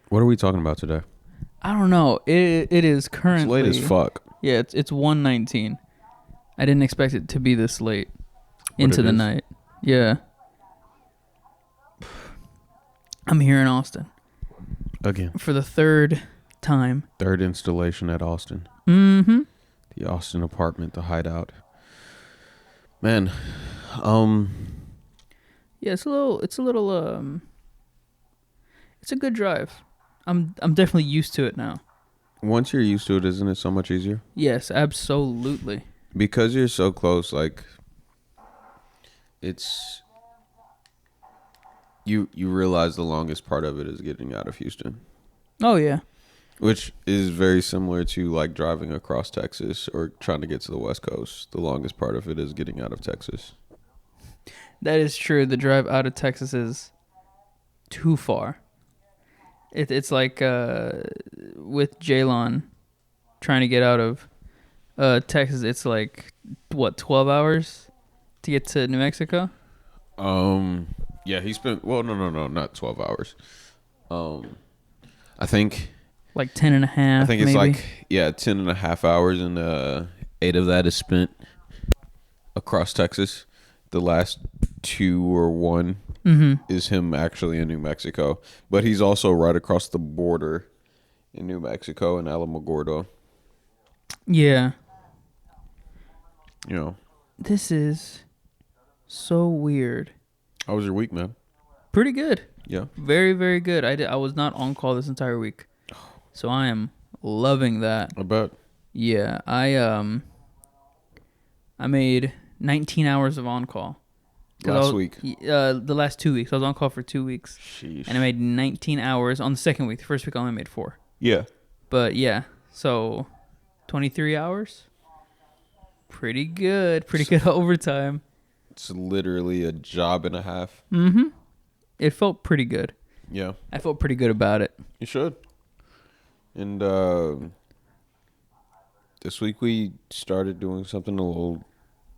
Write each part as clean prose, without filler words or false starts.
What are we talking about today? I don't know. It is It's currently late as fuck. Yeah, it's 1:19. I didn't expect it to be this late into the night. Yeah. I'm here in Austin Again. for the third time. Third installation at Austin. Mm-hmm. The Austin apartment, the hideout. Man, Yeah, it's a good drive. I'm definitely used to it now. once you're used to it, isn't it so much easier? Yes, absolutely. Because you're so close, like, it's... You realize the longest part of it is getting out of Houston. Oh, yeah. Which is very similar to, like, driving across Texas or trying to get to the West Coast. The longest part of it is getting out of Texas. That is true. The drive out of Texas is too far. It's like with Jalon trying to get out of Texas, it's like, what, 12 hours to get to New Mexico? Yeah, he spent... Well, no, not 12 hours. I think... Like 10 and a half, I think it's maybe. 10 and a half hours, and 8 of that is spent across Texas. The last 2 or 1 is him actually in New Mexico. But he's also right across the border in New Mexico in Alamogordo. Yeah. You know. This is so weird. How was your week, man? Pretty good. Yeah. Very, very good. I was not on call this entire week. So I am loving that. I bet. Yeah, I made 19 hours of on call. Last week. The last 2 weeks. I was on call for 2 weeks. Sheesh. And I made 19 hours on the second week. The first week I only made 4. Yeah. But yeah, so 23 hours. Pretty good. Pretty good overtime. It's literally a job and a half. Mm-hmm. It felt pretty good. Yeah. I felt pretty good about it. You should. And this week we started doing something a little,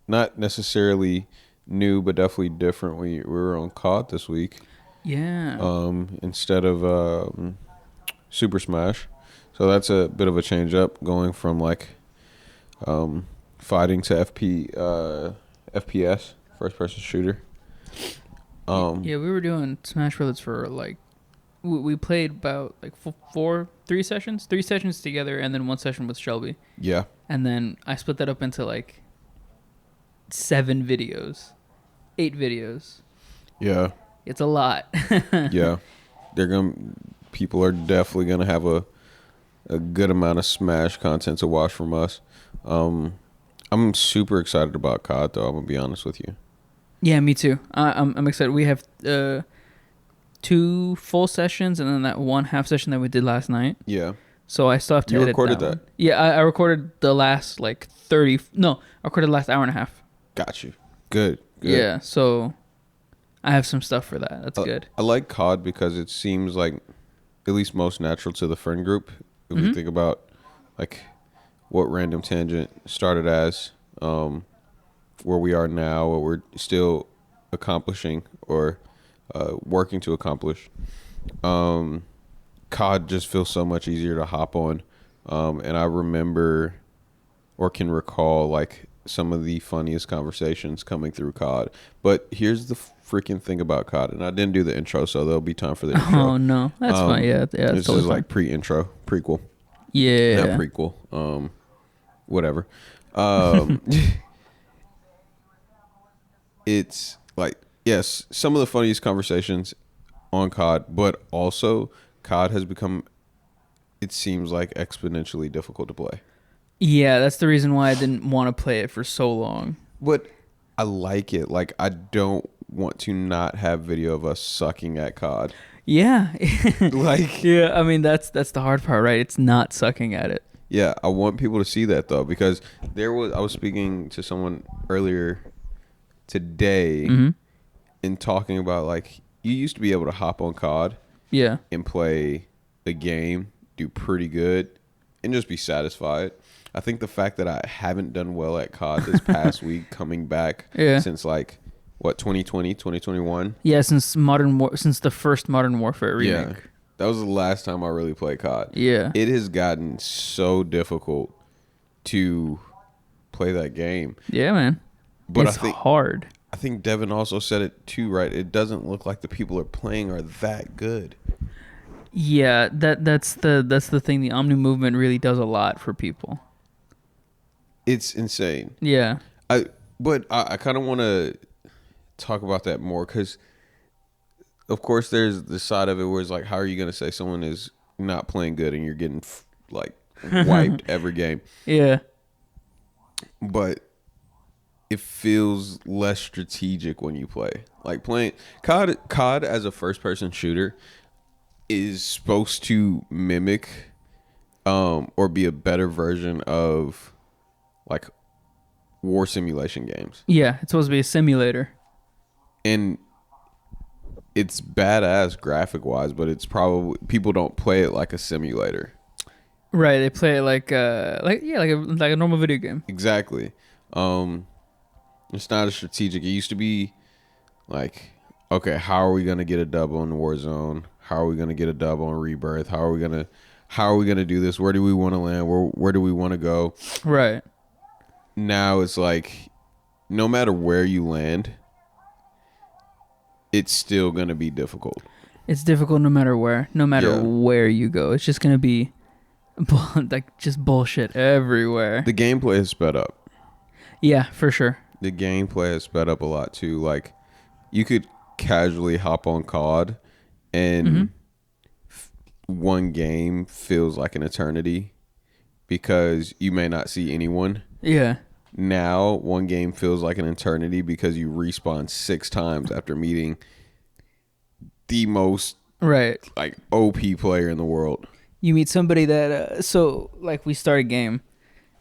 not necessarily new, but definitely different. We were on COD this week. Yeah. Instead of Super Smash. So that's a bit of a change up, going from like fighting to FPS, first person shooter. Yeah, we were doing Smash Brothers for like, we played about like 3 sessions together, and then 1 session with Shelby. Yeah. And then I split that up into like 7 videos, 8 videos. Yeah. It's a lot. Yeah. People are definitely gonna have a good amount of Smash content to watch from us. I'm super excited about COD though, I'm gonna be honest with you. Yeah, me too. I'm excited. We have 2 full sessions and then that 1 half session that we did last night. Yeah. So I still have to edit recorded that that? one. Yeah, I recorded the last like 30. No, I recorded the last hour and a half. Got you. Good. Yeah, so I have some stuff for that. That's good. I like COD because it seems like at least most natural to the friend group. If we think about like what Random Tangent started as, where we are now, what we're still accomplishing or working to accomplish. COD just feels so much easier to hop on. And I remember or can recall like some of the funniest conversations coming through COD. But here's the freaking thing about COD, and I didn't do the intro, so there'll be time for the intro. Oh no, that's fine. Yeah, This totally is fine. like pre-intro, prequel. Yeah, Not prequel. Whatever. It's like, yes, some of the funniest conversations on COD, but also COD has become, it seems like, exponentially difficult to play. Yeah, that's the reason why I didn't want to play it for so long. But I like it. Like, I don't want to not have video of us sucking at COD. Yeah. Like, Yeah, I mean that's the hard part, right? It's not sucking at it. yeah, I want people to see that though, because I was speaking to someone earlier today and talking about like, you used to be able to hop on COD Yeah. and play a game, do pretty good, and just be satisfied. I think the fact that I haven't done well at COD this past week, coming back since like, what, 2020, 2021? Yeah, since the first Modern Warfare remake. Yeah. That was the last time I really played COD. Yeah. It has gotten so difficult to play that game. Yeah, man. But It's hard. I think Devin also said it too, right? It doesn't look like the people are playing are that good. Yeah, that's the thing. The Omni movement really does a lot for people. It's insane. Yeah. But I kind of want to talk about that more because, of course, there's the side of it where it's like, how are you going to say someone is not playing good and you're getting like wiped every game? Yeah. But it feels less strategic when you play. Like playing COD as a first-person shooter is supposed to mimic or be a better version of like war simulation games. Yeah, it's supposed to be a simulator. And it's badass graphic wise, but it's probably people don't play it like a simulator. Right, they play it like a normal video game. Exactly. It's not as strategic. It used to be like, okay, how are we gonna get a dub on Warzone? How are we gonna get a dub on Rebirth? How are we gonna do this? Where do we want to land? Where do we want to go? Right. Now it's like, no matter where you land, it's still gonna be difficult. It's difficult no matter where where you go. It's just gonna be like just bullshit everywhere. The gameplay has sped up. Yeah, for sure. The gameplay has sped up a lot too. Like, you could casually hop on COD and one game feels like an eternity because you may not see anyone. Yeah. Now, one game feels like an eternity because you respawn 6 times after meeting the most like OP player in the world. You meet somebody that so like we start a game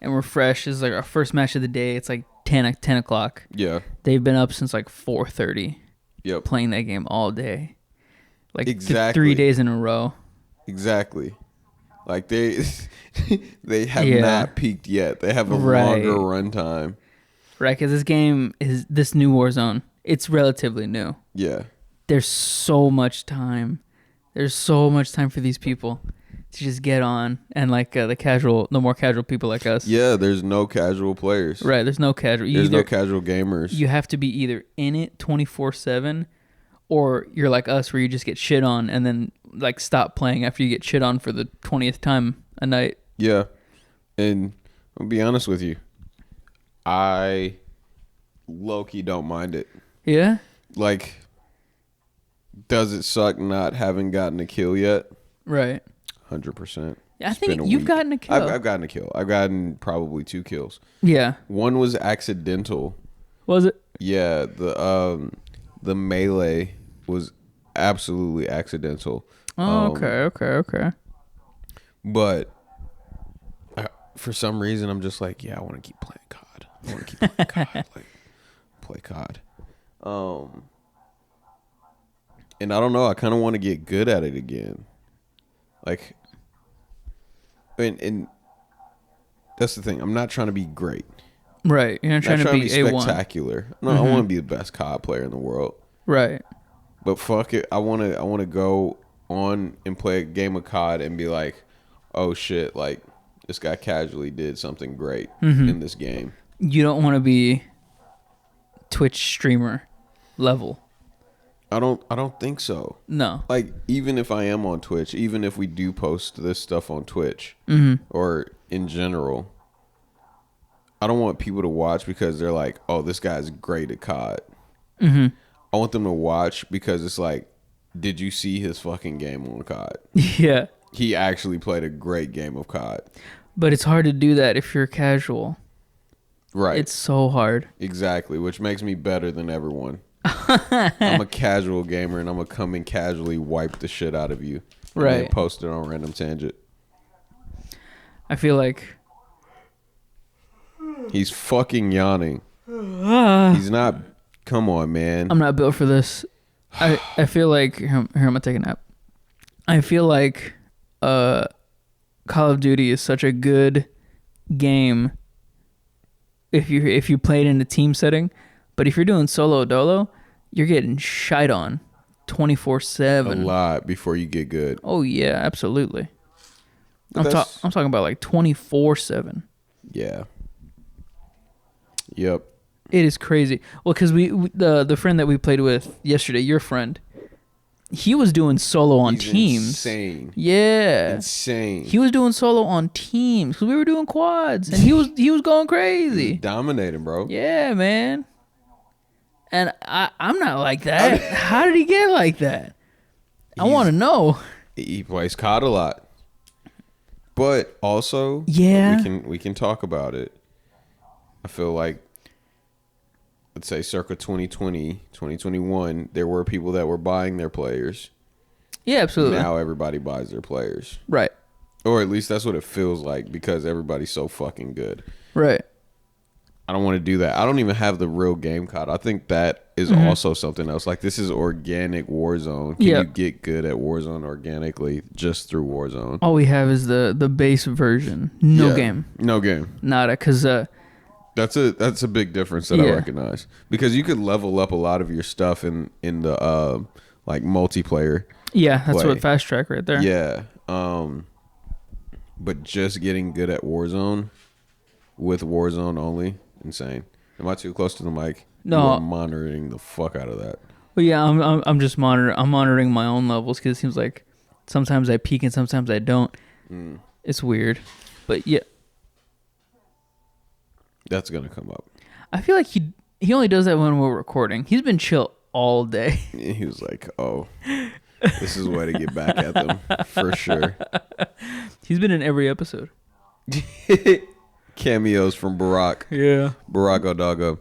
and we're fresh. It's like our first match of the day. It's like 10 o'clock. Yeah. They've been up since like 4:30. Yep. Playing that game all day. Like exactly. 3 days in a row. Exactly. Like they have not peaked yet. They have a longer runtime. Right, because this game is this new Warzone. It's relatively new. Yeah. There's so much time. There's so much time for these people to just get on and like the more casual people like us. Yeah, there's no casual players. Right, there's no casual. There's no casual gamers. You have to be either in it 24/7, or you're like us where you just get shit on and then like stop playing after you get shit on for the 20th time a night. Yeah, and I'll be honest with you, I low-key don't mind it. Yeah. Like, does it suck not having gotten a kill yet? Right. 100%. I think you've gotten a kill. I've gotten a kill. I've gotten probably 2 kills. Yeah. One was accidental. Was it? Yeah. The melee was absolutely accidental. Oh, okay. But for some reason, I'm just like, yeah, I want to keep playing COD. I want to keep playing COD. Like, play COD. And I don't know. I kind of want to get good at it again. Like, and that's the thing. I'm not trying to be great. Right. You're not trying to be A1. Spectacular. No, I want to be the best COD player in the world. Right. But fuck it. I want to go on and play a game of COD and be like, oh shit, like this guy casually did something great in this game. You don't want to be Twitch streamer level. I don't think so. No. Like, even if I am on Twitch, even if we do post this stuff on Twitch or in general, I don't want people to watch because they're like, oh, this guy's great at COD. I want them to watch because it's like, did you see his fucking game on COD? Yeah. He actually played a great game of COD. But it's hard to do that if you're casual. Right. It's so hard. Exactly, which makes me better than everyone. I'm a casual gamer and I'm gonna come and casually wipe the shit out of you. And then post it on Random Tangent. I feel like he's fucking yawning. He's not. Come on, man. I'm not built for this. I feel like here I'm gonna take a nap. I feel like Call of Duty is such a good game if you play it in a team setting, but if you're doing solo dolo, you're getting shite on 24/7. A lot before you get good. Oh yeah, absolutely. But I'm talking about like 24/7. Yeah. Yep. It is crazy. Well, because the friend that we played with yesterday, your friend, he was doing solo on He's teams. Insane. Yeah. Insane. He was doing solo on teams because we were doing quads, and he was going crazy. He's dominating, bro. Yeah, man. And I'm not like that. How did he get like that? I want to know. He plays COD a lot. But also, Yeah, we can talk about it. I feel like, let's say circa 2020, 2021, there were people that were buying their players. Yeah, absolutely. Now everybody buys their players. Right. Or at least that's what it feels like because everybody's so fucking good. Right. I don't want to do that. I don't even have the real game COD. I think that is also something else. Like, this is organic Warzone. Can you get good at Warzone organically just through Warzone? All we have is the base version. No game. No game. Nada, because... That's a big difference that I recognize. Because you could level up a lot of your stuff in the like multiplayer. Yeah, that's play. what fast track right there. Yeah. But just getting good at Warzone with Warzone only, insane. Am I too close to the mic? No. You are monitoring the fuck out of that. Well, yeah, I'm just monitoring. I'm monitoring my own levels because it seems like sometimes I peak and sometimes I don't. It's weird, but yeah, that's gonna come up. I feel like he only does that when we're recording. He's been chill all day. He was like, "Oh, this is a way to get back at them for sure." He's been in every episode. Cameos from Barack. Yeah. Barack Odago.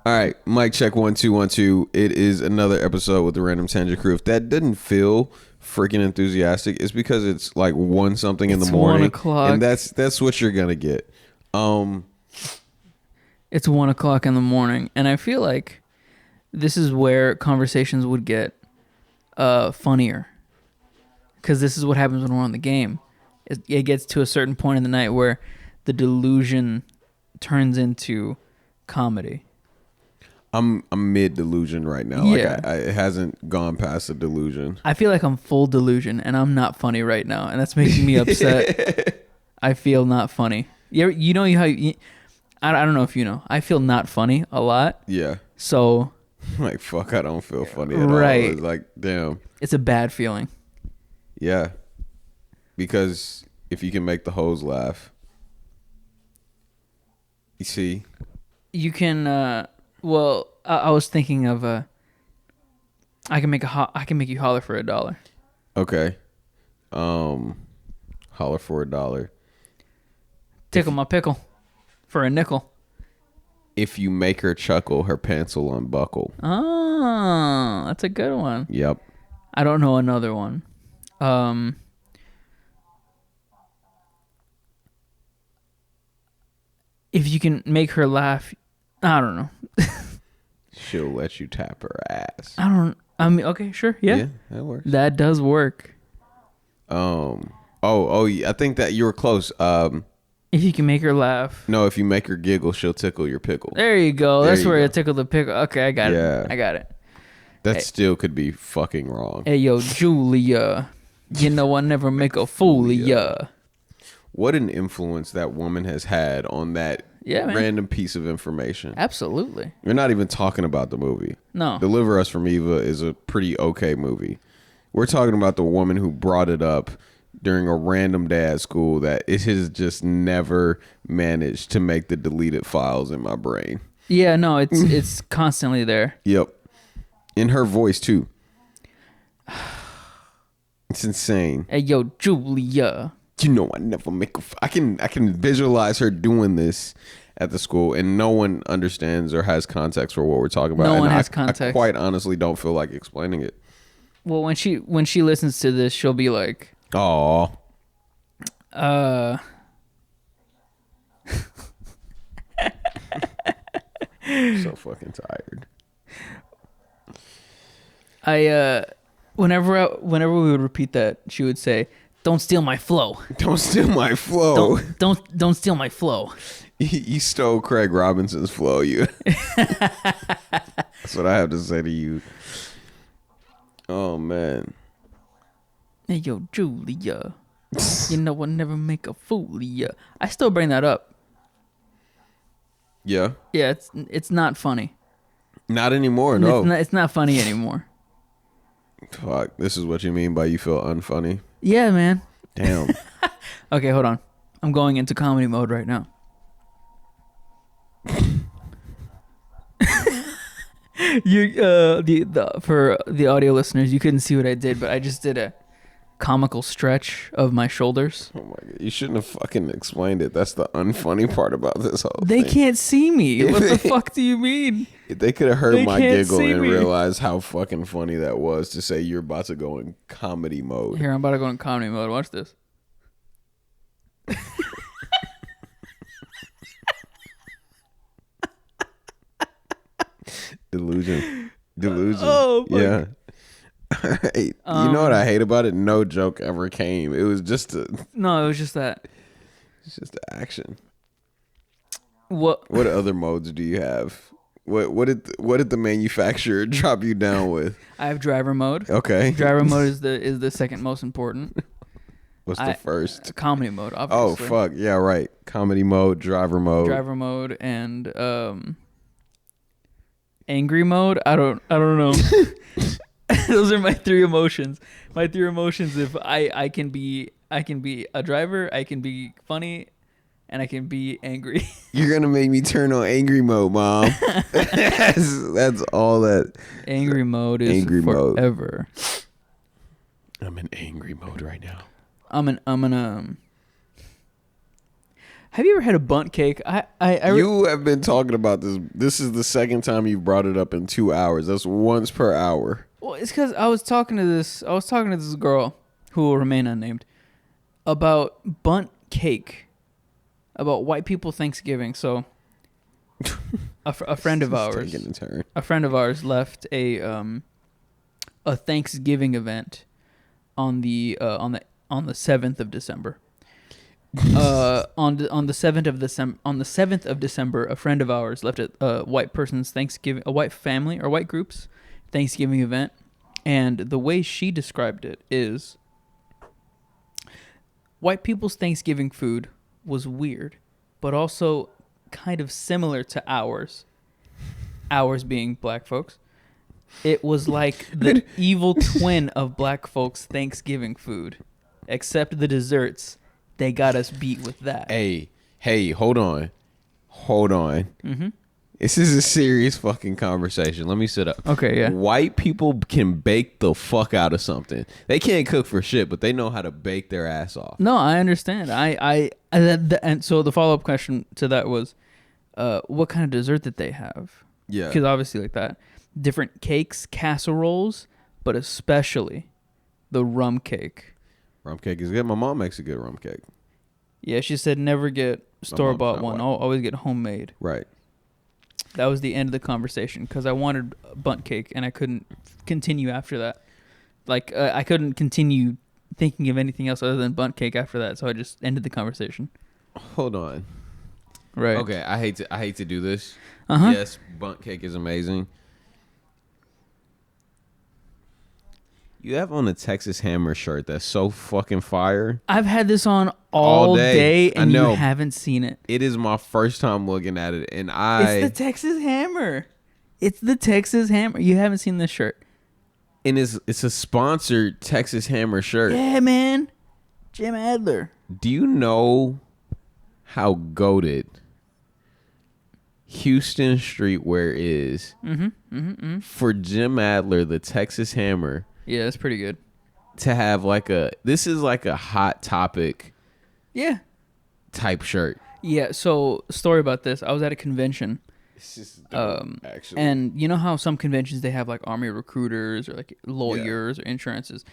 All right, mic check 1 2 1 2. It is another episode with the Random Tangent Crew. If that didn't feel freaking enthusiastic, it's because it's like 1 something in the morning, 1 o'clock, and that's what you're gonna get. It's 1 o'clock in the morning, and I feel like this is where conversations would get funnier, because this is what happens when we're on the game. It gets to a certain point in the night where the delusion turns into comedy. I'm mid delusion right now. Yeah. Like it hasn't gone past the delusion. I feel like I'm full delusion, and I'm not funny right now, and that's making me upset. I feel not funny. You know how I don't know if you know. I feel not funny a lot. Yeah. So. Like, fuck, I don't feel funny at all. Right. It's like, damn. It's a bad feeling. Yeah. Because if you can make the hoes laugh, you see. You can. Well, I was thinking of I can make you holler for $1. Okay. Holler for $1. Tickle my pickle for a nickel. If you make her chuckle, her pants will unbuckle. Oh, that's a good one. Yep. I don't know another one. If you can make her laugh, I don't know. She'll let you tap her ass. I mean, okay, sure, yeah, that works. That does work. I think that you were close. If you can make her laugh. No, if you make her giggle, she'll tickle your pickle. There you go. That's where you tickle the pickle. Okay, I got it. I got it. That still could be fucking wrong. Hey, yo, Julia. You know I never make a fool of ya. What an influence that woman has had on that random piece of information. Absolutely. We're not even talking about the movie. No. Deliver Us from Eva is a pretty okay movie. We're talking about the woman who brought it up during a random day at school that it has just never managed to make the deleted files in my brain. Yeah, no, it's constantly there. Yep. In her voice, too. It's insane. Hey, yo, Julia. You know, I never make I can visualize her doing this at the school, and no one understands or has context for what we're talking about. No one and has context. I quite honestly don't feel like explaining it. Well, when she listens to this, she'll be like, "Oh, so fucking tired." Whenever we would repeat that, she would say, "Don't steal my flow. Don't steal my flow. Don't steal my flow." You stole Craig Robinson's flow. You. That's what I have to say to you. Oh man. Hey, yo, Julia. You know I'll never make a fool of ya. I still bring that up. Yeah. Yeah, it's not funny. Not anymore. No. It's not funny anymore. Fuck. This is what you mean by you feel unfunny. Yeah, man. Damn. Okay, hold on. I'm going into comedy mode right now. For the audio listeners, you couldn't see what I did, but I just did a comical stretch of my shoulders. Oh my god. You shouldn't have fucking explained it. That's the unfunny part about this whole They thing. can't see me. What the fuck do you mean? They could have heard They my can't giggle see and me. realized how fucking funny that was to say you're about to go in comedy mode. Here, I'm about to go in comedy mode. Watch this. Delusion. Oh, fuck. Yeah. You know what I hate about it? No joke ever came. It was just No, it was just that. it's just action. What? What other modes do you have? What did the manufacturer drop you down with? I have driver mode. Okay. Driver mode is the second most important. What's the first? Comedy mode, Oh obviously. fuck. Yeah, right. Comedy mode, driver mode. Driver mode and angry mode. I don't know. Those are my three emotions. My three emotions. If I can be a driver, I can be funny, and I can be angry. You're gonna make me turn on angry mode, mom. that's all that. Angry mode is Angry mode. forever. I'm in angry mode right now. I'm an Have you ever had a bunt cake? You have been talking about this. This is the second time you've brought it up in 2 hours. That's once per hour. Well, it's because I was talking to this girl who will remain unnamed about bunt cake, about white people Thanksgiving. So, a friend of ours, Taking a turn. a friend of ours left a Thanksgiving event on the 7th of December. On the 7th of December, a friend of ours left a white person's Thanksgiving, a white family or white group's Thanksgiving event, and the way she described it is white people's Thanksgiving food was weird, but also kind of similar to ours. Ours being black folks. It was like the evil twin of black folks' Thanksgiving food, except the desserts. They got us beat with that. Hey, hold on. Mm-hmm. This is a serious fucking conversation. Let me sit up. Okay, yeah. White people can bake the fuck out of something. They can't cook for shit, but they know how to bake their ass off. No, I understand. And so the follow-up question to that was, what kind of dessert did they have? Yeah. Because obviously like that. Different cakes, casseroles, but especially the rum cake. Rum cake is good. My mom makes a good rum cake. Yeah, she said never get store-bought not one. white. Always get homemade. Right. That was the end of the conversation because I wanted bunt cake and I couldn't continue after that. Like I couldn't continue thinking of anything else other than bunt cake after that, so I just ended the conversation. Hold on. Right. Okay, I hate to do this. Uh-huh. Yes, bunt cake is amazing. You have on a Texas Hammer shirt that's so fucking fire. I've had this on all day and I know. you haven't seen it. It is my first time looking at it, and It's the Texas Hammer. It's the Texas Hammer. You haven't seen this shirt. and it's a sponsored Texas Hammer shirt. Yeah, man. Jim Adler. Do you know how goated Houston streetwear is? For Jim Adler, the Texas Hammer, Yeah, it's pretty good. to have this is like a Hot Topic Yeah. type shirt. Yeah, so story about this. I was at a convention. It's just Actually. And you know how some conventions they have like army recruiters or like lawyers or insurances.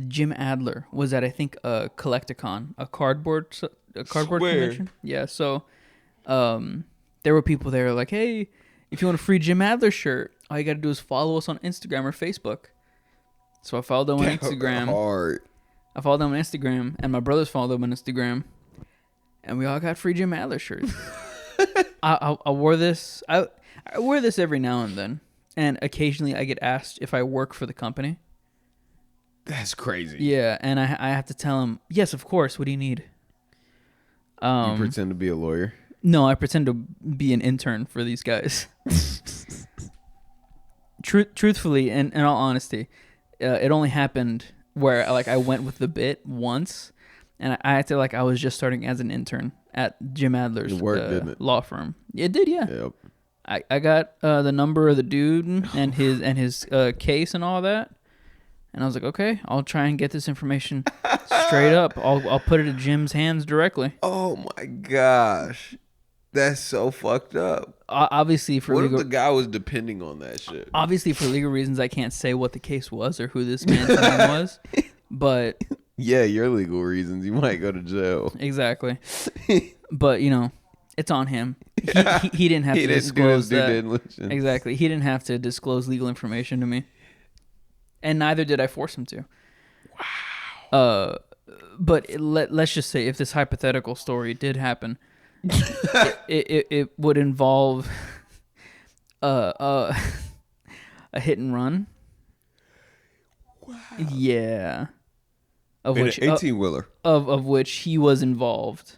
Jim Adler was at I think a Collecticon, a cardboard convention. Yeah, so there were people there like, hey, if you want a free Jim Adler shirt, all you got to do is follow us on Instagram or Facebook. So I followed them on Instagram. Hard. I followed them on Instagram, and my brothers followed them on Instagram, and we all got free Jim Adler shirts. I wore this. I wear this every now and then, and occasionally I get asked if I work for the company. That's crazy. Yeah, and I have to tell him, yes, of course. What do you need? You pretend to be a lawyer? No, I pretend to be an intern for these guys. Truthfully, and in all honesty, it only happened where like I went with the bit once, and I acted like I was just starting as an intern at Jim Adler's law firm. It did, yeah. Yep. I got the number of the dude and his case and all that, and I was like, okay, I'll try and get this information straight up. I'll put it in Jim's hands directly. Oh my gosh, that's so fucked up. Obviously, for what legal, if the guy was depending on that shit? Obviously, for legal reasons, I can't say what the case was or who this man's name was, but yeah, your legal reasons, you might go to jail. Exactly, but you know, it's on him. He didn't have to disclose that. Exactly, he didn't have to disclose legal information to me, and neither did I force him to. Wow. But let's just say if this hypothetical story did happen, it would involve a hit and run. Wow. Yeah. Of which 18-wheeler. Of which he was involved.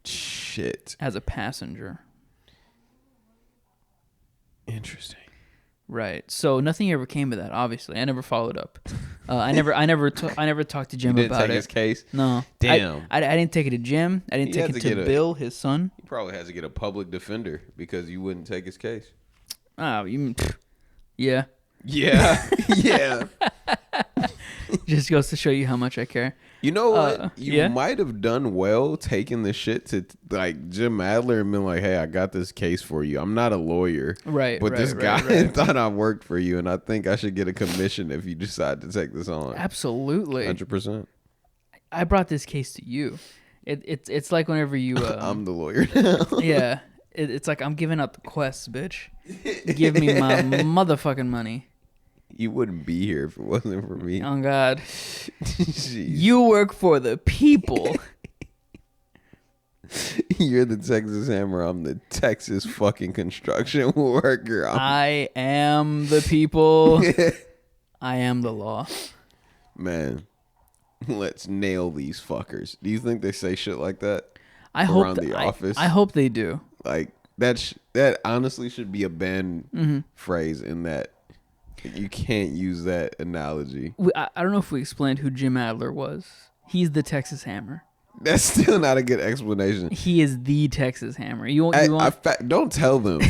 Shit. As a passenger. Interesting. Right. So nothing ever came of that. Obviously, I never followed up. I never talked to Jim about it. You didn't take his case? No. Damn. I didn't take it to Jim. I didn't take it to Bill, his son. He probably has to get a public defender because you wouldn't take his case. Oh, yeah. Yeah. Yeah. Just goes to show you how much I care. You know what? You might have done well taking the shit to like Jim Adler and been like, hey, I got this case for you. I'm not a lawyer. Right. But this guy thought I worked for you, and I think I should get a commission if you decide to take this on. Absolutely. 100%. I brought this case to you. It's like whenever you... I'm the lawyer now. Yeah. It's like I'm giving out the quests, bitch. Give me my motherfucking money. You wouldn't be here if it wasn't for me. Oh, God. You work for the people. You're the Texas Hammer. I'm the Texas fucking construction worker. I am the people. I am the law. Man, let's nail these fuckers. Do you think they say shit like that around the office? I hope they do. Like, that honestly should be a banned phrase in that. You can't use that analogy. I don't know if we explained who Jim Adler was. He's the Texas Hammer. That's still not a good explanation. He is the Texas Hammer. Don't tell them.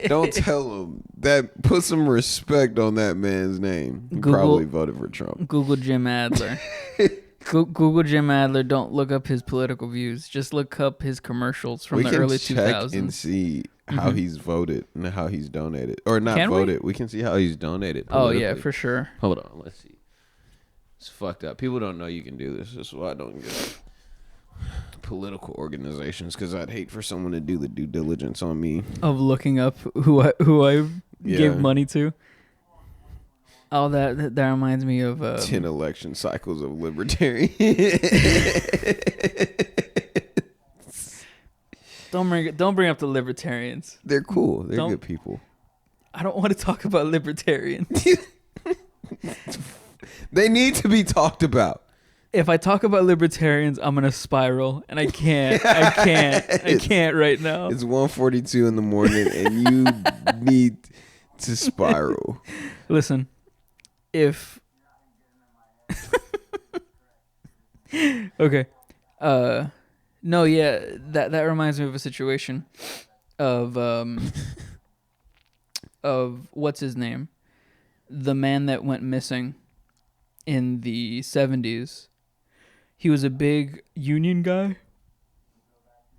Don't tell them. That put some respect on that man's name. He probably voted for Trump. Google Jim Adler. Google Jim Adler. Don't look up his political views. Just look up his commercials from the early 2000s. We can check and see how he's voted and how he's donated. Or not voted. We can see how he's donated. Oh, yeah, for sure. Hold on. Let's see. It's fucked up. People don't know you can do this. That's why I don't get political organizations, because I'd hate for someone to do the due diligence on me. Of looking up who I give money to. Oh, that reminds me of 10 election cycles of libertarian. Don't bring up the libertarians. They're cool. They're good people. I don't want to talk about libertarians. They need to be talked about. If I talk about libertarians, I'm gonna spiral, and I can't. I can't right now. It's 1:42 in the morning, and you need to spiral. Listen, if okay, no, yeah, that reminds me of a situation of what's his name, the man that went missing in the 70s. He was a big union guy.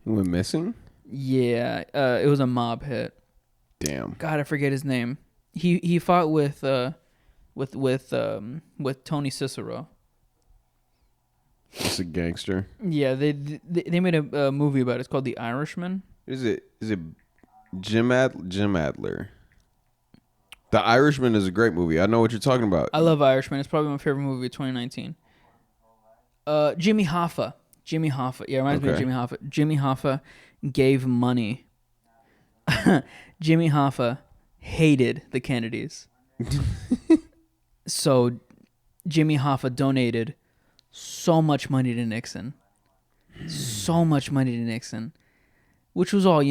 He went missing? Yeah, it was a mob hit. Damn. God, I forget his name. He fought with Tony Cicero. It's a gangster. Yeah, they made a movie about it. It's called The Irishman. Is it Jim Adler? The Irishman is a great movie. I know what you're talking about. I love Irishman. It's probably my favorite movie of 2019. Jimmy Hoffa. Yeah, it reminds me of Jimmy Hoffa. Jimmy Hoffa gave money. Jimmy Hoffa hated the Kennedys. So Jimmy Hoffa donated so much money to Nixon. So much money to Nixon. Which was all,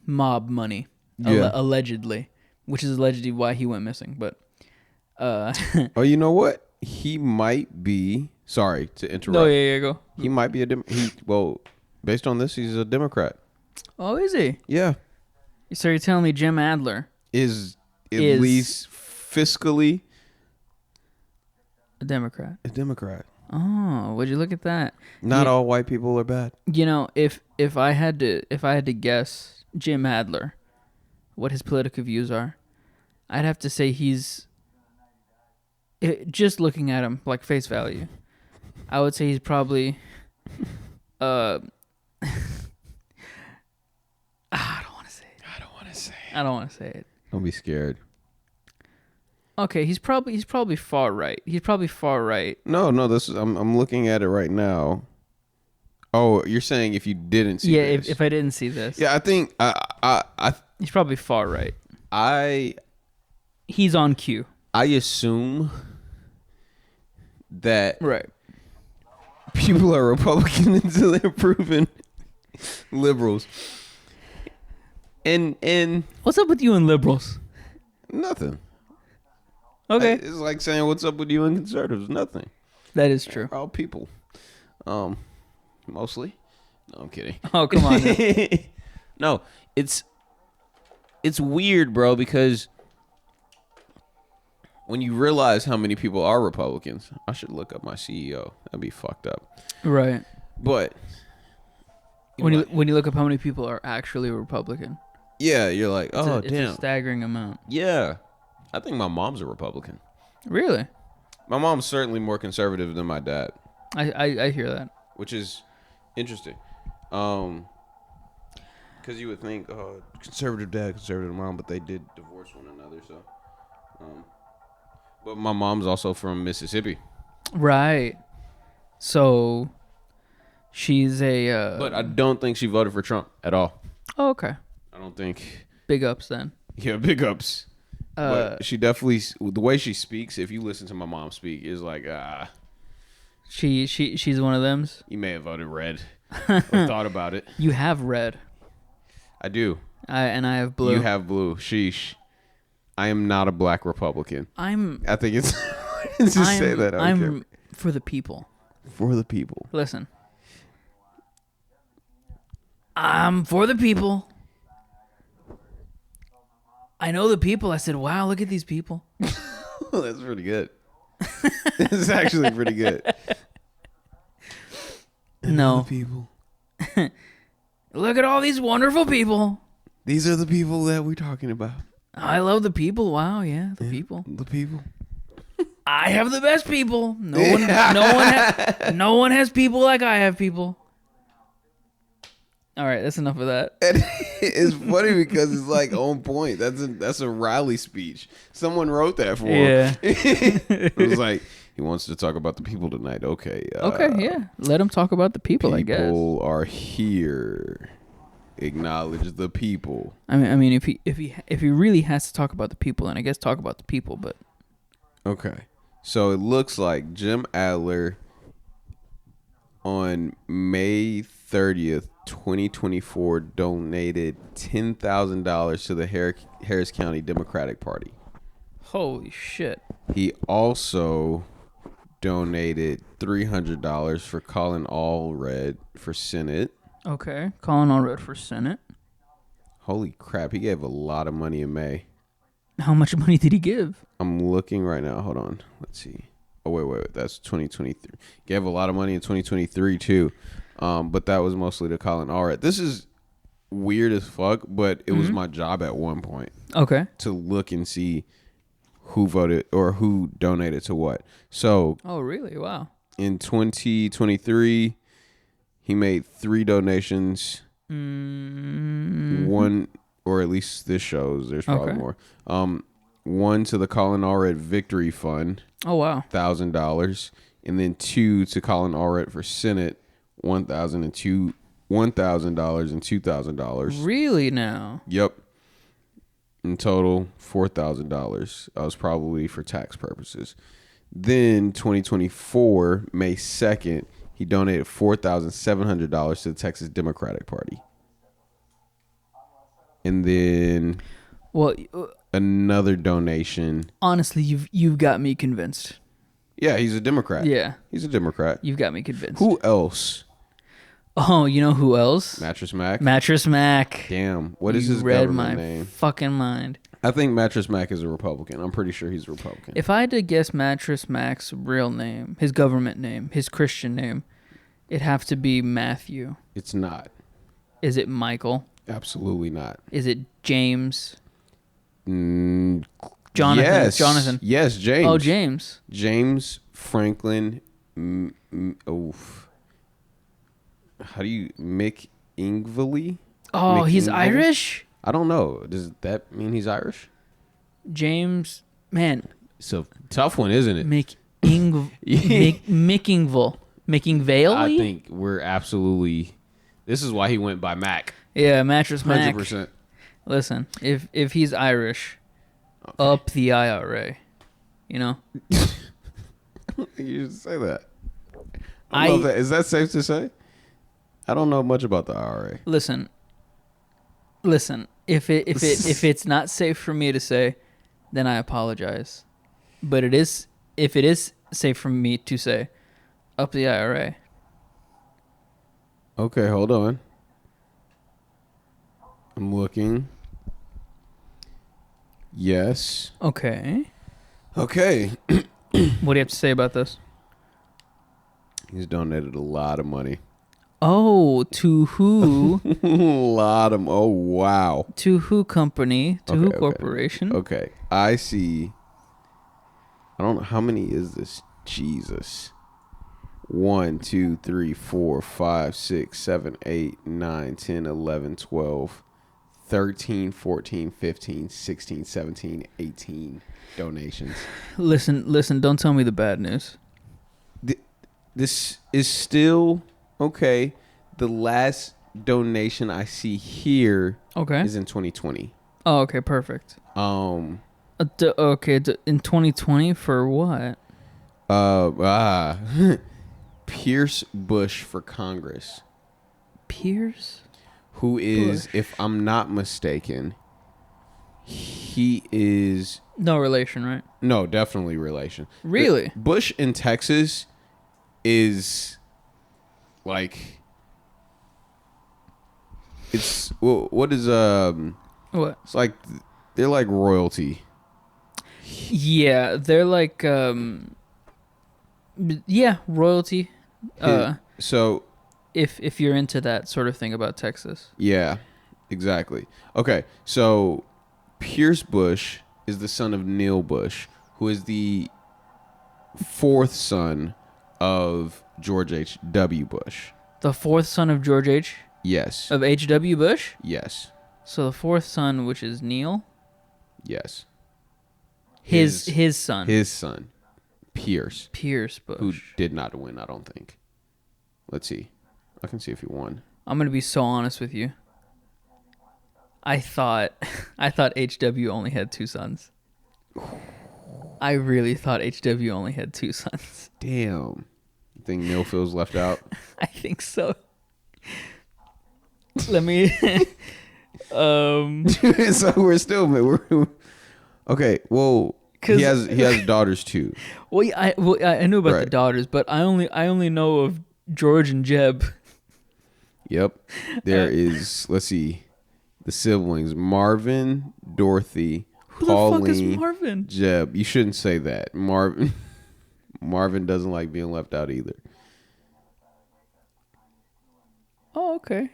mob money. Yeah. Allegedly. Which is allegedly why he went missing. But, Oh, you know what? He might be. Sorry to interrupt. No, yeah, go. He might be well, based on this, he's a Democrat. Oh, is he? Yeah. So you're telling me Jim Adler Is at least fiscally a Democrat? a Democrat. Oh, would you look at that? Not all white people are bad. If I had to guess Jim Adler, what his political views are, I'd have to say just looking at him like face value, I would say he's probably I don't want to say it. I don't want to say it. Don't be scared. Okay, he's probably far right. He's probably far right. No, I'm looking at it right now. Oh, you're saying if you didn't see this. If I didn't see this. Yeah, I think He's probably far right. I He's on cue. I assume that Right. people are Republican until they're proven liberals. And What's up with you and liberals? nothing. Okay. It's like saying what's up with you and conservatives. Nothing. That is true. We're all people. Mostly. No, I'm kidding. Oh, come on. No, it's weird, bro, because when you realize how many people are Republicans, I should look up my CEO. That'd be fucked up. Right. But When you look up how many people are actually Republican, yeah, you're like, oh, it's damn. a staggering amount. Yeah. I think my mom's a Republican. Really? My mom's certainly more conservative than my dad. I hear that. Which is interesting. Because you would think, conservative dad, conservative mom, but they did divorce one another, so. But my mom's also from Mississippi. Right. So she's a But I don't think she voted for Trump at all. Oh, okay. I don't think. Big ups then. Yeah, big ups. But she definitely, the way she speaks, if you listen to my mom speak, is like, she's one of them's. You may have voted red or thought about it. You have red. I do. I have blue. You have blue. Sheesh. I am not a black Republican. I think it's just say that. I'm for the people. For the people. Listen. I'm for the people. I know the people. I said, wow, look at these people. That's pretty good. It's actually pretty good. No. People. Look at all these wonderful people. These are the people that we're talking about. I love the people. Wow, yeah, the people. The people. I have the best people. No one has people like I have people. All right, that's enough of that. And it's funny because it's like on point. That's a rally speech. Someone wrote that for him. It was like, he wants to talk about the people tonight. Okay. Okay, yeah. Let him talk about the people, I guess. People are here. Acknowledge the people. I mean, if he really has to talk about the people, then I guess talk about the people. But okay, so it looks like Jim Adler on May 30th, 2024, donated $10,000 to the Harris County Democratic Party. Holy shit! He also donated $300 for Colin Allred for Senate. Okay, Colin Allred for Senate. Holy crap, he gave a lot of money in May. How much money did he give? I'm looking right now. Hold on. Let's see. Oh, wait. That's 2023. Gave a lot of money in 2023, too. But that was mostly to Colin Allred. This is weird as fuck, but it was my job at one point. Okay. To look and see who voted or who donated to what. So. Oh, really? Wow. In 2023, he made 3 donations. One, or at least this shows, there's probably more. One to the Colin Allred Victory Fund. Oh, wow. $1,000. And then 2 to Colin Allred for Senate. $1,000 and $2,000. Really now? Yep. In total, $4,000. That was probably for tax purposes. Then 2024, May 2nd, he donated $4,700 to the Texas Democratic Party. And then Well, another donation. honestly, you've got me convinced. Yeah, he's a Democrat. Yeah, He's a Democrat. you've got me convinced. Who else? Oh, you know who else? Mattress Mac? Mattress Mac. Damn. What is You his read government my name? fucking mind. I think Mattress Mac is a Republican. I'm pretty sure he's a Republican. If I had to guess Mattress Mac's real name, his government name, his Christian name, it'd have to be Matthew. It's not. Is it Michael? Absolutely not. Is it James? Jonathan. Jonathan. Jonathan. Yes, James. Oh, James. James Franklin. Oof. How do you Mick Ingvally? Oh, he's Ingvally? Irish? I don't know. Does that mean he's Irish? James, man, It's a tough one, isn't it? Mickingville. Mickingvale? I think we're absolutely. This is why he went by Mac. Yeah, Mattress Mac. 100%. Listen, if he's Irish, up the IRA, you know? You should say that. I don't know if is that safe to say? I don't know much about the IRA. Listen. If it's not safe for me to say, then I apologize. But if it is safe for me to say, up the IRA. Okay, hold on. I'm looking. Yes. Okay. Okay. What do you have to say about this? He's donated a lot of money. Oh, to who? A lot of. Oh, wow. To who company? To who corporation? Okay. I see. I don't know. How many is this? Jesus. 1, 2, 3, 4, 5, 6, 7, 8, 9, 10, 11, 12, 13, 14, 15, 16, 17, 18 donations. Listen, don't tell me the bad news. This is still okay. The last donation I see here is in 2020. Oh, okay, perfect. In 2020 for what? Pierce Bush for Congress. Pierce? Who is, Bush. if I'm not mistaken, he is... No relation, right? No, definitely relation. Really? Bush in Texas is like... It's... What is... What? It's like... They're like royalty. Yeah, they're like... yeah, royalty. So... If you're into that sort of thing about Texas. Yeah, exactly. Okay, so Pierce Bush is the son of Neil Bush, who is the fourth son of George H.W. Bush. The fourth son of George H? Yes. Of H.W. Bush? Yes. So the fourth son, which is Neil? Yes. His son. His son, Pierce. Pierce Bush. Who did not win, I don't think. Let's see. I can see if he won. I'm going to be so honest with you. I thought HW only had two sons. I really thought HW only had two sons. Damn. You think Neil feels left out? I think so. Let me So we're still okay, well, he has daughters too. Well, I knew about the Right. daughters, but I only know of George and Jeb. Yep. There is, let's see, the siblings, Marvin, Dorothy, Who Pauline, the fuck is Marvin? Jeb. You shouldn't say that. Marvin doesn't like being left out either. Oh, okay.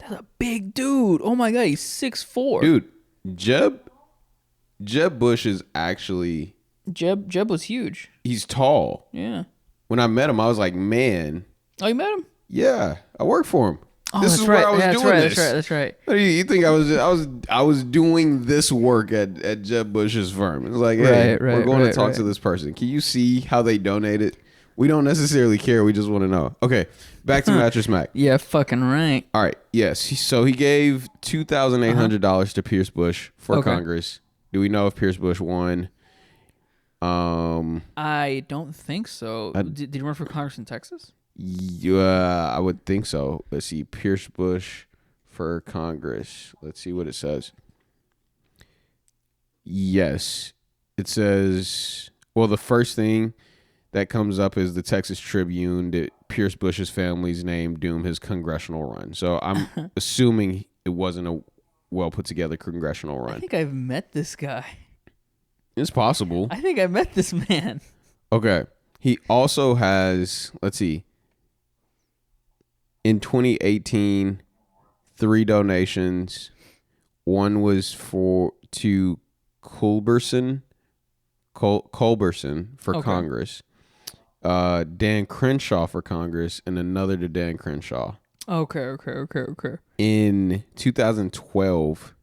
That's a big dude. Oh my god, he's 6'4". Dude, Jeb Bush is actually... Jeb was huge. He's tall. Yeah. When I met him, I was like, man, Oh, you met him? yeah, I work for him. Oh, This that's is right. where I was Yeah, doing this. That's right. What do you think I was doing this work at Jeb Bush's firm? It's like, hey, we're going to talk to this person. Can you see how they donated? We don't necessarily care. We just want to know. Okay, back to Mattress Mac. Yeah, fucking right. All right. Yes. So he gave $2,800 to Pierce Bush for Congress. Do we know if Pierce Bush won? I don't think so. Did you run for Congress in Texas? Yeah, I would think so. Let's see. Pierce Bush for Congress. Let's see what it says. Yes. It says, well, the first thing that comes up is the Texas Tribune that Pierce Bush's family's name doomed his congressional run. So I'm assuming it wasn't a well put together congressional run. I think I've met this guy. It's possible. I think I met this man. Okay. He also has, let's see, in 2018, 3 donations. One was to Culberson for Congress. Dan Crenshaw for Congress, and another to Dan Crenshaw. Okay. In 2012,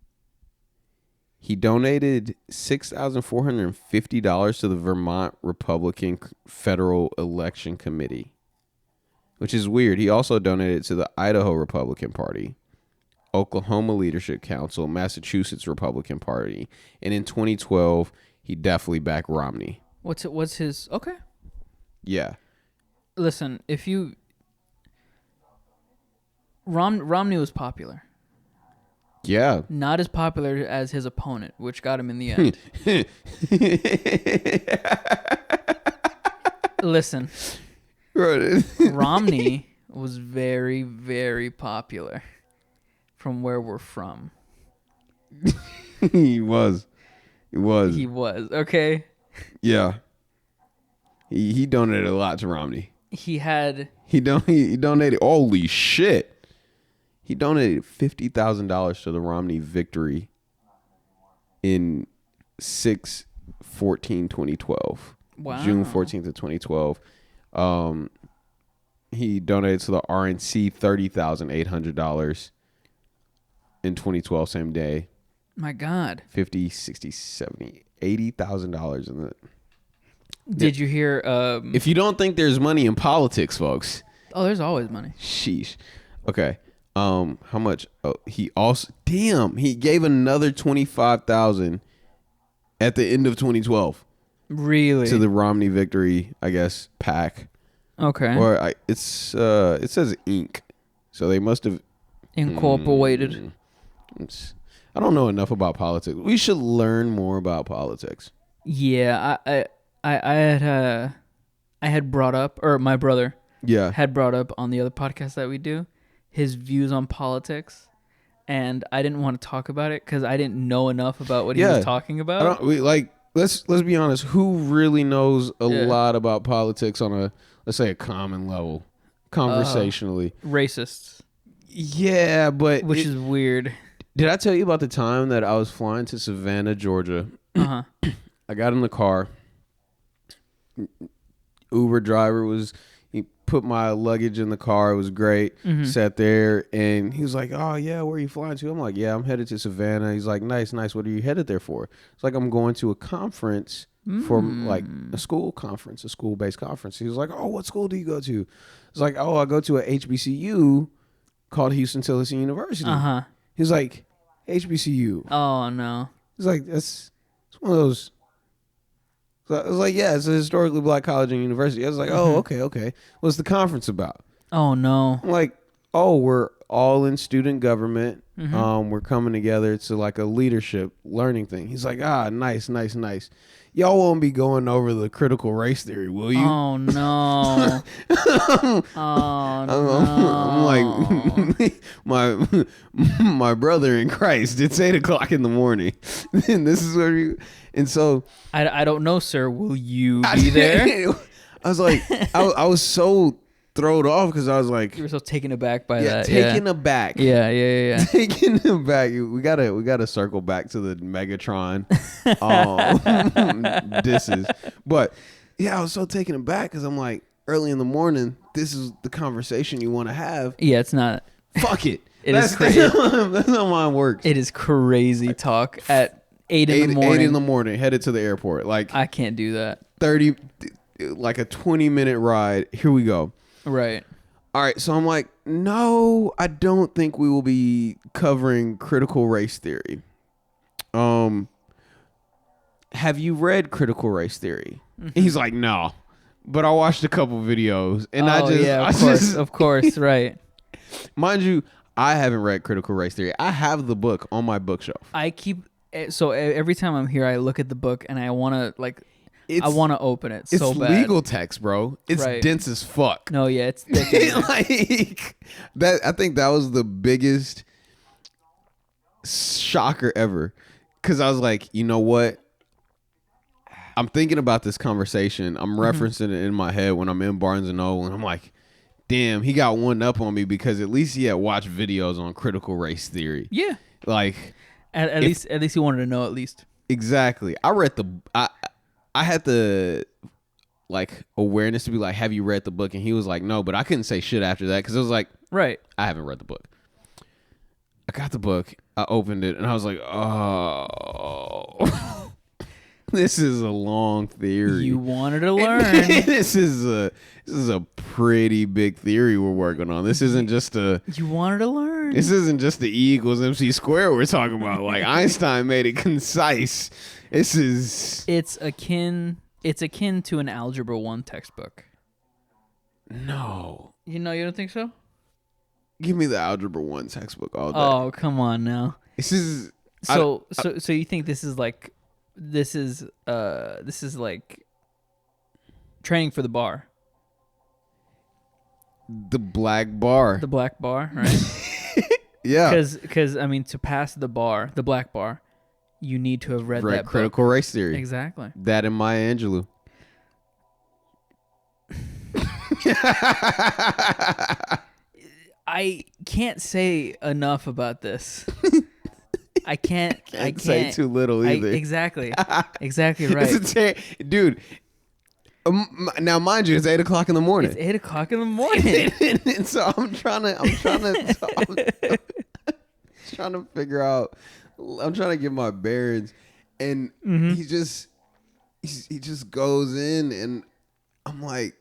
he donated $6,450 to the Vermont Republican Federal Election Committee, which is weird. He also donated to the Idaho Republican Party, Oklahoma Leadership Council, Massachusetts Republican Party, and in 2012, he definitely backed Romney. What's his... Okay. Yeah. Listen, if you... Romney was popular. Yeah. Not as popular as his opponent, which got him in the end. Listen. Romney was very, very popular from where we're from. He was. Okay. Yeah. He donated a lot to Romney. He donated, holy shit. He donated $50,000 to the Romney victory in 6/14/2012. Wow. June 14th of 2012. He donated to the RNC $30,800 in 2012, same day. My God. $50,000, $60,000, $70,000, $80,000 in the... Did you hear... if you don't think there's money in politics, folks... Oh, there's always money. Sheesh. Okay. How much? Oh, he also... Damn, he gave another $25,000 at the end of 2012. Really? To the Romney victory, I guess, PAC. Okay. Or it says Inc. So they must have... Incorporated. I don't know enough about politics. We should learn more about politics. Yeah, I had brought up, or my brother had brought up on the other podcast that we do, his views on politics, and I didn't want to talk about it because I didn't know enough about what he was talking about. Let's be honest. Who really knows a lot about politics on a, let's say, a common level, conversationally? Racists. Yeah, but which is weird. Did I tell you about the time that I was flying to Savannah, Georgia? Uh-huh. I got in the car. Uber driver he put my luggage in the car. It was great. Mm-hmm. Sat there and he was like, oh yeah, where are you flying to? I'm like, yeah, I'm headed to Savannah. He's like, nice. What are you headed there for? It's like, I'm going to a conference for like a school conference, a school-based conference. He was like, oh, what school do you go to? It's like, oh, I go to a HBCU called Houston-Tillotson University. Uh-huh. He was like, HBCU. Oh, no. He's like, it's one of those. So I was like, yeah, it's a historically black college and university. I was like, oh, okay. What's the conference about? Oh, no. I'm like, oh, we're all in student government. Mm-hmm. We're coming together to like a leadership learning thing. He's like, nice. Y'all won't be going over the critical race theory, will you? Oh, no. I'm like, my brother in Christ, it's 8:00 in the morning. And this is where you, and so. I don't know, sir. Will you be there? I was like, I was so thrown off because I was like, you were so taken aback by that. Taken aback. Yeah. Taken aback. We gotta circle back to the Megatron disses. But yeah, I was so taken aback because I'm like, early in the morning, this is the conversation you want to have. Yeah, it's not. Fuck it. That's crazy. That's not mine works. It is crazy talk at 8 in the morning. 8 in the morning, headed to the airport. Like, I can't do that. 30, like a 20-minute ride. Here we go. Right. All right. So I'm like, no, I don't think we will be covering critical race theory. have you read Critical Race Theory? And he's like, no. But I watched a couple videos, and of course, right. Mind you, I haven't read Critical Race Theory. I have the book on my bookshelf. So every time I'm here, I look at the book and I want to I want to open it so bad. It's legal text, bro. It's dense as fuck. No, yeah, it's thick. Like that. I think that was the biggest shocker ever, because I was like, you know what? I'm thinking about this conversation. I'm referencing it in my head when I'm in Barnes and Noble, and I'm like, damn, he got one up on me because at least he had watched videos on critical race theory. Yeah, like at least he wanted to know at least. Exactly. I had the like awareness to be like, have you read the book? And he was like, no, but I couldn't say shit after that because it was like, right, I haven't read the book. I got the book. I opened it and I was like, oh. This is a long theory. You wanted to learn. This is a pretty big theory we're working on. This isn't just You wanted to learn. This isn't just the E equals MC squared we're talking about. Like Einstein made it concise. It's akin to an Algebra 1 textbook. No. You don't think so? Give me the Algebra 1 textbook all day. Oh, come on now. This is So you think this is like training for the bar. The black bar. The black bar, right? Yeah. Because I mean, to pass the black bar, you need to have read that Critical book. Race Theory. Exactly. That and Maya Angelou. I can't say enough about this. I can't say too little either. Exactly. Exactly right. Dude, now mind you, it's 8:00 in the morning. It's 8:00 in the morning. And so I'm trying to figure out. I'm trying to get my bearings, and he just goes in, and I'm like,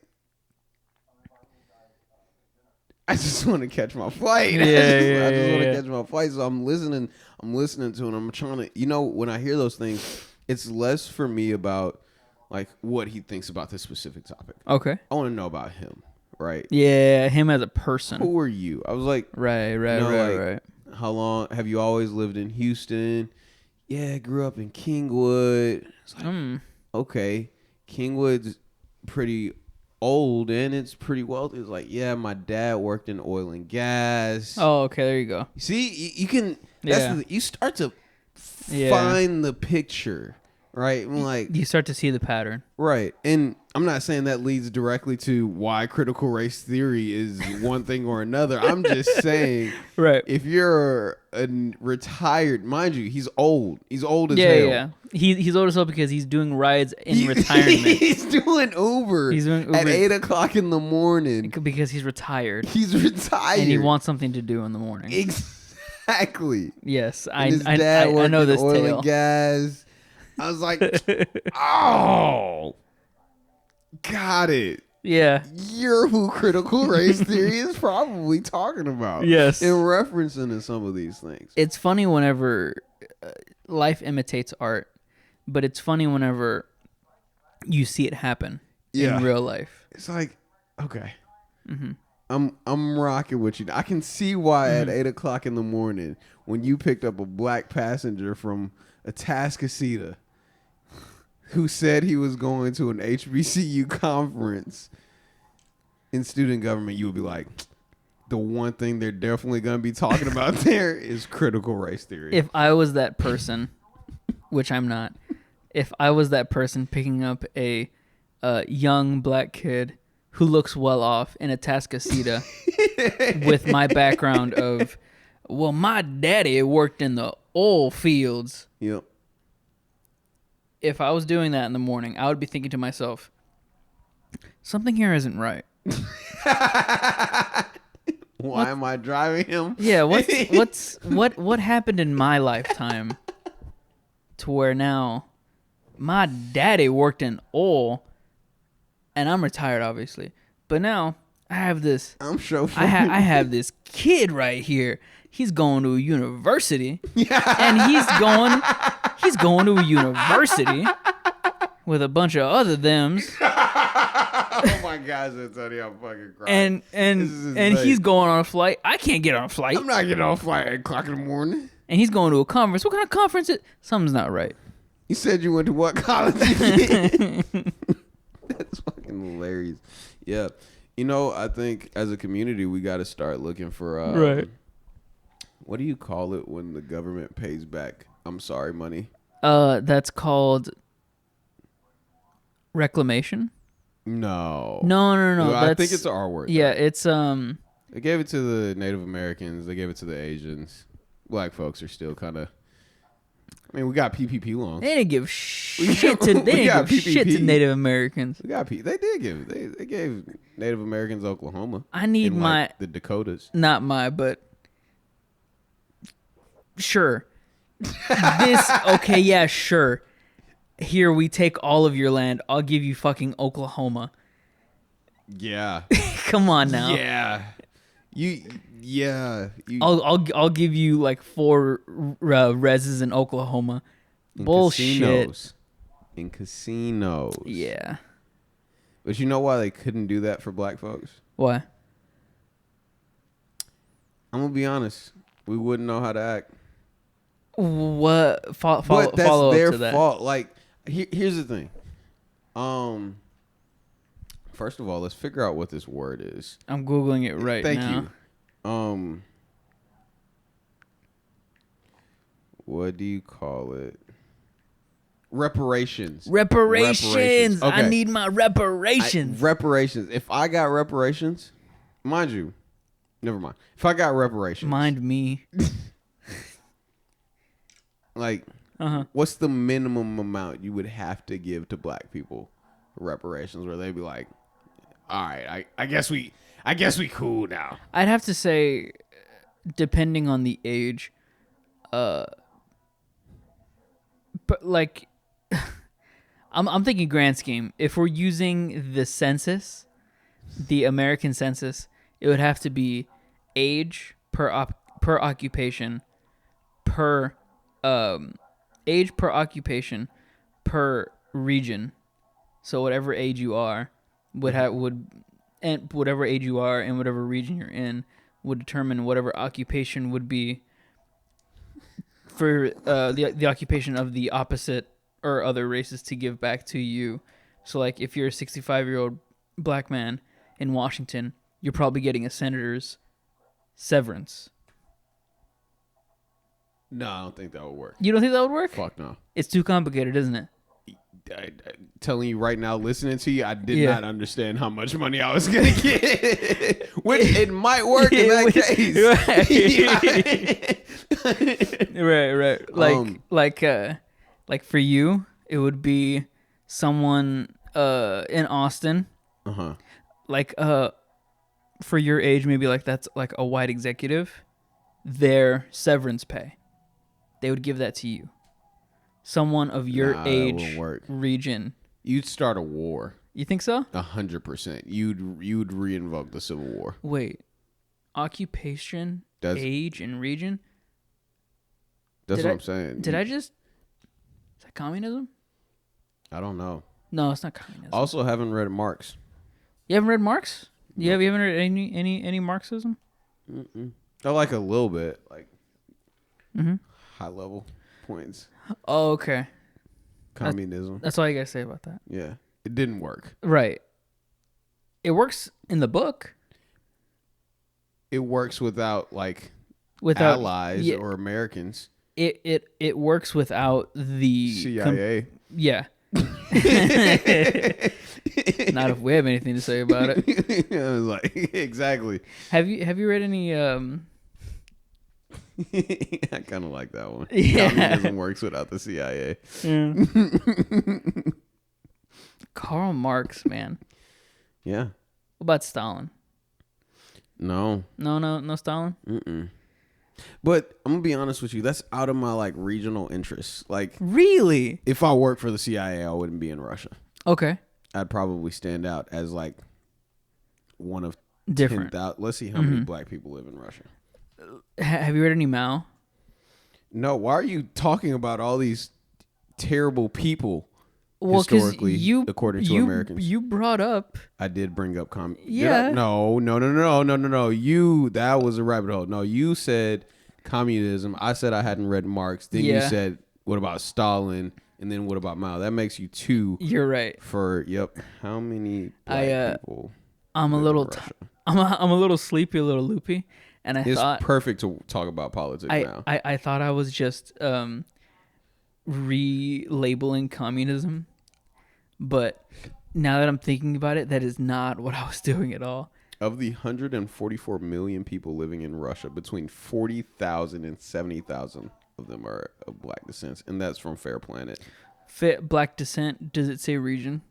I just want to catch my flight. I just want to catch my flight. So I'm listening to it. I'm trying to, when I hear those things, it's less for me about like what he thinks about this specific topic. Okay. I want to know about him, right? Yeah, him as a person. Who are you? I was like, right. How long have you always lived in Houston? Yeah, I grew up in Kingwood. It's like, okay, Kingwood's pretty old and it's pretty wealthy. It's like, yeah, my dad worked in oil and gas. Oh, okay, there you go. See, you can. You start to find the picture, right? Like you start to see the pattern, right? And I'm not saying that leads directly to why critical race theory is one thing or another. I'm just saying, right? If you're a retired, mind you, he's old. He's old as hell. Yeah. He's old as hell because he's doing rides in retirement. He's doing Uber. He's doing Uber at 8:00 in the morning because he's retired. He's retired, and he wants something to do in the morning. Exactly. Yes, I know this oil tale. And gas. I was like, oh, got it. Yeah. You're who critical race theory is probably talking about. Yes. In referencing to some of these things. It's funny whenever life imitates art, but it's funny whenever you see it happen in real life. It's like, okay. I'm rocking with you. I can see why at 8:00 in the morning when you picked up a black passenger from Atascocita who said he was going to an HBCU conference in student government, you would be like, the one thing they're definitely going to be talking about there is critical race theory. If I was that person, which I'm not, if I was that person picking up a young black kid who looks well off in Atascocita with my background of, well, my daddy worked in the oil fields. Yep. If I was doing that in the morning, I would be thinking to myself, something here isn't right. Why am I driving him? Yeah, what happened in my lifetime to where now my daddy worked in oil and I'm retired obviously. But now I have this I have this kid right here. He's going to a university and He's going to a university with a bunch of other thems. Oh my gosh, Antonio, I'm fucking crying. And he's going on a flight. I can't get on a flight. I'm not getting on a flight at 8 o'clock in the morning. And he's going to a conference. What kind of conference is? Something's not right. You said you went to what college? That's fucking hilarious. Yeah. You know, I think as a community, we got to start looking for, right. What do you call it when the government pays back? I'm sorry, money. That's called reclamation. No. No. I think it's an R word. Yeah, it's They gave it to the Native Americans. They gave it to the Asians. Black folks are still kind of. I mean, we got PPP loans. They didn't give shit to Native Americans. They did give. They gave Native Americans Oklahoma. I need the Dakotas. Not but sure. Yeah, sure. Here, we take all of your land. I'll give you fucking Oklahoma. Yeah. Come on now. Yeah. I'll give you like 4 reses in Oklahoma. Bullshit. In casinos. Yeah. But you know why they couldn't do that for black folks? Why? I'm gonna be honest. We wouldn't know how to act. What? Follow but that's up their to that. fault. Like, here's the thing. First of all, let's figure out what this word is. I'm Googling it right now. Thank you. What do you call it? Reparations. Reparations. Okay. I need my reparations. Reparations. If I got reparations, mind you, never mind. If I got reparations. Mind me. Like, what's the minimum amount you would have to give to black people for reparations where they'd be like, all right, I guess we cool now. I'd have to say, depending on the age, but like, I'm thinking grand scheme. If we're using the census, the American census, it would have to be age per occupation per age per occupation per region. So whatever age you are and whatever age you are and whatever region you're in would determine whatever occupation would be for the occupation of the opposite or other races to give back to you. So like if you're a 65-year-old black man in Washington, you're probably getting a senator's severance. No, I don't think that would work. You don't think that would work? Fuck no. It's too complicated, isn't it? I telling you right now, listening to you, I did not understand how much money I was gonna get. Which it might work in that case. Right. Like for you, it would be someone in Austin. Like for your age, maybe like that's like a white executive. Their severance pay, they would give that to you. Someone of your age region. You'd start a war. You think so? 100%. You'd reinvoke the Civil War. Wait, occupation, age, and region. That's what I'm saying. Is that communism? I don't know. No, it's not communism. Also, haven't read Marx. You haven't read Marx? You haven't read any Marxism? Mm-mm. I like a little bit, like high level points. Oh, okay. Communism. That's all you guys say about that. Yeah, it didn't work. Right. It works in the book. It works without allies or Americans. It works without the CIA. Yeah. Not if we have anything to say about it. I was like, exactly. Have you read any? I kind of like that one. Yeah. Communism works without the CIA. Yeah. Karl Marx, man. Yeah. What about Stalin? No. No Stalin? Mm-mm. But I'm gonna be honest with you, that's out of my like regional interests. Like, really? If I worked for the CIA, I wouldn't be in Russia. Okay. I'd probably stand out as like one of different. 10,000. Let's see how many black people live in Russia. Have you read any Mao? No. Why are you talking about all these terrible people. Well, Historically, you, according to Americans, you brought up. I did bring up Yeah. No. That was a rabbit hole. No, you said communism. I said I hadn't read Marx. Then you said, what about Stalin? And then what about Mao? That makes you 2. You're right. For how many black people? I'm a little. I'm a little sleepy, a little loopy, and it's perfect to talk about politics now. I thought I was just relabeling communism, but now that I'm thinking about it, that is not what I was doing at all. Of the 144 million people living in Russia, between 40,000 and 70,000 of them are of black descent, and that's from Fair Planet. Black descent, does it say region?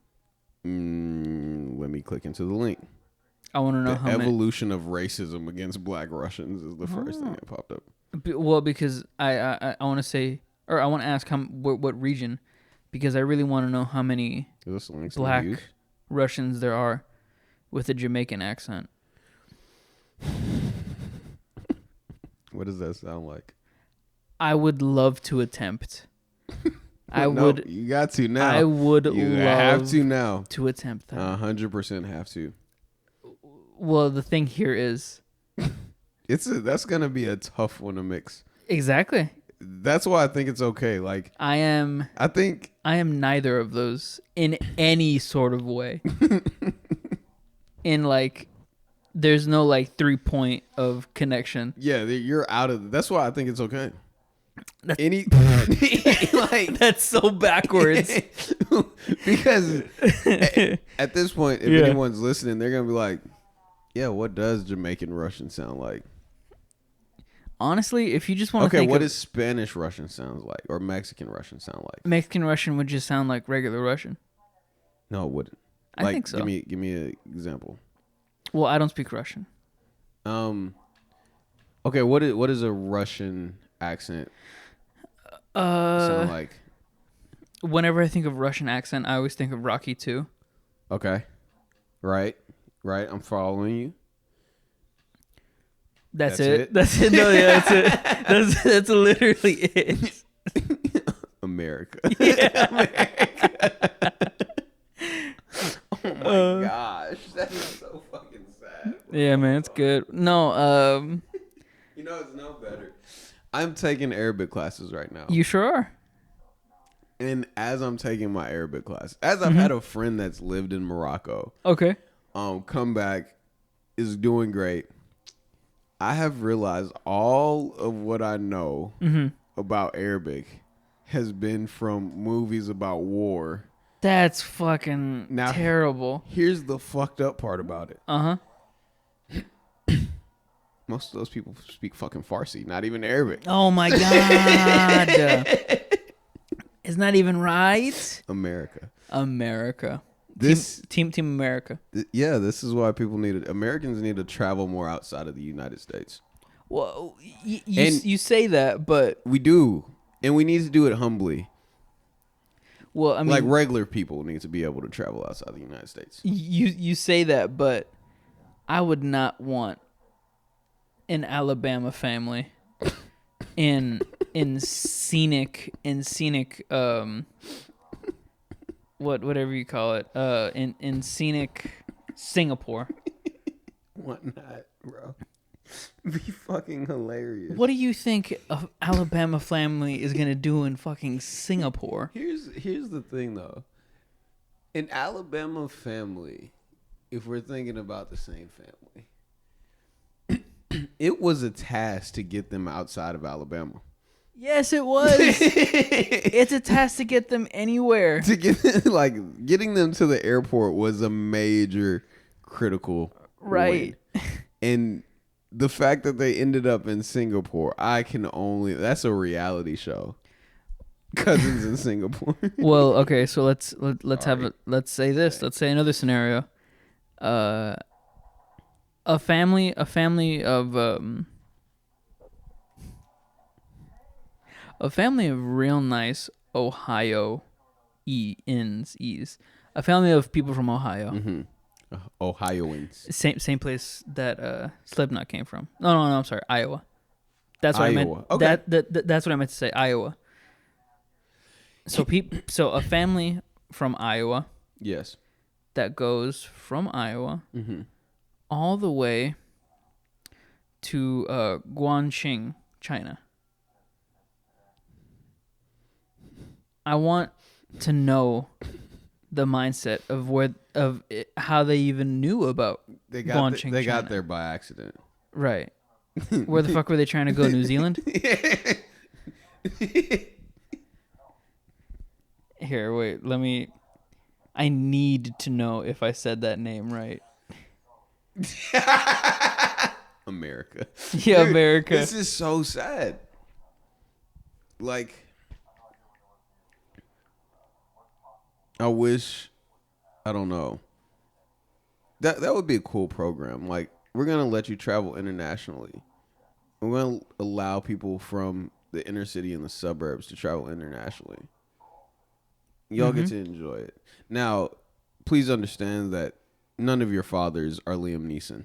Let me click into the link. I want to know how evolution of racism against black Russians is the first thing that popped up. Well, because I want to say, or I want to ask what region, because I really want to know how many black Russians there are with a Jamaican accent. What does that sound like? I would love to attempt. You got to now. I would have to now to attempt that. 100% have to. Well, the thing here is, that's gonna be a tough one to mix. Exactly. That's why I think it's okay. Like I am neither of those in any sort of way. In like, there's no like 3-point of connection. Yeah, you're out of. That's why I think it's okay. That's so backwards. Because at this point, if anyone's listening, they're gonna be like, "Yeah, what does Jamaican Russian sound like?" Honestly, if you just want to think what does Spanish Russian sound like, or Mexican Russian sound like? Mexican Russian would just sound like regular Russian. No, it wouldn't. I think so. Give me an example. Well, I don't speak Russian. Okay, what is a Russian accent sound like? Whenever I think of Russian accent, I always think of Rocky 2. Okay. Right. I'm following you. That's it. That's it. No, yeah, that's it. That's literally it. America. Yeah. America. Oh my gosh, that is so fucking sad. Yeah, man, it's good. No, you know it's no better. I'm taking Arabic classes right now. You sure are. And as I'm taking my Arabic class, as I've had a friend that's lived in Morocco, okay, come back, is doing great. I have realized all of what I know about Arabic has been from movies about war. That's fucking terrible. Here's the fucked up part about it. Most of those people speak fucking Farsi, not even Arabic. Oh my god. It's not even right. America. This team America. This is why Americans need to travel more outside of the United States. Well, you say that, but we do, and we need to do it humbly. Well, I mean, like regular people need to be able to travel outside the United States. You say that, but I would not want an Alabama family in scenic whatever you call it, in scenic Singapore. What not, bro? Be fucking hilarious. What do you think an Alabama family is gonna do in fucking Singapore? Here's the thing though. An Alabama family, if we're thinking about the same family, it was a task to get them outside of Alabama. Yes, it was. It's a task to get them anywhere. To get getting them to the airport was a major critical win. And the fact that they ended up in Singapore, that's a reality show. Cousins in Singapore. Well, okay, so let's say this. Let's say another scenario. A family of real nice Ohioans. A family of people from Ohio. Mm-hmm. Ohioans. Same place that Slipknot came from. No, I'm sorry, Iowa. That's what I meant. Okay. That's what I meant to say, Iowa. So a family from Iowa Yes. that goes from Iowa Mm-hmm. all the way to Guangxing, China. I want to know the mindset of how they even knew about Guangxing, They got China. there by accident. Right. Where the fuck were they trying to go? New Zealand? Here, wait. I need to know if I said that name right. America. Yeah, Dude, America. This is so sad. Like, I wish, I don't know. That would be a cool program. Like, we're gonna let you travel internationally. We're gonna allow people from the inner city and the suburbs to travel internationally. Y'all get to enjoy it. Now, please understand that none of your fathers are Liam Neeson.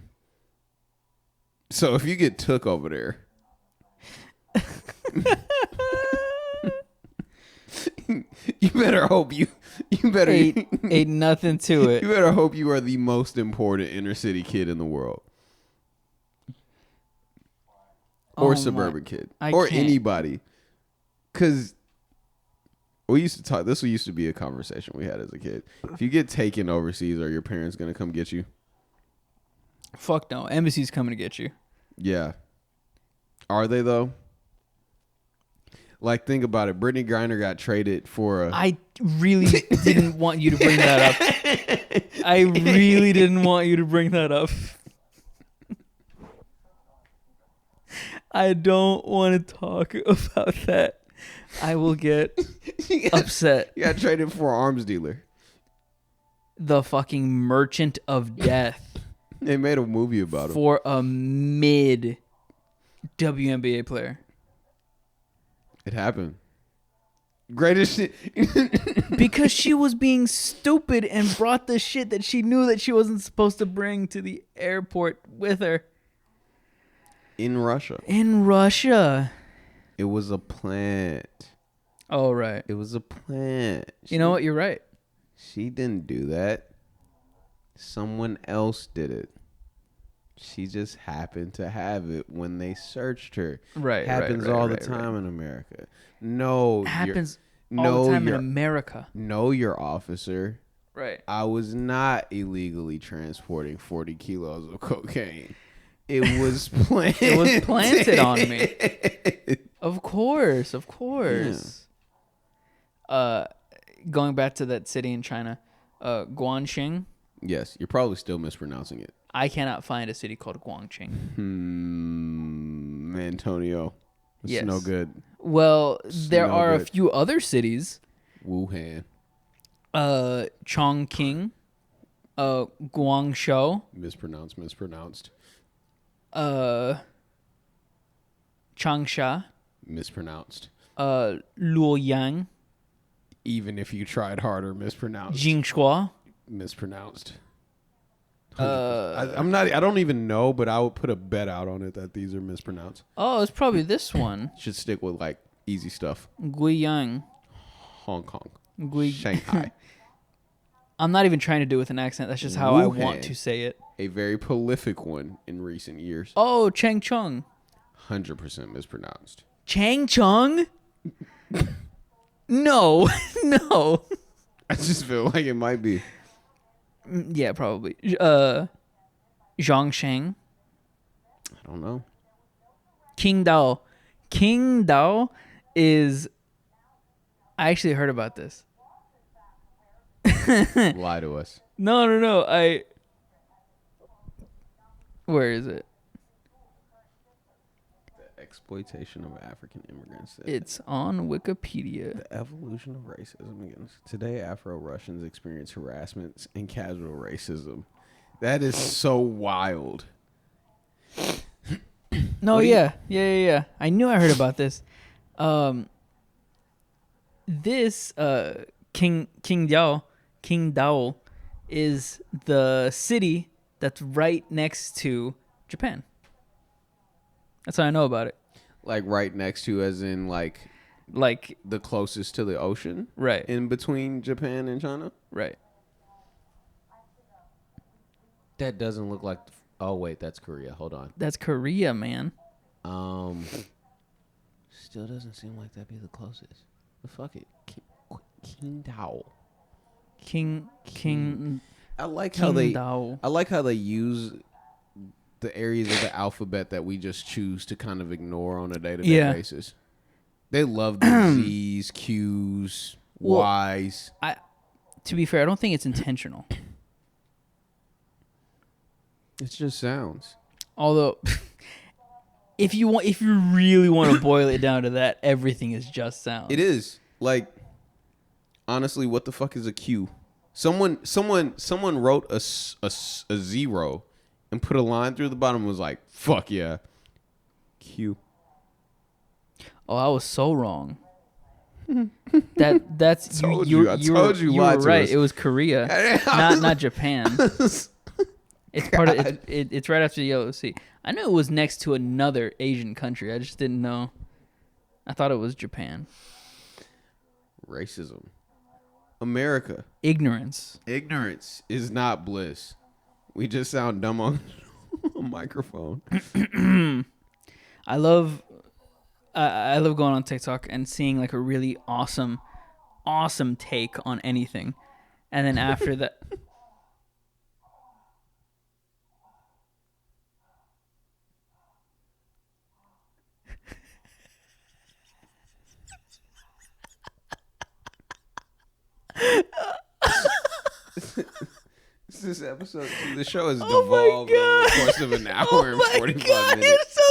So if you get took over there, you better hope you better Ain't nothing to it. you better hope you are the most important inner city kid in the world. Or suburban kid. Or can't. anybody. Cause we used to talk, this used to be a conversation we had as a kid. If you get taken overseas, are your parents gonna come get you? Fuck no. Embassy's coming to get you. Yeah. Are they though? Like, think about it. Brittany Griner got traded for a... I really didn't want you to bring that up. I really didn't want you to bring that up. I don't want to talk about that. I will get upset. You got traded for an arms dealer. The fucking merchant of death. They made a movie about him. For a mid WNBA player. It happened. Greatest shit. Because she was being stupid and brought the shit that she knew that she wasn't supposed to bring to the airport with her. In Russia. In Russia. It was a plant. Oh, right. It was a plant. You know what? You're right. She didn't do that. Someone else did it. She just happened to have it when they searched her. Right. Happens all the time in America. No. Happens all the time in America. Know your officer. Right. I was not illegally transporting 40 kilos of cocaine. It was planted. It was planted on me. Of course. Yeah. Going back to that city in China, Guangxing. Yes, you're probably still mispronouncing it. I cannot find a city called Guangxing. Antonio. It's yes. no good. Well, It's there no are good. a few other cities. Wuhan. Chongqing. Guangzhou. Mispronounced. Changsha. Mispronounced. Luoyang. Even if you tried harder, mispronounced. Jingshua. Mispronounced. I don't even know, but I would put a bet out on it that these are mispronounced. Oh, it's probably this one. Should stick with like easy stuff. Guiyang. Hong Kong. Gui. Shanghai. I'm not even trying to do it with an accent. That's just how I want to say it. A very prolific one in recent years. Oh, Changchung. 100% mispronounced. Changchung? No. No. I just feel like it might be. Yeah, probably. Zhongsheng. I don't know. Qingdao. Qingdao is... I actually heard about this. Lie to us. No. Where is it? The exploitation of African immigrants. It's on Wikipedia. The evolution of racism against today, Afro-Russians experience harassment and casual racism. That is so wild. No, yeah. I knew I heard about this. This Qingdao is the city that's right next to Japan. That's how I know about it. Like right next to, as in like Like the closest to the ocean, right, in between Japan and China. right. That doesn't look like. Oh wait, that's Korea. Hold on. That's Korea, man. Still doesn't seem like that'd be the closest. But fuck it, Qingdao. King. I like how they. Qingdao. I like how they use the areas of the alphabet that we just choose to kind of ignore on a day-to-day basis. They love the Z's, Q's, Y's. To be fair, I don't think it's intentional. It's just sounds. Although, if you really want to boil it down to that, everything is just sounds. It is. Like, honestly, what the fuck is a Q? Someone wrote a zero and put a line through the bottom and was like, fuck yeah. Q. Oh, I was so wrong. That's I told you. You were right. It was Korea, not Japan. It's part of it's right after the Yellow Sea. I knew it was next to another Asian country. I just didn't know. I thought it was Japan. Racism. America. Ignorance. Ignorance is not bliss. We just sound dumb on a microphone. I love going on TikTok and seeing like a really awesome take on anything, and then after that. This episode. The show has devolved over the course of an hour and 45 minutes. It's still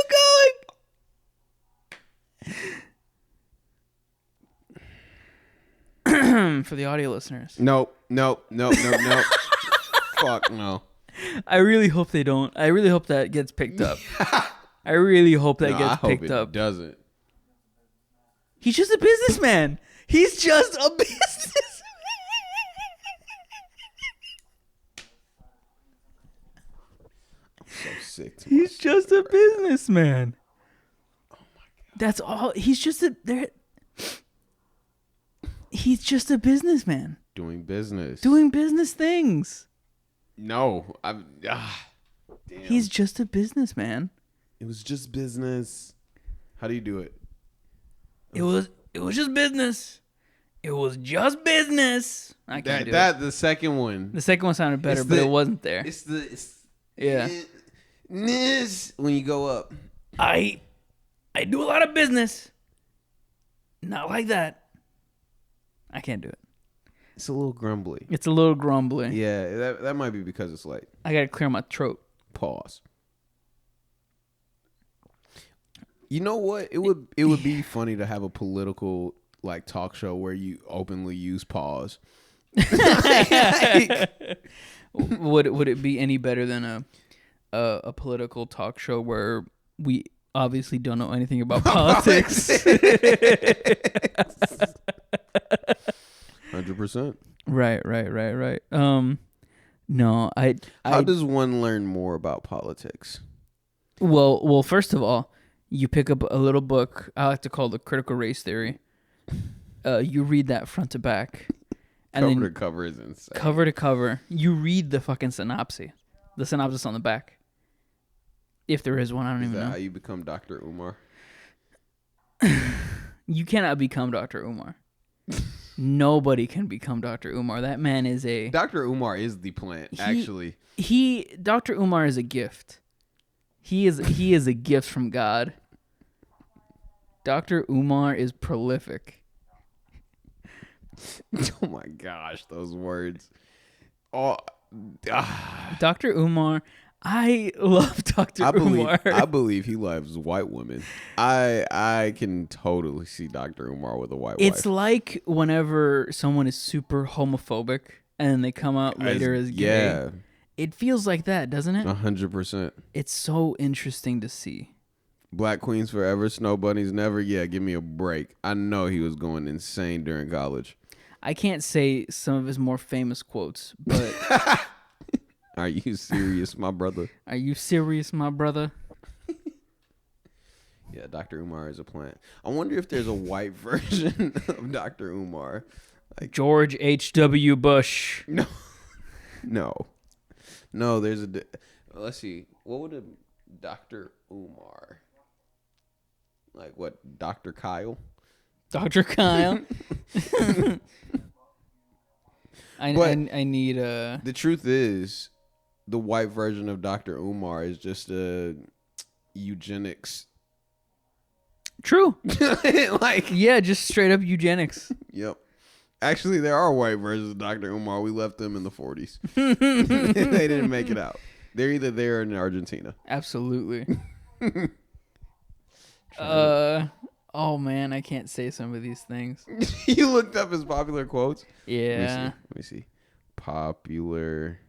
going. For the audio listeners. Nope. Fuck no. I really hope they don't. I really hope that gets picked up. I really hope that gets picked up. Doesn't. He's just a businessman. He's just a businessman. So sick. He's just a businessman. Oh my god. That's all. He's just a businessman. Doing business. Doing business things. No, damn. He's just a businessman. It was just business. How do you do it? It was just business. It was just business. I can't do it. The second one. The second one sounded better, but it wasn't there. Yeah. When you go up. I do a lot of business. Not like that. I can't do it. It's a little grumbly. Yeah, that might be because it's late. I gotta clear my throat. Pause. You know what? It would be funny to have a political like talk show where you openly use pause. Would it be any better than a political talk show where we obviously don't know anything about politics? 100%. Right. No, How does one learn more about politics? Well, first of all, you pick up a little book I like to call the Critical Race Theory. You read that front to back. And cover to cover is insane. Cover to cover. You read the fucking synopsis. The synopsis on the back. If there is one, I don't even know. How you become Dr. Umar? You cannot become Dr. Umar. Nobody can become Dr. Umar. That man is a... Dr. Umar is the plant, actually. Dr. Umar is a gift. He is a gift from God. Dr. Umar is prolific. Oh my gosh, those words. Oh, Dr. Umar, I love Dr. Umar. I believe he loves white women. I can totally see Dr. Umar with a white wife. It's like whenever someone is super homophobic and then they come out later as gay. Yeah. It feels like that, doesn't it? 100%. It's so interesting to see. Black Queens Forever, Snow Bunnies Never. Yeah, give me a break. I know he was going insane during college. I can't say some of his more famous quotes, but... Are you serious, my brother? Are you serious, my brother? Yeah, Dr. Umar is a plant. I wonder if there's a white version of Dr. Umar. Like George H.W. Bush. no, no, no. There's a. Let's see. What would a Dr. Umar like? What Dr. Kyle? Dr. Kyle. I need a. The truth is, the white version of Dr. Umar is just a eugenics. True. Like, Yeah, just straight up eugenics. yep. Actually, there are white versions of Dr. Umar. We left them in the 40s. They didn't make it out. They're either there or in Argentina. Absolutely. Oh man, I can't say some of these things. You looked up his popular quotes? Yeah. Let me see. Popular.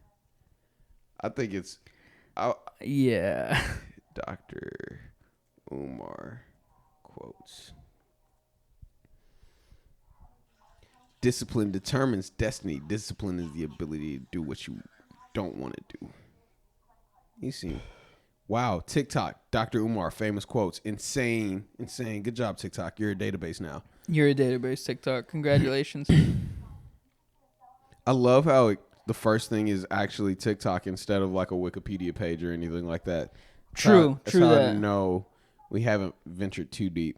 I think it's Yeah. Dr. Umar quotes. Discipline determines destiny. Discipline is the ability to do what you don't want to do. You see. Wow, TikTok, Dr. Umar, famous quotes. Insane. Good job, TikTok. You're a database now. You're a database, TikTok. Congratulations. I love how the first thing is actually TikTok instead of like a Wikipedia page or anything like that. True. It's hard to know we haven't ventured too deep.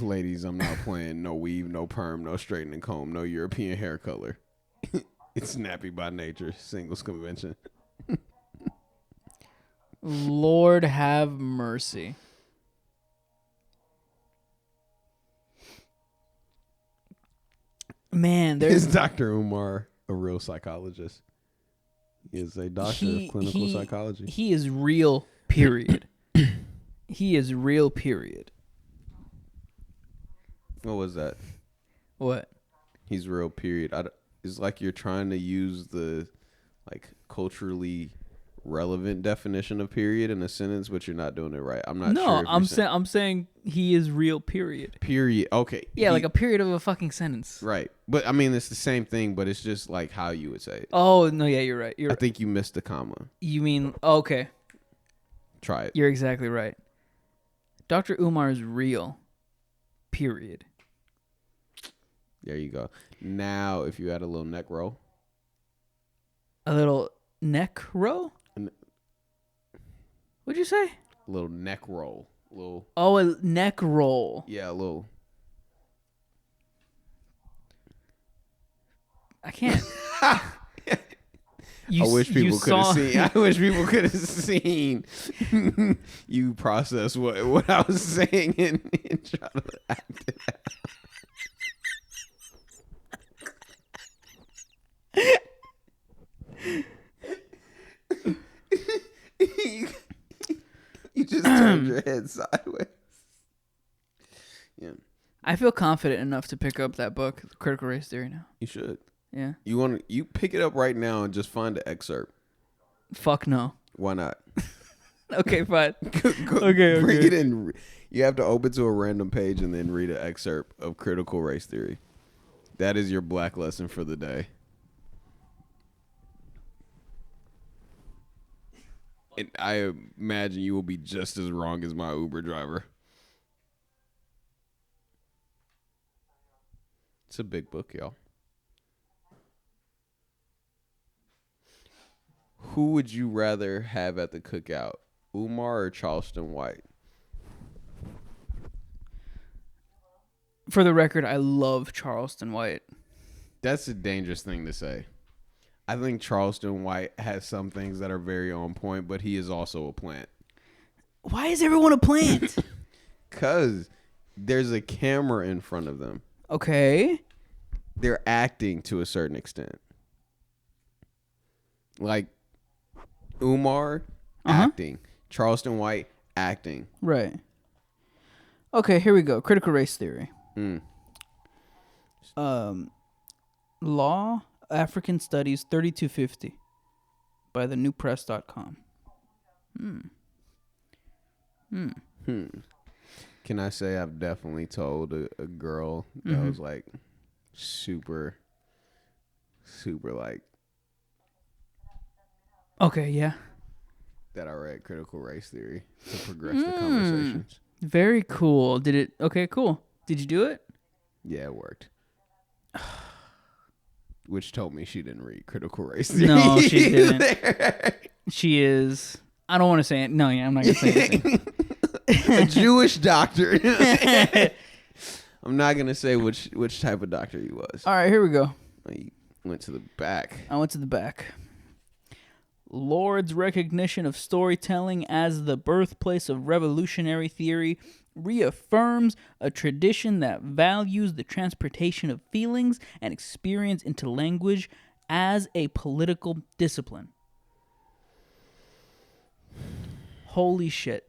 Ladies, I'm not playing no weave, no perm, no straightening comb, no European hair color. It's snappy by nature. Singles convention. Lord have mercy. Man, Is Dr. Umar a real psychologist? He is a doctor of clinical psychology. He is real, period. He is real, period. What was that? What? He's real, period. It's like you're trying to use the like culturally relevant definition of period in a sentence, but you're not doing it right. I'm not sure. No, I'm saying he is real, period. Period. Okay. Yeah, like a period of a fucking sentence. Right. But I mean, it's the same thing, but it's just like how you would say it. Oh, no, yeah, you're right. I think you missed the comma. You mean, okay. Try it. You're exactly right. Dr. Umar is real, period. There you go. Now, if you had a little neck roll. A little neck roll? What'd you say? A little neck roll. Oh, a neck roll. Yeah, a little. I can't. I wish people could have seen. I wish people could have seen you process what I was saying and try to act it out. You just turned your head sideways. Yeah. I feel confident enough to pick up that book, Critical Race Theory, now. You should. Yeah. You pick it up right now and just find the excerpt. Fuck no. Why not? Okay, fine. Okay. Bring it in. You have to open to a random page and then read an excerpt of Critical Race Theory. That is your black lesson for the day. And I imagine you will be just as wrong as my Uber driver. It's a big book, y'all. Who would you rather have at the cookout, Umar or Charleston White? For the record, I love Charleston White. That's a dangerous thing to say. I think Charleston White has some things that are very on point, but he is also a plant. Why is everyone a plant? Because there's a camera in front of them. Okay. They're acting to a certain extent. Like Umar, acting. Charleston White, acting. Right. Okay, here we go. Critical Race Theory. Law, African Studies 3250 by thenewpress.com. Can I say I've definitely told a girl that was like super like Okay, yeah. that I read critical race theory to progress the conversations. Very cool. Did it? Okay, cool. Did you do it? Yeah, it worked. Which told me she didn't read critical race theory. No, she didn't. She is. I don't want to say it. No, yeah, I'm not gonna say anything. A Jewish doctor. I'm not gonna say which type of doctor he was. All right, here we go. He went to the back. I went to the back. Lord's recognition of storytelling as the birthplace of revolutionary theory reaffirms a tradition that values the transportation of feelings and experience into language as a political discipline. Holy shit.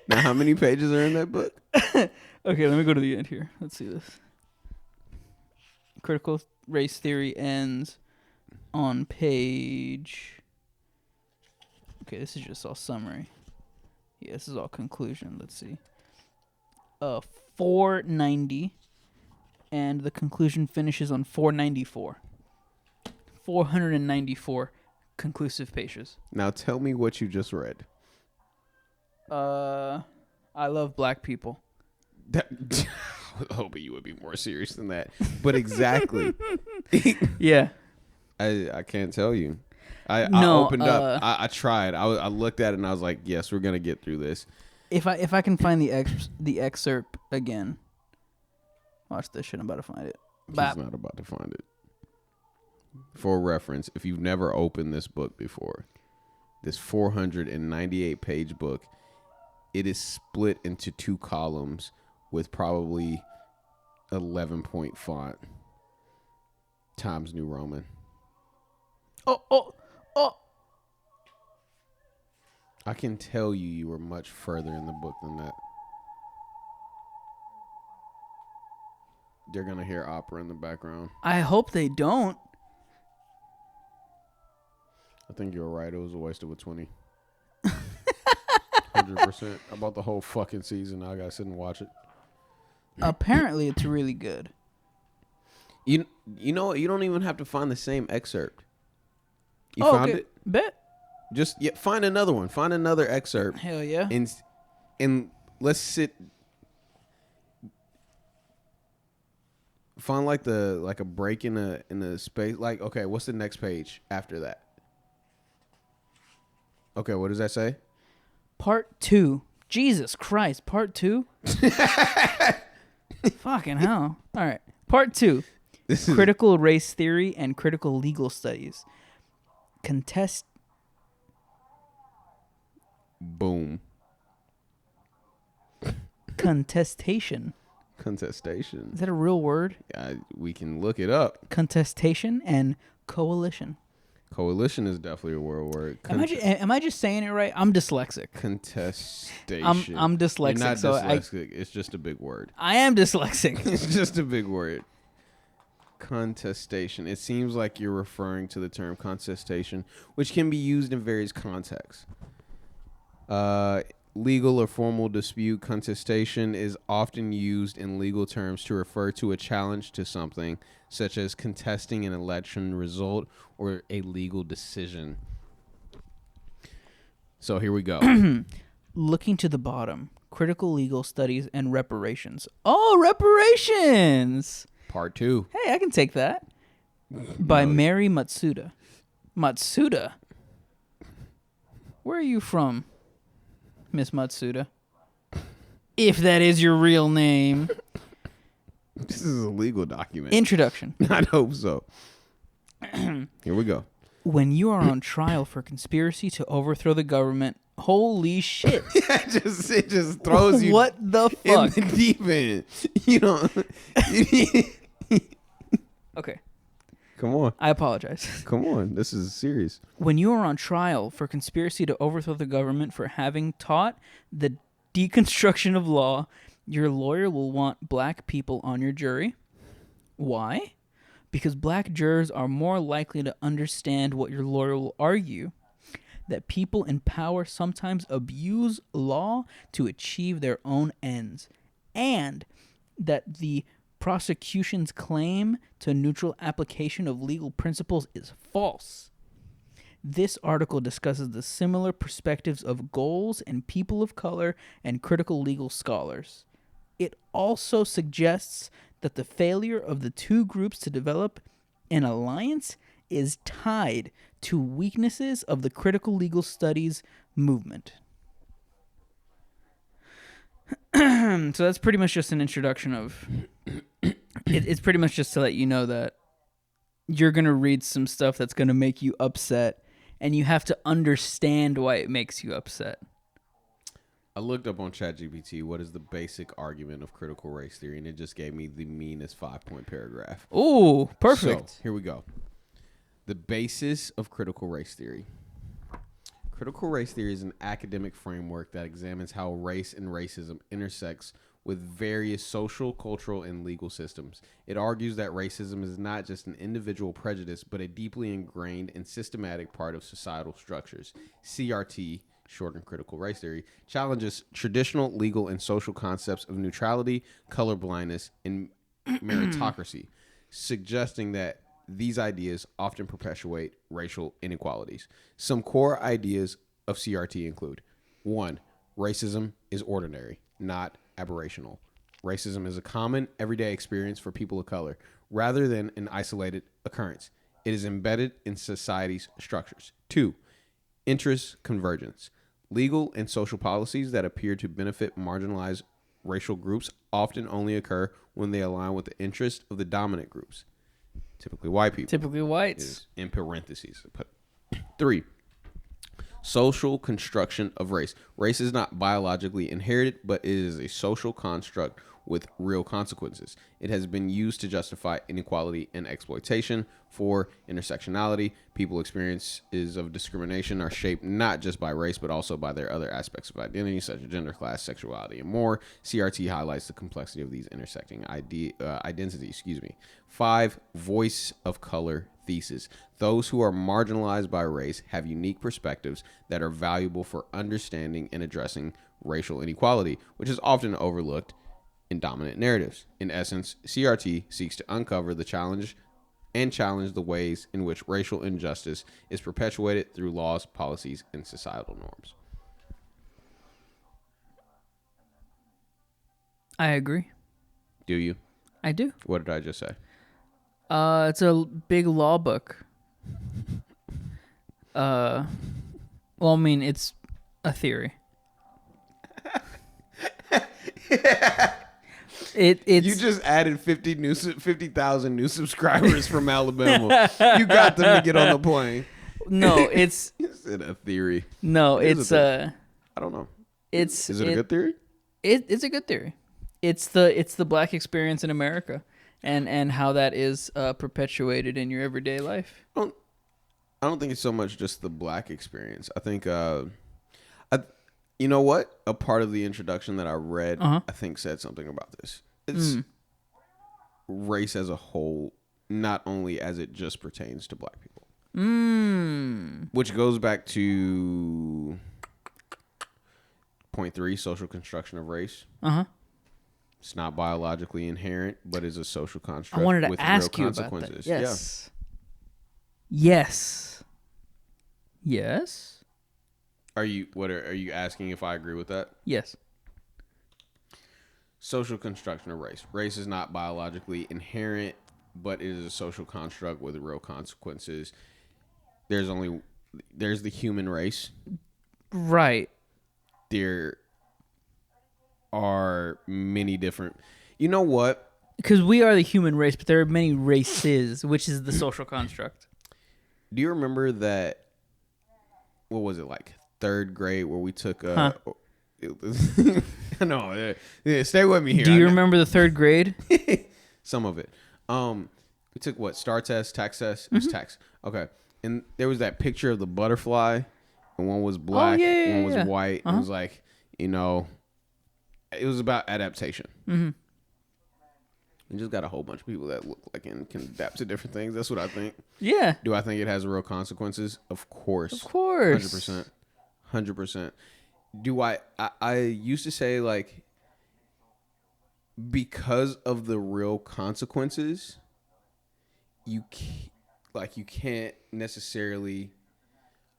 Now, how many pages are in that book? Okay, let me go to the end here. Let's see this. Critical race theory ends on page... Okay, this is just all summary. Yeah, this is all conclusion. Let's see. 490. And the conclusion finishes on 494. 494 conclusive pages. Now, tell me what you just read. I love black people. I was hoping you would be more serious than that. But exactly. Yeah. I can't tell you. I No, opened up. I tried. I looked at it and I was like, yes, we're going to get through this. If I can find the excerpt again. Watch this shit. I'm about to find it. He's not about to find it. For reference, if you've never opened this book before, this 498 page book, it is split into 2 columns with probably 11-point font Times New Roman. Oh. I can tell you were much further in the book than that. They're going to hear opera in the background. I hope they don't. I think you're right. It was a waste of a 20. 100%. About the whole fucking season. I got to sit and watch it. Apparently, it's really good. You know what? You don't even have to find the same excerpt. You found it? Bet. Just find another one. Find another excerpt. Hell yeah. And let's sit. Find like a break in the space. Like, okay, what's the next page after that? Okay, what does that say? Part 2. Jesus Christ, part 2? Fucking hell. All right. Part 2. Critical race theory and critical legal studies. Boom. Contestation. Contestation. Is that a real word? We can look it up. Contestation and coalition. Coalition is definitely a world word. Am I just saying it right? I'm dyslexic. Contestation. I'm dyslexic. You're not so dyslexic. It's just a big word. I am dyslexic. It's just a big word. Contestation. It seems like you're referring to the term contestation, which can be used in various contexts. Legal or formal dispute. Contestation is often used in legal terms to refer to a challenge to something, such as contesting an election result or a legal decision. So here we go. Looking to the bottom. Critical legal studies and reparations. Oh, reparations! Part 2. Hey, I can take that. By Mary Matsuda. Matsuda? Where are you from, Miss Matsuda? If that is your real name. This is a legal document. Introduction. I hope so. Here we go. When you are on trial for conspiracy to overthrow the government, holy shit. it just throws you what the fuck? in the deep end. You know. Okay. Come on. I apologize. Come on. This is serious. When you are on trial for conspiracy to overthrow the government for having taught the deconstruction of law, your lawyer will want black people on your jury. Why? Because black jurors are more likely to understand what your lawyer will argue, that people in power sometimes abuse law to achieve their own ends, and that the prosecution's claim to neutral application of legal principles is false. This article discusses the similar perspectives of goals and people of color and critical legal scholars. It also suggests that the failure of the two groups to develop an alliance is tied to weaknesses of the critical legal studies movement. So that's pretty much just an introduction of... It's pretty much just to let you know that you're going to read some stuff that's going to make you upset, and you have to understand why it makes you upset. I looked up on ChatGPT what is the basic argument of critical race theory, and it just gave me the meanest 5-point paragraph. Ooh, perfect. So, here we go. The basis of critical race theory. Critical race theory is an academic framework that examines how race and racism intersects with various social, cultural, and legal systems. It argues that racism is not just an individual prejudice, but a deeply ingrained and systematic part of societal structures. CRT, short and critical race theory, challenges traditional legal and social concepts of neutrality, colorblindness, and meritocracy, suggesting that these ideas often perpetuate racial inequalities. Some core ideas of CRT include: 1. Racism is ordinary, not aberrational. Racism is a common, everyday experience for people of color, rather than an isolated occurrence. It is embedded in society's structures. 2. Interest convergence. Legal and social policies that appear to benefit marginalized racial groups often only occur when they align with the interests of the dominant groups, typically white people. Typically whites. Is in parentheses. 3. Social construction of race. Race is not biologically inherited, but it is a social construct with real consequences. It has been used to justify inequality and exploitation. 4. Intersectionality. People's experiences of discrimination are shaped not just by race, but also by their other aspects of identity, such as gender, class, sexuality, and more. CRT highlights the complexity of these intersecting identities. 5. Voice of color thesis. Those who are marginalized by race have unique perspectives that are valuable for understanding and addressing racial inequality, which is often overlooked in dominant narratives. In essence, CRT seeks to uncover the challenge the ways in which racial injustice is perpetuated through laws, policies, and societal norms. I agree. Do you? I do. What did I just say? It's a big law book. Well, I mean, it's a theory. It's You just added 50,000 new subscribers from Alabama. You got them to get on the plane. No, it's Is it a theory? no, It is it's I don't know. it's Is it a good theory? It's a good theory. It's the black experience in America, and how that is perpetuated in your everyday life. I don't think it's so much just the black experience. I think, you know what? A part of the introduction that I read, I think said something about this. It's race as a whole, not only as it just pertains to black people. Which goes back to point 3, social construction of race. It's not biologically inherent, but is a social construct. I wanted to with ask real you about consequences. that. Yes. Yes. Yes. Are you asking if I agree with that? Yes. Social construction of race. Race is not biologically inherent, but it is a social construct with real consequences. There's the human race. Right. There are many different. You know what? Because we are the human race, but there are many races, which is the social construct. Do you remember that? What was it, like 3rd grade, where we took? No, stay with me here. Do you remember the 3rd grade? Some of it. We took what? STAR test, tax test. It was tax. Okay, and there was that picture of the butterfly, and one was black, one was white. It was like, it was about adaptation. You just got a whole bunch of people that look like and can adapt to different things. That's what I think. Yeah. Do I think it has real consequences? Of course. Of course. 100%. 100%. Do I used to say, like, because of the real consequences, you can't necessarily.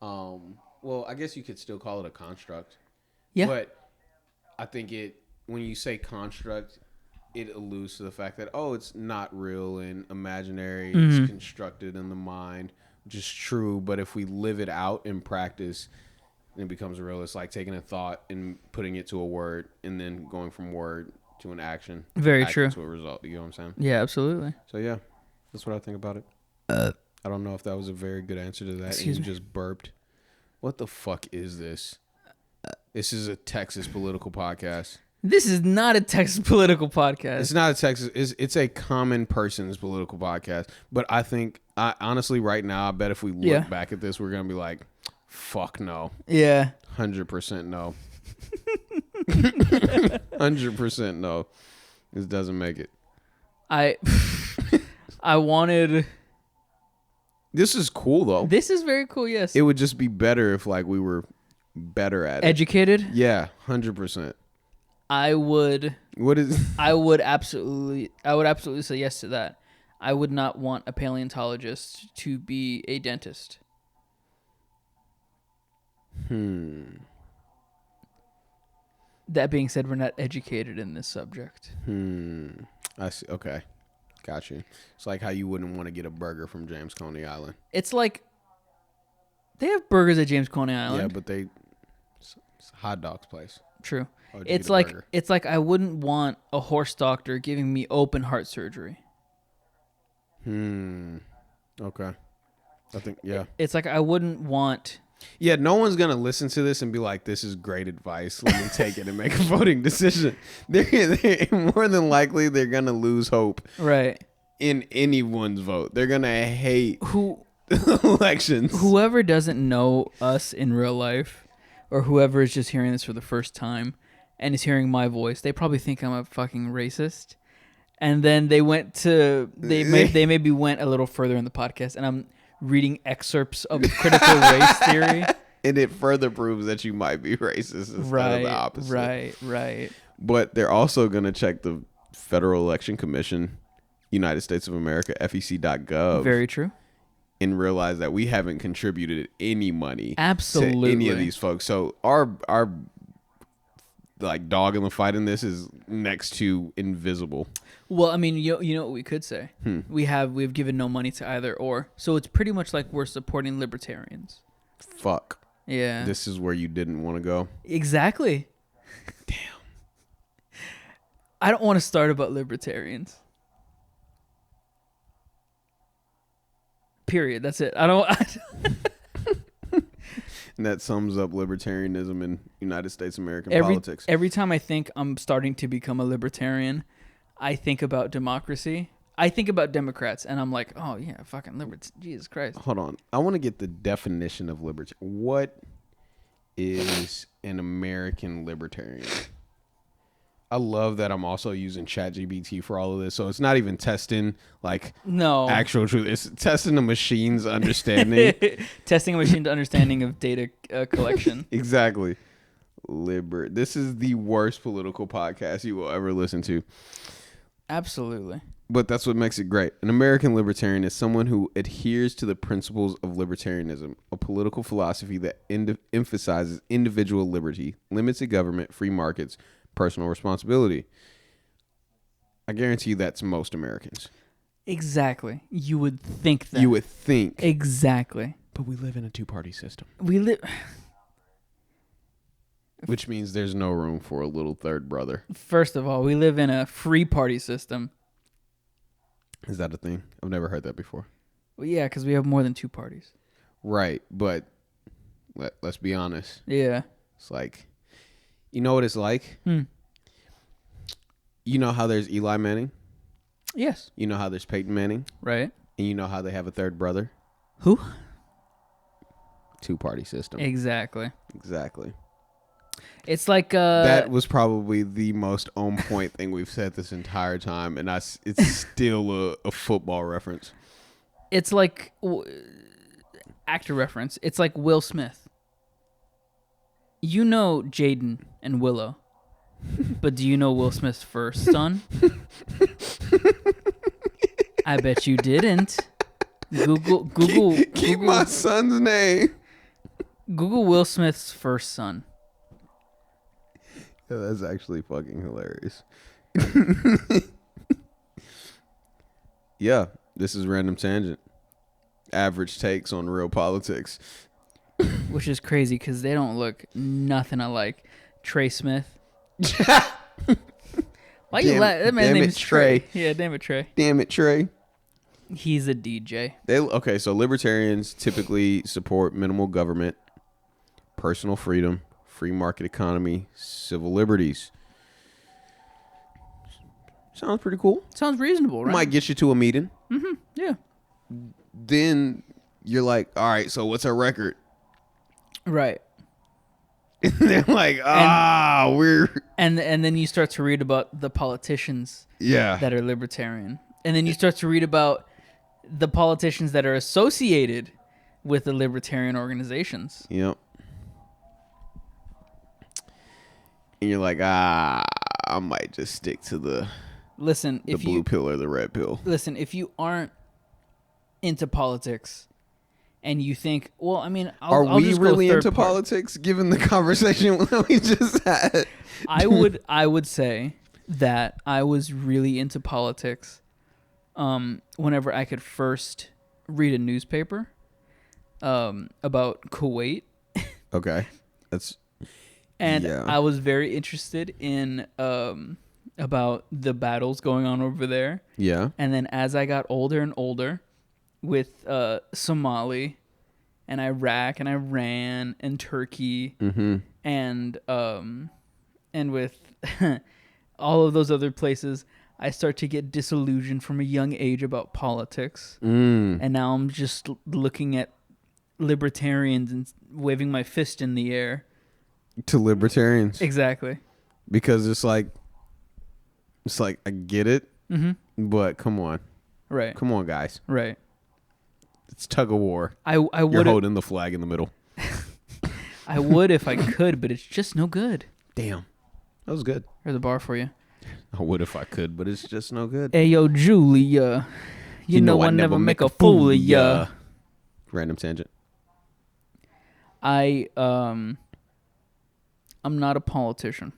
Well, I guess you could still call it a construct. Yeah. But I think when you say construct, it alludes to the fact that it's not real and imaginary. Mm-hmm. It's constructed in the mind, which is true. But if we live it out in practice, it becomes real. It's like taking a thought and putting it to a word, and then going from word to an action. Very action true. To a result. You know what I'm saying? Yeah, absolutely. So yeah, that's what I think about it. I don't know if that was a very good answer to that. Excuse and you me. just burped. What the fuck is this? This is a Texas political podcast. This is not a Texas political podcast. It's not a Texas. It's a common person's political podcast. But I think, honestly, right now, I bet if we look back at this, we're gonna be like, "Fuck no." Yeah. 100% no. 100% no. This doesn't make it. I wanted. This is cool though. This is very cool. Yes. It would just be better if we were better at it. Educated. Yeah, 100%. I would. What is? I would absolutely say yes to that. I would not want a paleontologist to be a dentist. That being said, we're not educated in this subject. I see. Okay. Got you. It's like how you wouldn't want to get a burger from James Coney Island. It's like they have burgers at James Coney Island. Yeah, but it's a hot dogs place. True. It's like I wouldn't want a horse doctor giving me open heart surgery. Okay. I think It's like I wouldn't want. Yeah, no one's gonna listen to this and be like, "This is great advice. Let me take it and make a voting decision." They're more than likely they're gonna lose hope, right, in anyone's vote. They're gonna hate elections. Whoever doesn't know us in real life, or whoever is just hearing this for the first time and is hearing my voice, they probably think I'm a fucking racist. And then they maybe went a little further in the podcast, and I'm reading excerpts of critical race theory. And it further proves that you might be racist instead of the opposite. Right. But they're also going to check the Federal Election Commission, United States of America, FEC.gov. Very true. And realize that we haven't contributed any money absolutely to any of these folks. So our like dog in the fight in this is next to invisible. Well, I mean, you know what we could say? We've given no money to either or. So it's pretty much like we're supporting libertarians. Fuck. Yeah. This is where you didn't want to go. Exactly. Damn. I don't want to start about libertarians. Period. That's it. I don't. And that sums up libertarianism in United States American politics. Every time I think I'm starting to become a libertarian, I think about democracy. I think about Democrats, and I'm like, oh, yeah, fucking Jesus Christ. Hold on. I want to get the definition of libertarian. What is an American libertarian? I love that I'm also using ChatGPT for all of this. So it's not even testing actual truth. It's testing the machine's understanding. Testing a machine's understanding of data collection. Exactly. This is the worst political podcast you will ever listen to. Absolutely. But that's what makes it great. An American libertarian is someone who adheres to the principles of libertarianism, a political philosophy that emphasizes individual liberty, limits the government, free markets, personal responsibility. I guarantee you that's most Americans. Exactly. You would think that. You would think. Exactly. But we live in a two-party system. Which means there's no room for a little third brother. First of all, we live in a free party system. Is that a thing? I've never heard that before. Well, yeah, because we have more than two parties. Right, but let's be honest. Yeah. It's like, you know what it's like? You know how there's Eli Manning? Yes. You know how there's Peyton Manning? Right. And you know how they have a third brother? Who? Two-party system. Exactly. It's like that was probably the most on point thing we've said this entire time, and it's still a football reference. It's like actor reference. It's like Will Smith. You know Jaden and Willow. But do you know Will Smith's first son? I bet you didn't. Keep my son's name. Google Will Smith's first son. Yeah, that's actually fucking hilarious. Yeah, this is Random Tangent. Average takes on real politics. Which is crazy because they don't look nothing alike. Trey Smith. Why you laugh? That man's name is Trey. Yeah, damn it, Trey. Damn it, Trey. He's a DJ. Okay, so libertarians typically support minimal government, personal freedom, free market economy, civil liberties. Sounds pretty cool. Sounds reasonable, right? Might get you to a meeting. Mm-hmm. Yeah. Then you're like, all right, so what's our record? Right. And they're like, we're... And then you start to read about the politicians that are libertarian. And then you start to read about the politicians that are associated with the libertarian organizations. Yep. And you're like, I might just stick to the blue pill or the red pill. Listen, if you aren't into politics and you think, well, I mean, I'll we just really go into politics given the conversation that we just had? I would say that I was really into politics whenever I could first read a newspaper about Kuwait. Okay. I was very interested in about the battles going on over there. Yeah. And then as I got older and older with Somali and Iraq and Iran and Turkey and with all of those other places, I start to get disillusioned from a young age about politics. And now I'm just looking at libertarians and waving my fist in the air. To libertarians. Exactly. Because it's like I get it, but come on. Right. Come on, guys. Right. It's tug of war. You're holding the flag in the middle. I would if I could, but it's just no good. Damn. That was good. Here's the bar for you. I would if I could, but it's just no good. Hey, yo, Julia. You know I never make a fool of ya. Random tangent. I'm not a politician.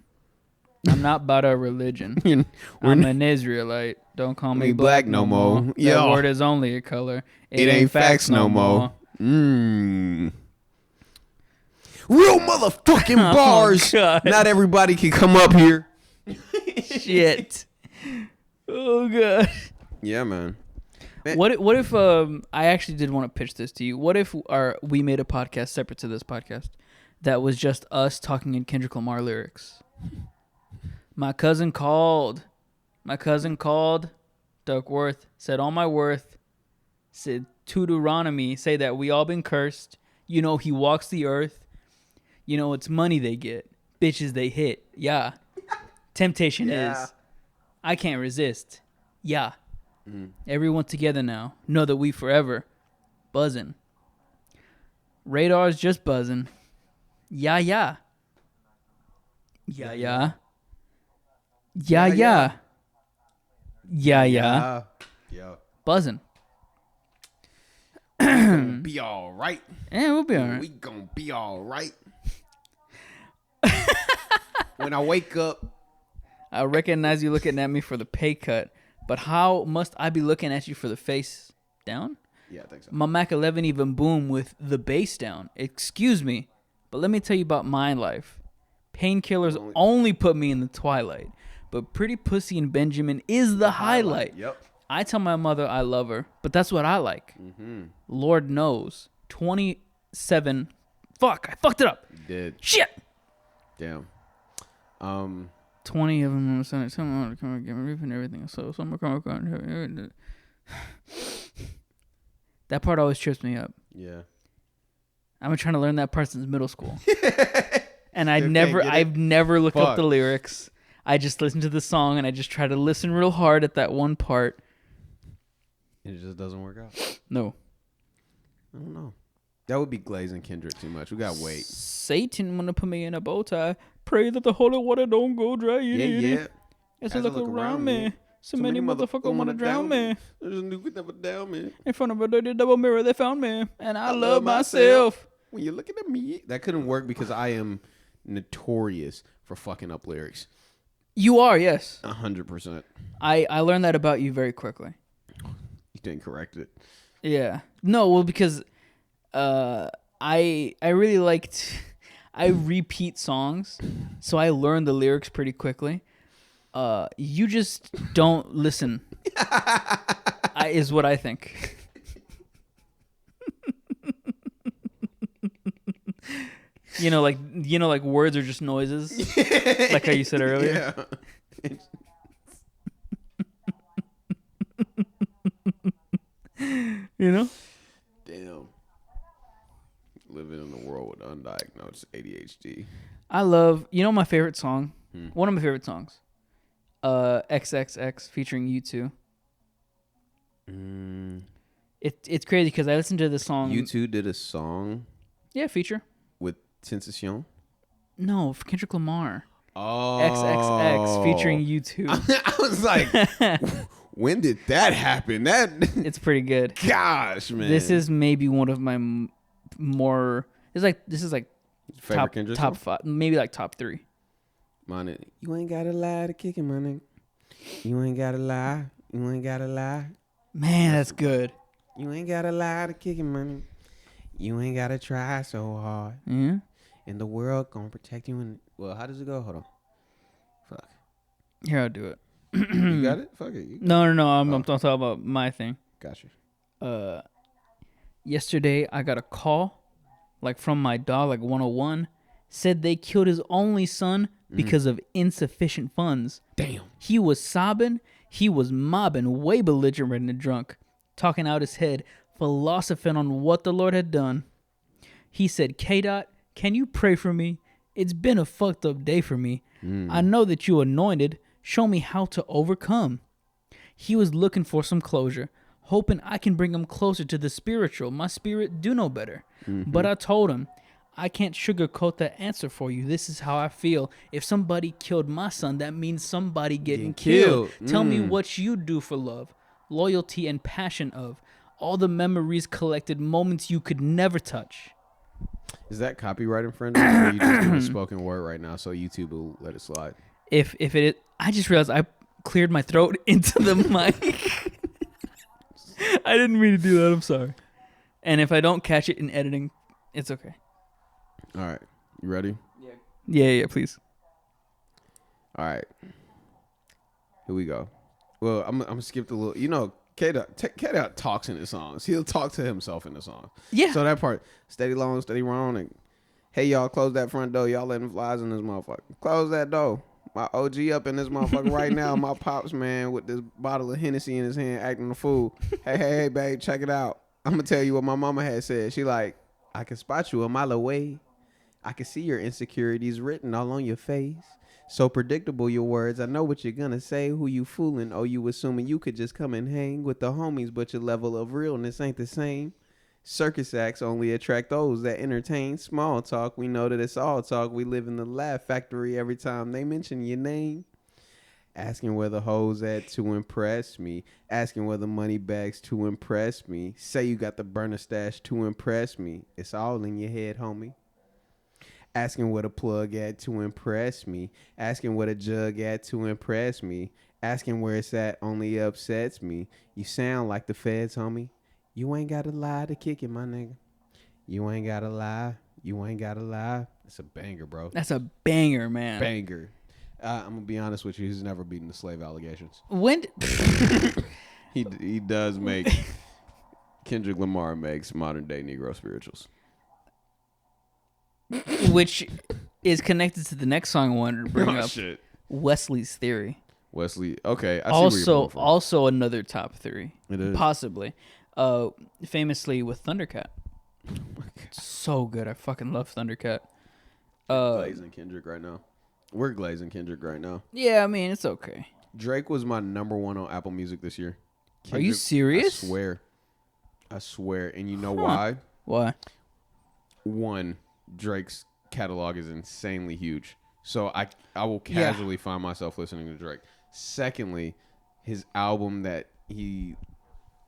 I'm not about a religion. I'm an Israelite. Don't call me black no more. That word is only a color. It ain't facts no more. Real motherfucking bars. God. Not everybody can come up here. Shit. Oh, God. Yeah, man. What if I actually did want to pitch this to you. What if we made a podcast separate to this podcast that was just us talking in Kendrick Lamar lyrics? My cousin called. Duckworth said all my worth. Said Deuteronomy. Say that we all been cursed. You know he walks the earth. You know it's money they get. Bitches they hit. Yeah. Temptation is. I can't resist. Yeah. Everyone together now. Know that we forever. Buzzing. Radar's just buzzing. Yeah. Yeah. Buzzing. Be all right. Yeah, we'll be all right. We gonna be all right. When I wake up, I recognize you looking at me for the pay cut, but how must I be looking at you for the face down? Yeah, I think so. My Mac 11 even boom with the bass down. Excuse me, but let me tell you about my life. Painkillers only put me in the twilight, but Pretty Pussy and Benjamin is the highlight. Yep. I tell my mother I love her, but that's what I like. Lord knows. 27. Fuck, I fucked it up. You did. Shit. Damn. 20 of them on someone come and get me reaping everything. So someone come. That part always trips me up. Yeah. I've been trying to learn that part since middle school. And I've never looked up the lyrics. I just listen to the song and I just try to listen real hard at that one part. It just doesn't work out. No. I don't know. That would be glazing Kendrick too much. We gotta wait. Satan wanna put me in a bow tie. Pray that the holy water don't go dry. Yeah. As I look around me, so many motherfuckers wanna drown me. There's a new could never down me. In front of a dirty double mirror, they found me, and I love myself. When you're looking at me, that couldn't work because I am notorious for fucking up lyrics. You are, yes. 100%. I learned that about you very quickly. You didn't correct it. Yeah. No, well, because I really liked. I repeat songs, so I learned the lyrics pretty quickly. You just don't listen. Is what I think. like words are just noises, like how you said earlier. Yeah. Damn. Living in a world with undiagnosed ADHD. I love. My favorite song. One of my favorite songs. XXX featuring U2. It's crazy because I listened to the song. U2 did a song. Yeah, feature. With Tentacion? No, for Kendrick Lamar. Oh. XXX featuring U2. I was like, when did that happen? It's pretty good. Gosh, man. This is maybe one of my more. This is like favorite Kendrick top song? 5, maybe like top 3. My nigga, you ain't gotta lie to kick it, my nigga. You ain't gotta lie. You ain't gotta lie. Man, that's good. You ain't gotta lie to kick it, my nigga. You ain't gotta try so hard. Yeah. And the world gonna protect you. Well, how does it go? Hold on. Fuck. Here, I'll do it. You got it? Fuck it. No. I'm talking about my thing. Gotcha. Yesterday, I got a call, from my dog, 101, said they killed his only son because of insufficient funds. Damn. He was sobbing. He was mobbing, way belligerent and drunk, talking out his head, philosophing on what the Lord had done. He said, K-Dot, can you pray for me? It's been a fucked up day for me. I know that you anointed. Show me how to overcome. He was looking for some closure, hoping I can bring him closer to the spiritual. My spirit do know better. But I told him, I can't sugarcoat that answer for you. This is how I feel. If somebody killed my son, that means somebody getting killed. Tell me what you do for love, loyalty, and passion of. All the memories collected, moments you could never touch. Is that copyright infringement, or are you just doing spoken word right now so YouTube will let it slide? If it is, I just realized I cleared my throat into the mic. I didn't mean to do that. I'm sorry. And if I don't catch it in editing, it's okay. All right. You ready? Yeah, please. All right. Here we go. Well, I'm going to skip the little, K-Dot talks in his songs. He'll talk to himself in the song. Yeah. So that part, steady long, steady wrong. And, hey, y'all, close that front door. Y'all letting flies in this motherfucker. Close that door. My OG up in this motherfucker right now. My pops, man, with this bottle of Hennessy in his hand, acting a fool. Hey, babe, check it out. I'm going to tell you what my mama had said. She like, I can spot you a mile away. I can see your insecurities written all on your face. So predictable, your words. I know what you're going to say. Who you fooling? Oh, you assuming you could just come and hang with the homies, but your level of realness ain't the same. Circus acts only attract those that entertain. Small talk, we know that it's all talk. We live in the laugh factory every time they mention your name. Asking where the hoes at to impress me. Asking where the money bags to impress me. Say you got the burner stash to impress me. It's all in your head, homie. Asking where the plug at to impress me. Asking where the jug at to impress me. Asking where it's at only upsets me. You sound like the feds, homie. You ain't gotta lie to kick it, my nigga. You ain't gotta lie. You ain't gotta lie. It's a banger, bro. That's a banger, man. Banger. I'm gonna be honest with you. He's never beaten the slave allegations. When he does make Kendrick Lamar makes modern day Negro spirituals, which is connected to the next song I wanted to bring up. Shit. Wesley's Theory. Wesley. Okay. I see where you're going from. Also another top 3. It is possibly. Famously with Thundercat. Oh my God. So good. I fucking love Thundercat. Glazing Kendrick right now. We're glazing Kendrick right now. Yeah, I mean, it's okay. Drake was my number 1 on Apple Music this year. Are you serious? I swear. And you know why? Why? one, Drake's catalog is insanely huge. So I will casually find myself listening to Drake. Secondly, his album that it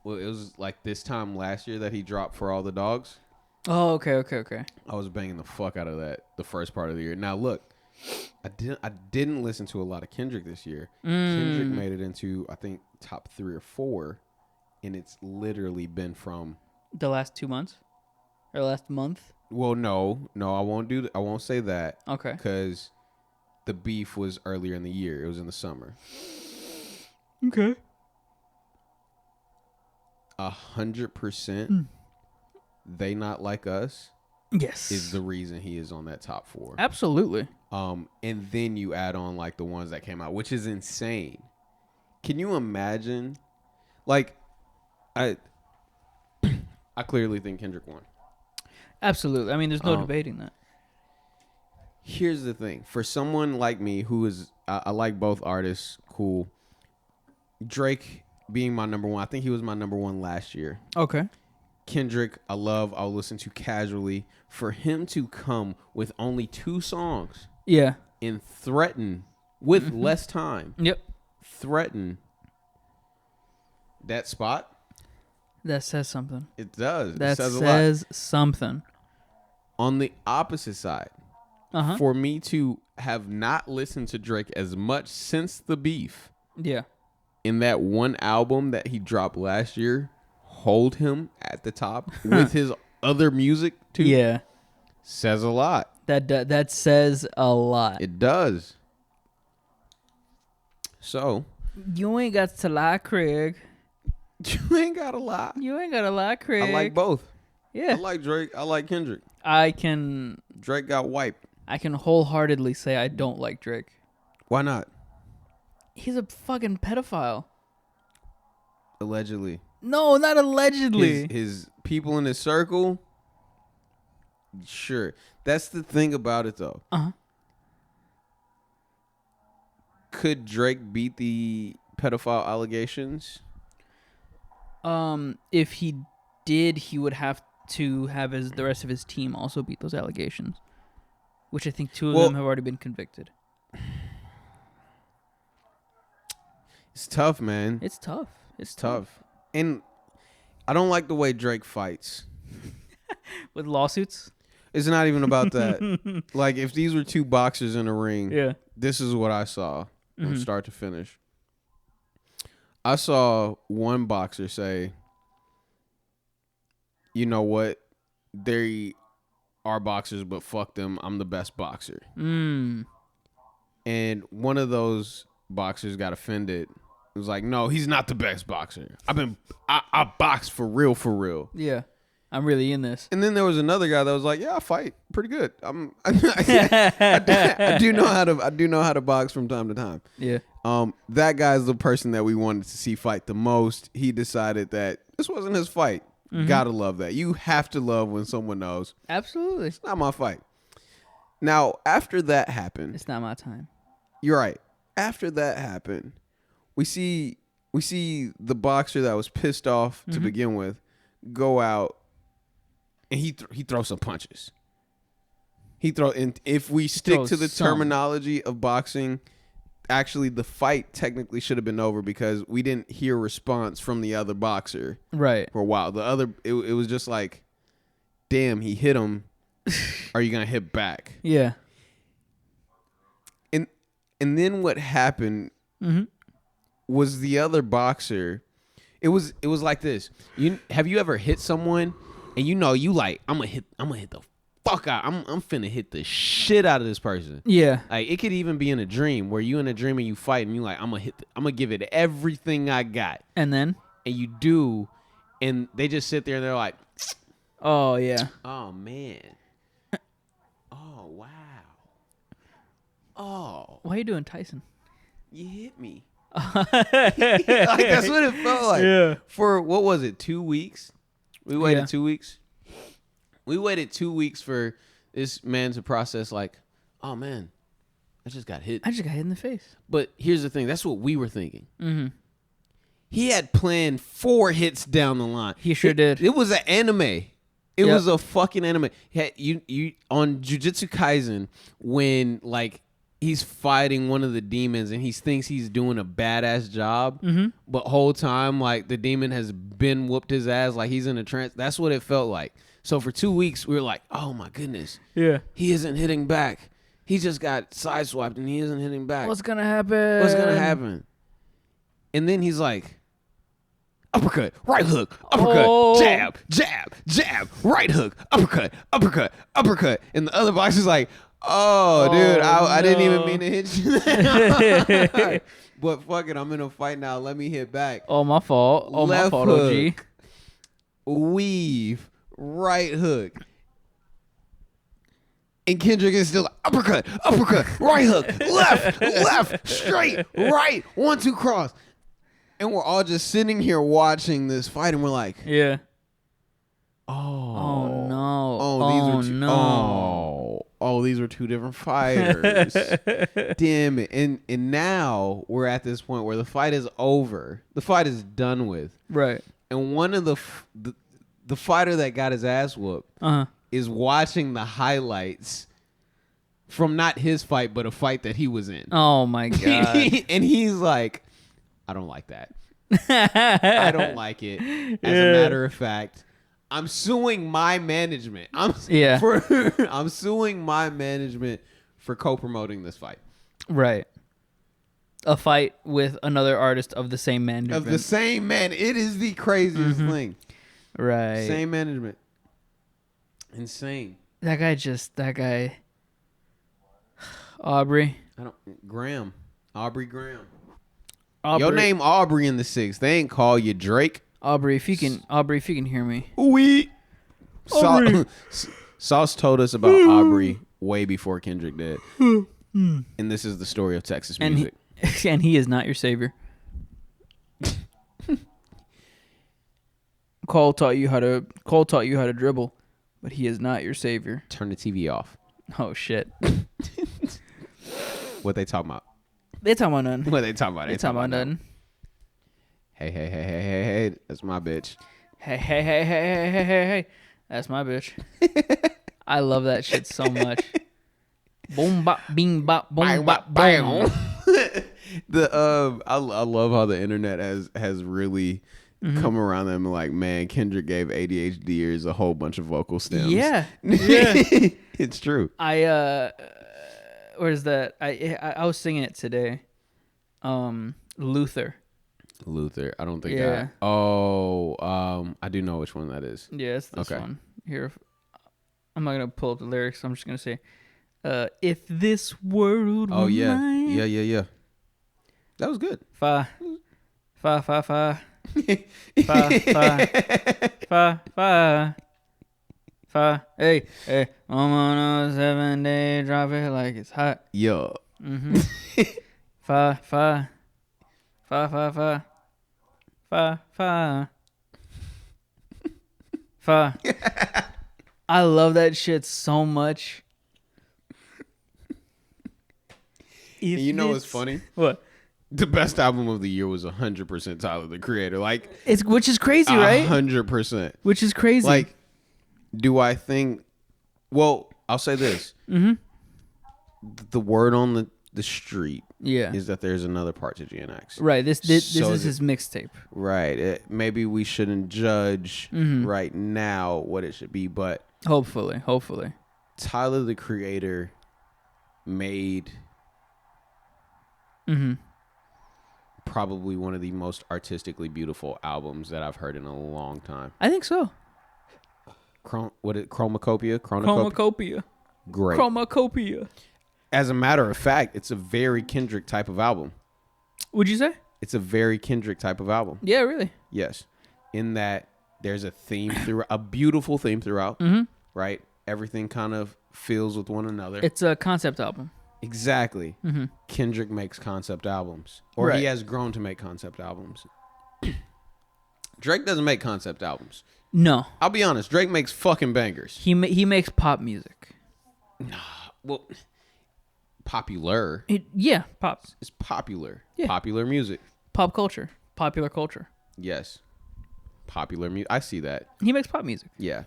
was like this time last year that he dropped For All the Dogs. Oh, okay. I was banging the fuck out of that the first part of the year. Now look, I didn't listen to a lot of Kendrick this year. Kendrick made it into I think top 3 or 4, and it's literally been from the last 2 months or last month. Well, no, I won't say that. Okay, because the beef was earlier in the year. It was in the summer. Okay. 100%. They Not Like Us. Yes, Is the reason he is on that top 4. Absolutely. And then you add on like the ones that came out, which is insane. Can you imagine? Like, I clearly think Kendrick won. Absolutely. I mean, there's no debating that. Here's the thing. For someone like me who is, I like both artists, cool. Drake being my number 1. I think he was my number 1 last year. Okay. Kendrick, I'll listen to casually. For him to come with only 2 songs. Yeah. And threaten, with less time. Yep. Threaten that spot. That says something. It does. That it says a says lot. something. On the opposite side, for me to have not listened to Drake as much since the beef. Yeah. In that one album that he dropped last year, hold him at the top with his other music too. Yeah. Says a lot. That says a lot. It does. So. You ain't got to lie, Craig. You ain't got to lie. You ain't got to lie, Craig. I like both. Yeah. I like Drake. I like Kendrick. Drake got wiped. I can wholeheartedly say I don't like Drake. Why not? He's a fucking pedophile. Allegedly. No, not allegedly. His people in his circle. Sure. That's the thing about it, though. Could Drake beat the pedophile allegations? If he did, he would have to have the rest of his team also beat those allegations, which I think 2 of them have already been convicted. It's tough, man. It's tough. It's tough. And I don't like the way Drake fights. With lawsuits? It's not even about that. Like, if these were 2 boxers in a ring, this is what I saw from start to finish. I saw one boxer say, you know what? They are boxers, but fuck them. I'm the best boxer. And one of those boxers got offended. It was like, no, he's not the best boxer. I box for real. Yeah. I'm really in this. And then there was another guy that was like, yeah, I fight pretty good. I do know how to box from time to time. Yeah. That guy's the person that we wanted to see fight the most. He decided that this wasn't his fight. Gotta love that. You have to love when someone knows. Absolutely. It's not my fight. Now, after that happened, it's not my time. You're right. After that happened, we see the boxer that was pissed off to begin with go out and he throws some punches. And if we stick to the terminology of boxing, actually the fight technically should have been over because we didn't hear a response from the other boxer right for a while. The other it was just like, damn, he hit him. Are you gonna hit back? Yeah. And then what happened was the other boxer. It was like this. Have you ever hit someone and you like I'm gonna hit the fuck out. I'm finna hit the shit out of this person. Yeah. Like it could even be in a dream where you in a dream and you fight and you like I'm gonna give it everything I got. And you do, and they just sit there and they're like, oh yeah. Oh man. Oh wow. Oh. Why are you doing Tyson? You hit me. Like that's what it felt like. Yeah. For what was it? 2 weeks? We waited 2 weeks. We waited 2 weeks for this man to process like, oh man, I just got hit. I just got hit in the face. But here's the thing. That's what we were thinking. He had planned 4 hits down the line. He sure did. It was an anime. It was a fucking anime. You on Jujutsu Kaisen when like he's fighting one of the demons and he thinks he's doing a badass job, but whole time like the demon has been whooped his ass, like he's in a trance. That's what it felt like. So for 2 weeks we were like, oh my goodness, he isn't hitting back. He just got sideswiped and he isn't hitting back. What's gonna happen? What's gonna happen? And then he's like, uppercut, right hook, uppercut, jab, jab, jab, right hook, uppercut, uppercut, uppercut. And the other boxer's like, dude, I didn't even mean to hit you. But fuck it, I'm in a fight now. Let me hit back. Oh, my fault. Oh, Left my fault, hook, OG. Weave, right hook. And Kendrick is still like, uppercut, uppercut, right hook, left, left, straight, right, 1-2 cross. And we're all just sitting here watching this fight, and we're like, yeah. Oh no. These were two different fighters. Damn it. And now we're at this point where the fight is over. The fight is done with. Right. And one of the fighter that got his ass whooped is watching the highlights from not his fight, but a fight that he was in. Oh my God. And he's like, I don't like that. I don't like it. As a matter of fact, I'm suing my management. I'm suing my management for co-promoting this fight. Right. A fight with another artist of the same management. Of the same man. It is the craziest thing. Right. Same management. Insane. That guy. Aubrey. Aubrey Graham. Aubrey. Your name Aubrey in the 6th. They ain't call you Drake. Aubrey, if you can hear me. Oui. Sauce told us about Aubrey way before Kendrick did. And this is the story of Texas music. And he is not your savior. Cole taught you how to dribble, but he is not your savior. Turn the TV off. Oh shit. What they talking about? They talking about nothing. What they talking about? They talking about nothing. Hey, that's my bitch. Hey, that's my bitch. I love that shit so much. Boom bop, bing bop, boom bop, bam. I love how the internet has really come around them like, man, Kendrick gave ADHDers a whole bunch of vocal stems. Yeah. It's true. Where's that? I was singing it today. Luther. I don't think yeah. I do know which one that is. Yeah, it's this one. Here, I'm not gonna pull up the lyrics. I'm just gonna say, if this world were mine. Yeah. That was good. Fa. Hey, I'm on a 7-day drop it like it's hot. Yo. Mm-hmm. Fa. I love that shit so much. And you know what's funny? What? The best album of the year was 100% Tyler, the Creator. Like, which is crazy, right? 100%. Which is crazy. Like, do I think? Well, I'll say this. Mm-hmm. The word on the street, yeah, is that there's another part to GNX. Right. This is his mixtape. Right. Maybe we shouldn't judge right now what it should be, but hopefully, Tyler, the Creator, made. Probably one of the most artistically beautiful albums that I've heard in a long time. I think so. Chromacopia? Great. Chromacopia. As a matter of fact, it's a very Kendrick type of album. Would you say? It's a very Kendrick type of album. Yeah, really? Yes. In that there's a theme throughout, a beautiful theme throughout, right? Everything kind of feels with one another. It's a concept album. Exactly. Kendrick makes concept albums. Or he has grown to make concept albums. Drake doesn't make concept albums. No. I'll be honest. Drake makes fucking bangers. He makes pop music. Nah. Well, popular. Pop. It's popular. Yeah. Popular music. Pop culture. Popular culture. Yes. Popular music. I see that. He makes pop music. Yeah.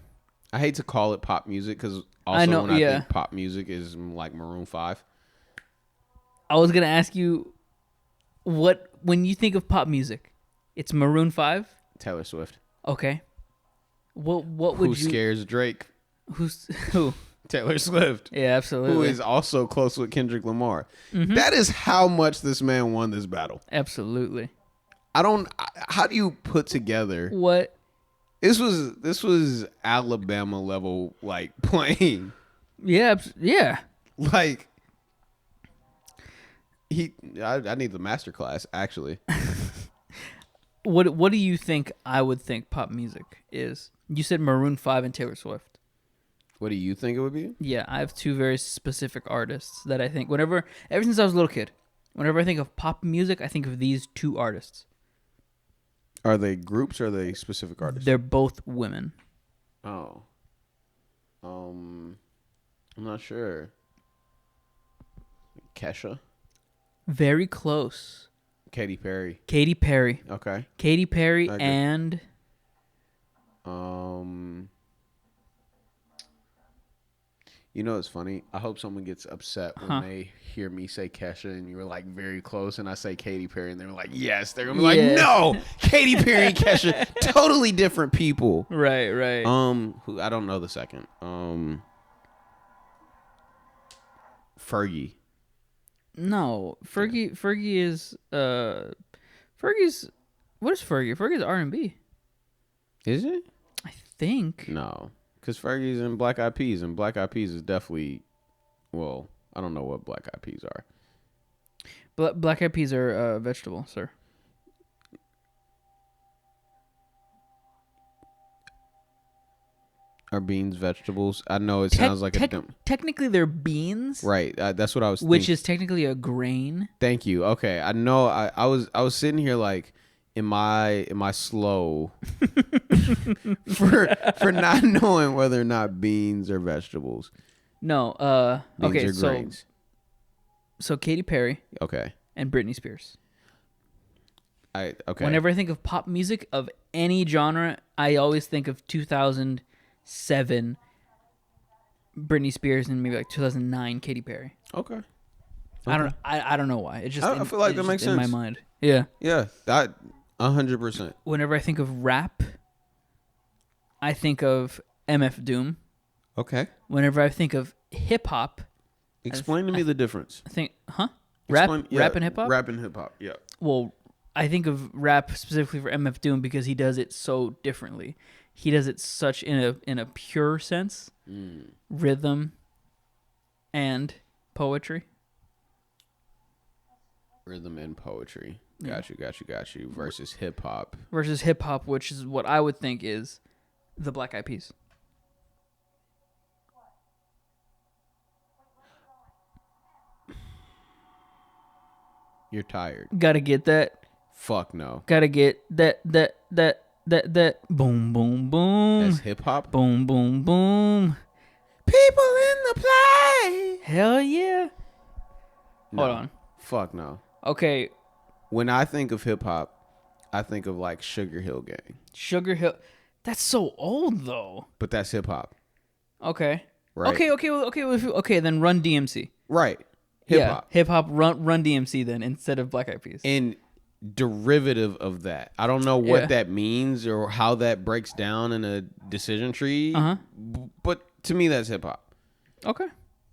I hate to call it pop music because I know, when I yeah. think pop music is like Maroon 5. I was gonna ask you what when you think of pop music, it's Maroon 5. Taylor Swift. Okay. What would Who you? scares Drake? Who? Taylor Swift. Yeah, absolutely. Who is also close with Kendrick Lamar. Mm-hmm. That is how much this man won this battle. Absolutely. How do you put together What? this was Alabama level like playing. Yeah, yeah. Like I need the master class actually. What do you think I would think pop music is? You said Maroon 5 and Taylor Swift. What do you think it would be? Yeah, I have two very specific artists that I think ever since I was a little kid, whenever I think of pop music, I think of these two artists. Are they groups or are they specific artists? They're both women. Oh. I'm not sure. Kesha? Very close. Katy Perry. Katy Perry. Okay. Katy Perry and you know, it's funny. I hope someone gets upset when they hear me say Kesha and you were like very close, and I say Katy Perry, and they're like, yes. They're gonna be like, no, Katy Perry and Kesha, totally different people. Right. Who I don't know the second. Fergie. No, Fergie is Fergie's. What is Fergie? Fergie's R&B. Is it? I think. No, because Fergie's in Black Eyed Peas, and Black Eyed Peas is definitely. Well, I don't know what Black Eyed Peas are. Black Eyed Peas are vegetable, sir. Are beans vegetables? I know it sounds like a dumb. Technically, they're beans. Right, that's what I was thinking. Which is technically a grain. Thank you. Okay, I know. I was sitting here like, am I slow for not knowing whether or not beans are vegetables? No. Beans Okay. are grains. So Katy Perry. Okay. And Britney Spears. Okay. Whenever I think of pop music of any genre, I always think of 2007 Britney Spears and maybe like 2009 Katy Perry. Okay. I don't know why. It just I feel like that makes sense in my mind. Yeah. Yeah. That 100%. Whenever I think of rap, I think of MF Doom. Okay. Whenever I think of hip hop, Explain to me the difference. I think, rap and hip hop. Rap and hip hop. Yeah. Well, I think of rap specifically for MF Doom because he does it so differently. He does it such in a pure sense, rhythm, and poetry. Rhythm and poetry. Got you. Versus hip hop. Versus hip hop, which is what I would think is the Black Eyed Peas. You're tired. Gotta get that. Fuck no. Gotta get that. Boom, boom, boom. That's hip hop? Boom, boom, boom. People in the play. Hell yeah. No. Hold on. Fuck no. Okay. When I think of hip hop, I think of like Sugar Hill Gang. Sugar Hill. That's so old though. But that's hip hop. Okay. Right. Okay. Then Run DMC. Right. Hip hop. Hip hop. Run DMC then instead of Black Eyed Peas. And derivative of that. I don't know what that means or how that breaks down in a decision tree. But to me, that's hip hop. Okay.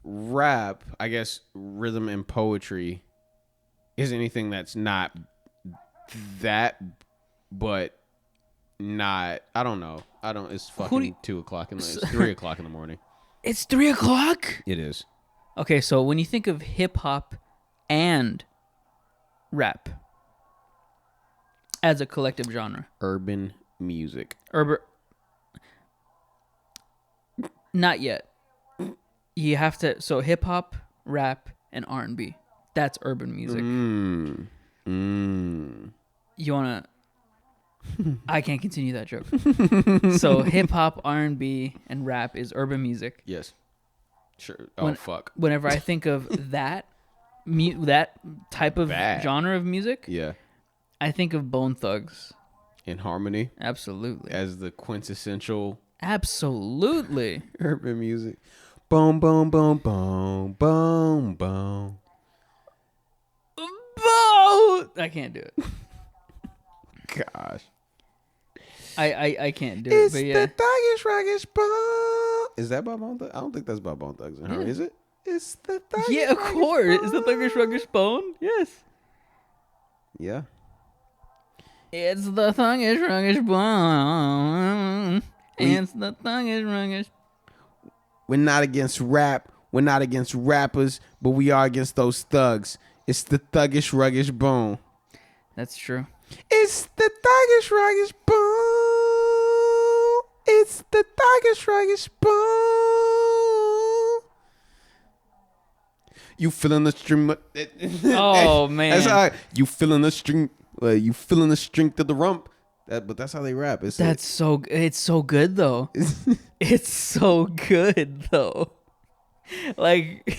Rap, I guess, rhythm and poetry is anything that's not that, but not. I don't know. It's fucking 2 o'clock it's 3 o'clock in the morning. It's 3 o'clock? It is. Okay, so when you think of hip hop and rap as a collective genre, Urban music. Not yet. You have to. So hip hop, rap, and R&B. That's urban music. You wanna? I can't continue that joke. So hip hop, R&B, and rap is urban music. Yes. Sure. Oh fuck. Whenever I think of that type of genre of music, yeah, I think of Bone Thugs. In Harmony. Absolutely. As the quintessential Absolutely. Urban music. Boom, boom, boom, boom, boom, boom. I can't do it. Gosh. I can't do It's it, but yeah. the thuggish ruggish bone. Is that by Bone Thugs? I don't think that's by Bone Thugs and Harmony, Yeah. is it? It's the thuggish Yeah, of ruggish course. bone. Is the Thuggish Ruggish Bone? Yes. Yeah. It's the Thuggish Ruggish Bone. It's the Thuggish Ruggish. We're not against rap. We're not against rappers, but we are against those thugs. It's the thuggish ruggish bone. That's true. It's the thuggish ruggish bone. It's the thuggish ruggish bone. You feeling the string? Oh man, That's how you feeling the string. You feeling the strength of the rump. But that's how they rap. It's so. It's so good though. It's so good though. Like man,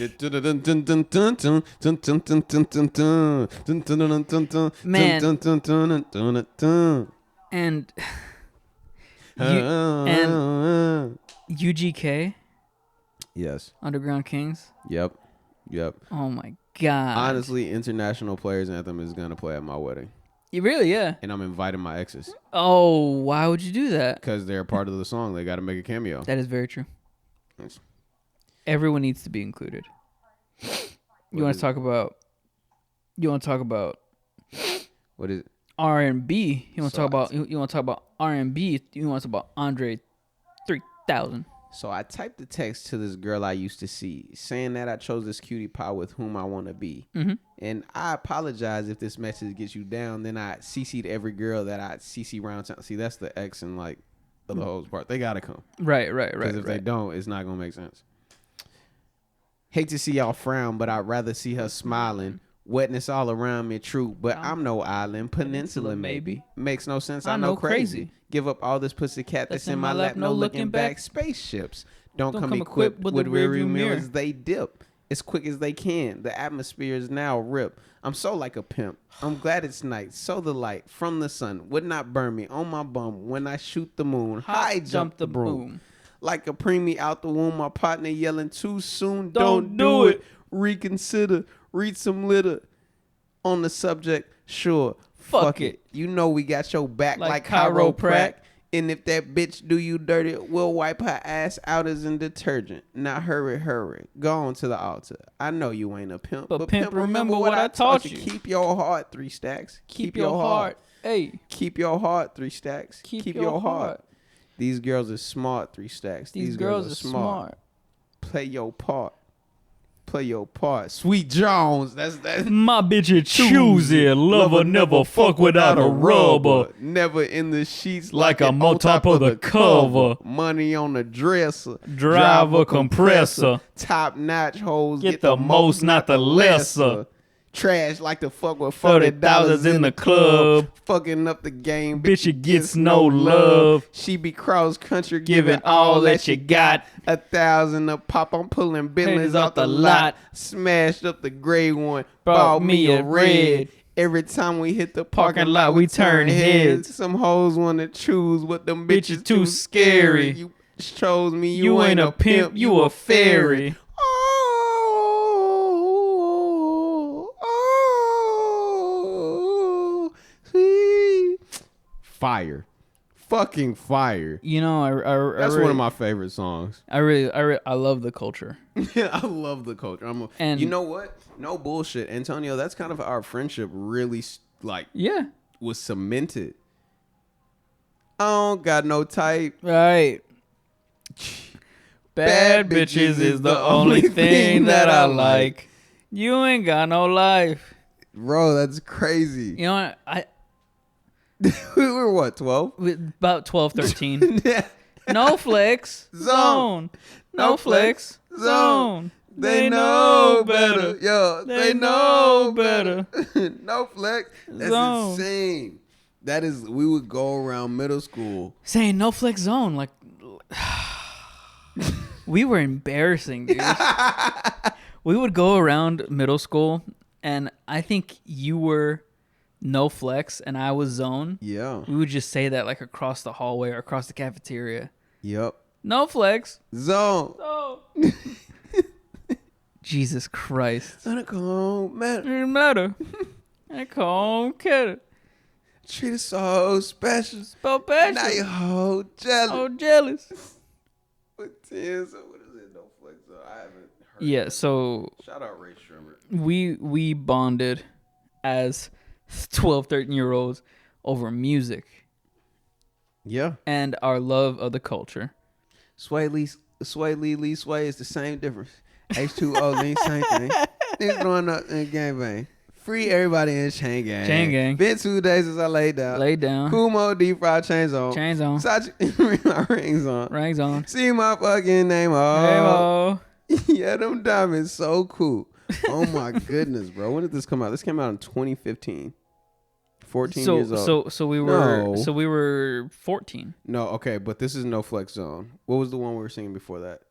and UGK. Yes. Underground Kings. Yep. Oh my god. Honestly, International Players Anthem is gonna play at my wedding. You really, yeah. And I'm inviting my exes. Oh, why would you do that? Because they're a part of the song. They got to make a cameo. That is very true. Nice. Everyone needs to be included. You want to talk about What is it? R&B. You want to talk about R&B. You want to talk about Andre 3000. So I typed a text to this girl I used to see saying that I chose this cutie pie with whom I want to be. Mm-hmm. And I apologize if this message gets you down. Then I CC'd every girl that I CC around town. See, that's the X and like the hoes part. They got to come. Right. Because if they don't, it's not going to make sense. Hate to see y'all frown, but I'd rather see her smiling. Wetness all around me, true, but I'm no island. Peninsula, maybe. Makes no sense. I know crazy. Give up all this pussy cat that's in my lap. No looking back. Spaceships don't come equipped with rearview mirrors. They dip as quick as they can. The atmosphere is now ripped. I'm so like a pimp. I'm glad it's night. So the light from the sun would not burn me on my bum when I shoot the moon. High jump the broom. Like a preemie out the womb. My partner yelling too soon. Don't do it. Reconsider. Read some litter on the subject. Sure. Fuck it. You know we got your back like chiroprac. And if that bitch do you dirty, we'll wipe her ass out as in detergent. Now hurry. Go on to the altar. I know you ain't a pimp. But pimp, remember what I taught you. Keep your heart 3 stacks. Keep your heart. Hey. Keep your heart 3 stacks. Keep your heart. These girls are smart 3 stacks. These girls are smart. Play your part. Sweet Jones. That's my bitch is choosy. Lover never fuck without a rubber. Never in the sheets like I'm on top of the cover. Money on the dresser. Drive a compressor. Top notch hoes. Get the most, not the lesser. Trash like the fuck with $40 in the club. Fucking up the game. Bitch, it gets no love. She be cross country giving all that you got. 1,000 a pop. I'm pulling Bentleys off the lot. Smashed up the gray one. Bought me a red. Every time we hit the parking lot, we turn heads. Some hoes want to choose, but them bitches too scary. You chose me. You ain't a pimp. You a fairy. Fire. Fucking fire. You know, that's really, one of my favorite songs. I love the culture. I love the culture. And you know what? No bullshit. Antonio, that's kind of our friendship really was cemented. I don't got no type. Right. Bad bitches is the only thing that I like. You ain't got no life. Bro, that's crazy. You know what? We were what, 12? About 12, 13. No flex zone. No flex zone. They know better. Yo, they know better. No flex. That's zone. Insane. That is, we would go around middle school saying no flex zone. Like, we were embarrassing, dude. We would go around middle school, and I think you were no flex and I was zone. Yeah. We would just say that like across the hallway or across the cafeteria. Yep. No flex. Zone. Oh. Jesus Christ. And it don't matter. Doesn't matter. I can't get it. Treat it so special. Spell passion. Now you whole jealous. Oh, jealous. What is it? No flex. I haven't heard. Yeah, that. so Shout out Ray Shrimmer. we bonded as 12, 13-year-olds over music Yeah. and our love of the culture. Sway Lee is the same difference. H2O Lee, same thing. Niggas growing up in gangbang. Free everybody in chain gang. Chain gang. Been 2 days since I laid down. Lay down. Kumo deep fried chains on. Chains on. Sachi rings on. Rings on. See my fucking name. Oh. Yeah, them diamonds so cool. Oh my goodness, bro. When did this come out? This came out in 2015. 14 years old. So we were 14. No, okay, but this is No Flex Zone. What was the one we were singing before that?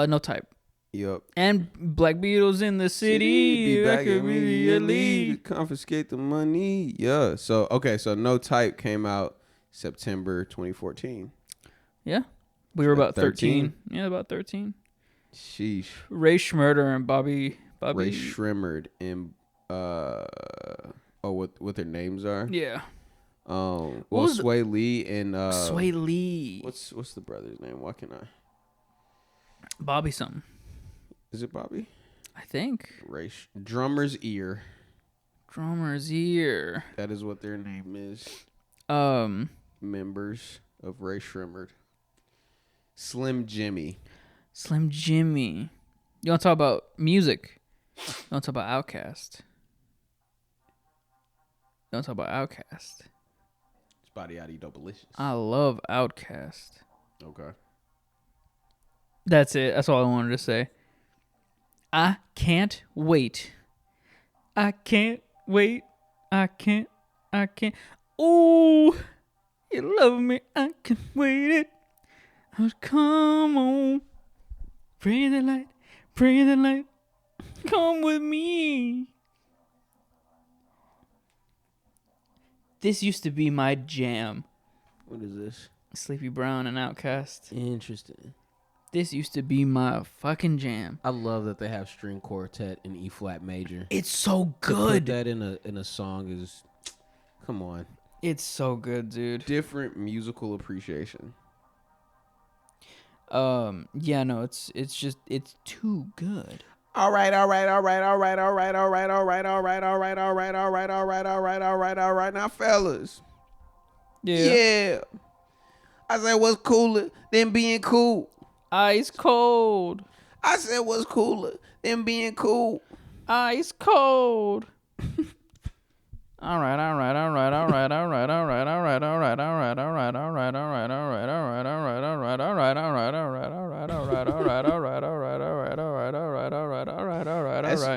No Type. Yep. And Black Beatles in the city. Be back I could immediately. Confiscate the money. Yeah. So No Type came out September 2014. Yeah. We were about 13. 13? Yeah, about 13. Sheesh. Ray Schmurder and Bobby. Ray Shrimmered and what their names are? Yeah. Well, was Sway Lee and Sway Lee. What's the brother's name? Why can I? Bobby something. Is it Bobby? I think. Drummer's Ear. Drummer's Ear. That is what their name is. Members of Ray Shrimmered. Slim Jimmy. Slim Jimmy. You want to talk about music? You want to talk about Outkast? You want to talk about Outkast? Spotty Yachty Dopealicious. I love Outkast. Okay. That's it. That's all I wanted to say. I can't wait. I can't wait. I can't. Ooh, you love me. I can't wait it. Come on. Breathe the light. Breathe the light. Come with me. This used to be my jam. What is this? Sleepy Brown and Outkast. Interesting. This used to be my fucking jam. I love that they have string quartet in E flat major. It's so To good. put that in a song is, come on. It's so good, dude. Different musical appreciation. Yeah, no, it's too good. All right. Now, fellas. Yeah. I said, what's cooler than being cool? Ice cold. I said, what's cooler than being cool? Ice cold. All right.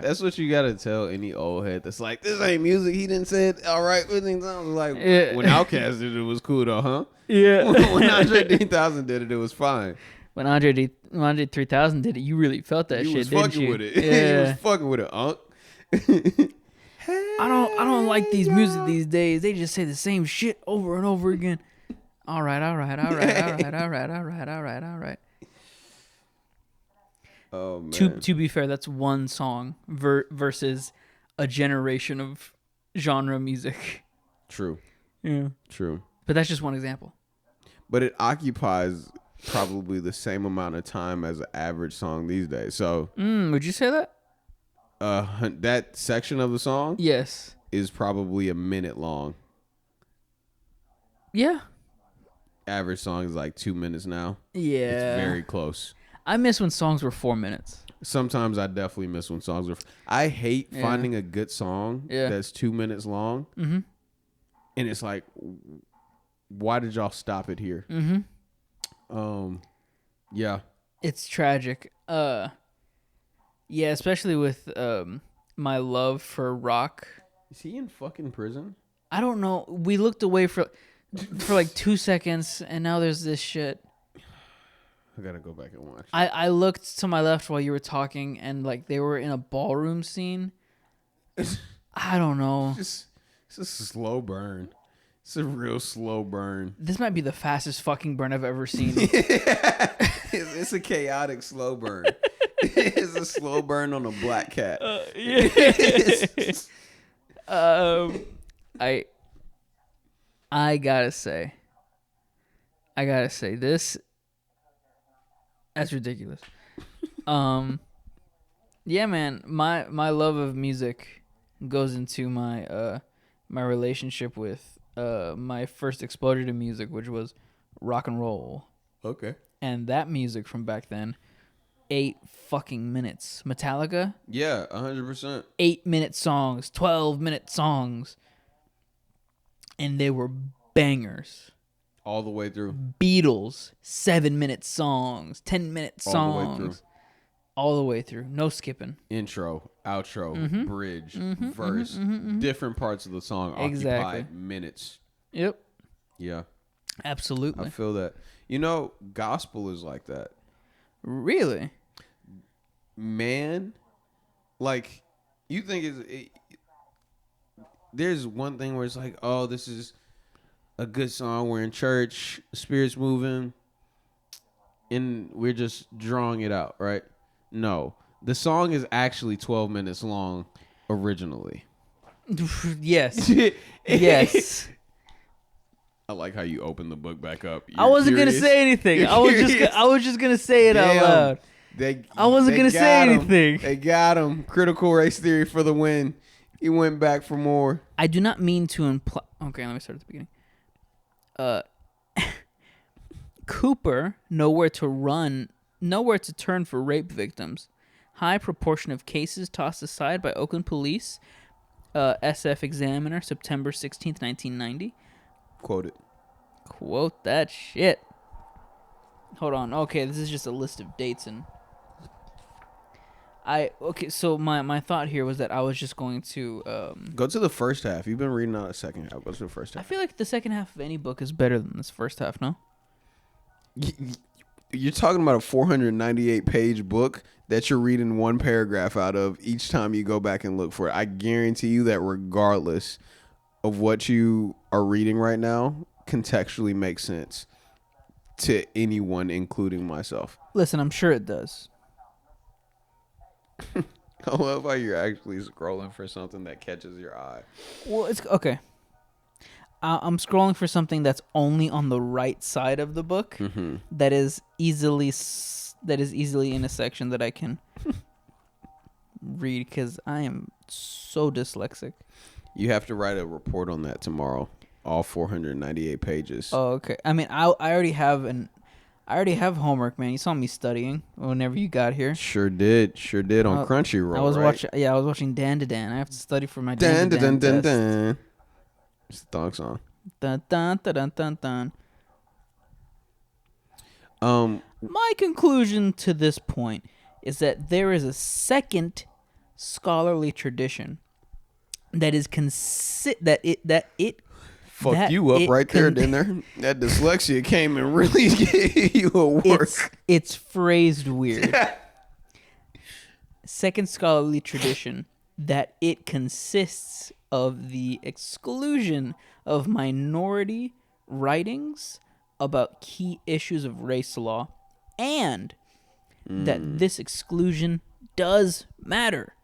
That's what you gotta tell any old head that's like, this ain't music. He didn't say it all right 15 times. Like, Yeah. when Outkast did it, it was cool though, huh? Yeah. When Andre 3000 did it, it was fine. When Andre 3000 did it, you really felt that You shit, was didn't fucking you? with it. Yeah. You was fucking with it, Unc. I don't like these music these days. They just say the same shit over and over again. All right. Oh man. To be fair, that's one song versus a generation of genre music. True. Yeah. True. But that's just one example. But it occupies probably the same amount of time as an average song these days. So Would you say that? that section of the song Yes. is probably a minute long. Yeah. Average song is like 2 minutes now. Yeah. It's very close. I miss when songs were 4 minutes. Sometimes I definitely miss when songs are. I hate finding a good song that's 2 minutes long. Mm-hmm. And it's like, why did y'all stop it here? Mm-hmm. Yeah. It's tragic. Yeah, especially with my love for rock. Is he in fucking prison? I don't know. We looked away for like 2 seconds, and now there's this shit. I gotta go back and watch. I looked to my left while you were talking, and like they were in a ballroom scene. I don't know. It's a slow burn. It's a real slow burn. This might be the fastest fucking burn I've ever seen. It's a chaotic slow burn. It's a slow burn on a black cat. I gotta say this. That's ridiculous. Yeah, man. My love of music goes into my my relationship with my first exposure to music, which was rock and roll. Okay. And that music from back then, 8 fucking minutes. Metallica, Yeah, 100%. 8-minute songs, 12-minute songs, and they were bangers. All the way through. Beatles, 7-minute songs, 10-minute songs. All the way through. All the way through. No skipping. Intro, outro, Mm-hmm. bridge, verse. Different parts of the song Exactly. occupy minutes. Yep. Yeah. Absolutely. I feel that. You know, gospel is like that. Really? Man, like, you think there's one thing where it's like, oh, this is a good song. We're in church, spirit's moving, and we're just drawing it out, right? No. The song is actually 12 minutes long originally. Yes. Yes. I like how you open the book back up. I wasn't curious. gonna say anything. I was just gonna say it out loud. I wasn't gonna say anything. They got him. Critical race theory for the win. He went back for more. I do not mean to imply. Okay, let me start at the beginning. Cooper, nowhere to turn for rape victims. High proportion of cases tossed aside by Oakland police. SF Examiner, September 16th, 1990. Quote it. Quote that shit. Hold on. Okay, this is just a list of dates and so my thought here was that I was just going to Go to the first half. You've been reading out the second half. Go to the first I half. feel like the second half of any book is better than this first half, no? You're talking about a 498-page book that you're reading one paragraph out of each time you go back and look for it. I guarantee you that regardless of what you are reading right now, contextually makes sense to anyone, including myself. Listen, I'm sure it does. I love how you're actually scrolling for something that catches your eye. Well, it's okay. I'm scrolling for something that's only on the right side of the book. Mm-hmm. That is easily in a section that I can read because I am so dyslexic. You have to write a report on that tomorrow. All 498 pages. Oh, okay. I mean, I already have homework, man. You saw me studying whenever you got here. Sure did on Crunchyroll. I was right? watching Dan to Dan. I have to study for my Dan to Dan test. Dun. It's the thong song. Dun, dun, dun, dun, dun. My conclusion to this point is that there is a second scholarly tradition that is Fuck you up right there, didn't there? That dyslexia came and really gave you a work. It's phrased weird. Second scholarly tradition that it consists of the exclusion of minority writings about key issues of race law, and that this exclusion does matter.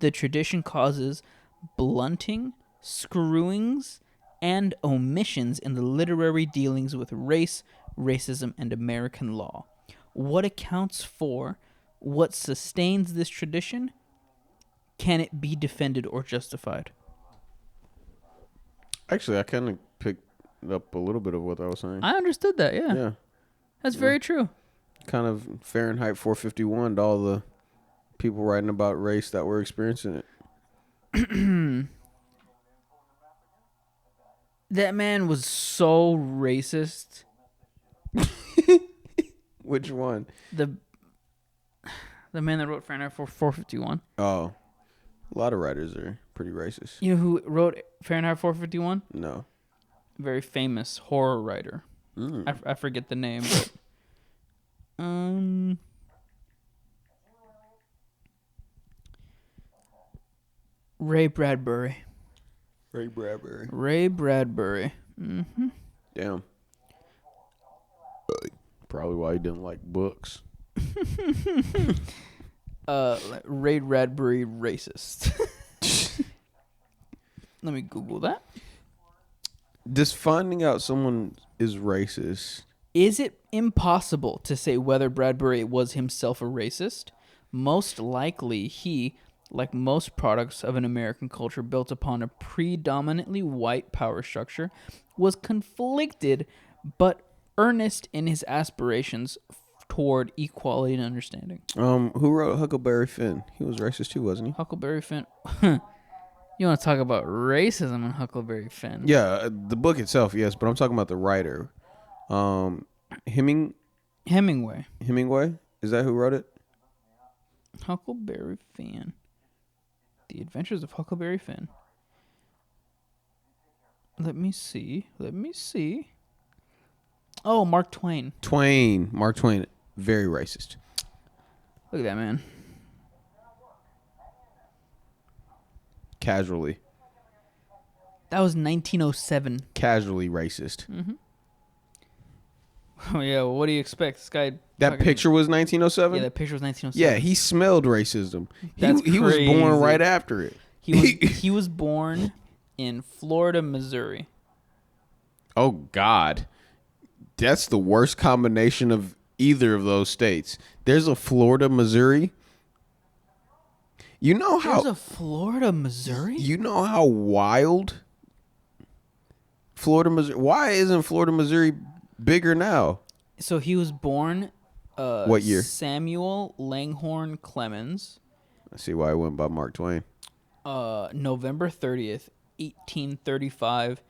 The tradition causes blunting, screwings, and omissions in the literary dealings with race, racism, and American law. What accounts for, what sustains this tradition? Can it be defended or justified? Actually, I kind of picked up a little bit of what I was saying. I understood that, yeah. Yeah. That's very true. Kind of Fahrenheit 451 to all the people writing about race that were experiencing it. That man was so racist. Which one? The man that wrote Fahrenheit 451. Oh. A lot of writers are pretty racist. You know who wrote Fahrenheit 451? No. Very famous horror writer. I forget the name, but Ray Bradbury. Ray Bradbury. Ray Bradbury. Mm-hmm. Damn. Probably why he didn't like books. Ray Bradbury racist. Let me Google that. Does finding out someone is racist? Is it impossible to say whether Bradbury was himself a racist? Most likely he, like most products of an American culture built upon a predominantly white power structure, was conflicted but earnest in his aspirations toward equality and understanding. Who wrote Huckleberry Finn? He was racist too, wasn't he? Huckleberry Finn. You want to talk about racism in Huckleberry Finn? Yeah, the book itself, yes, but I'm talking about the writer. Hemingway. Is that who wrote it? Huckleberry Finn. The Adventures of Huckleberry Finn. Let me see. Oh, Mark Twain. Mark Twain. Very racist. Look at that, man. Casually. That was 1907. Casually racist. Oh, yeah. Well, what do you expect? This guy. That picture was 1907? Yeah, that picture was 1907. Yeah, he smelled racism. That's He was born crazy. right after it. He was born in Florida, Missouri. Oh, God. That's the worst combination of either of those states. There's a Florida, Missouri. You know how... There's a Florida, Missouri? You know how wild Florida, Missouri... Why isn't Florida, Missouri bigger now? So he was born... what year? Samuel Langhorne Clemens. I see why I went by Mark Twain. November 30th, 1835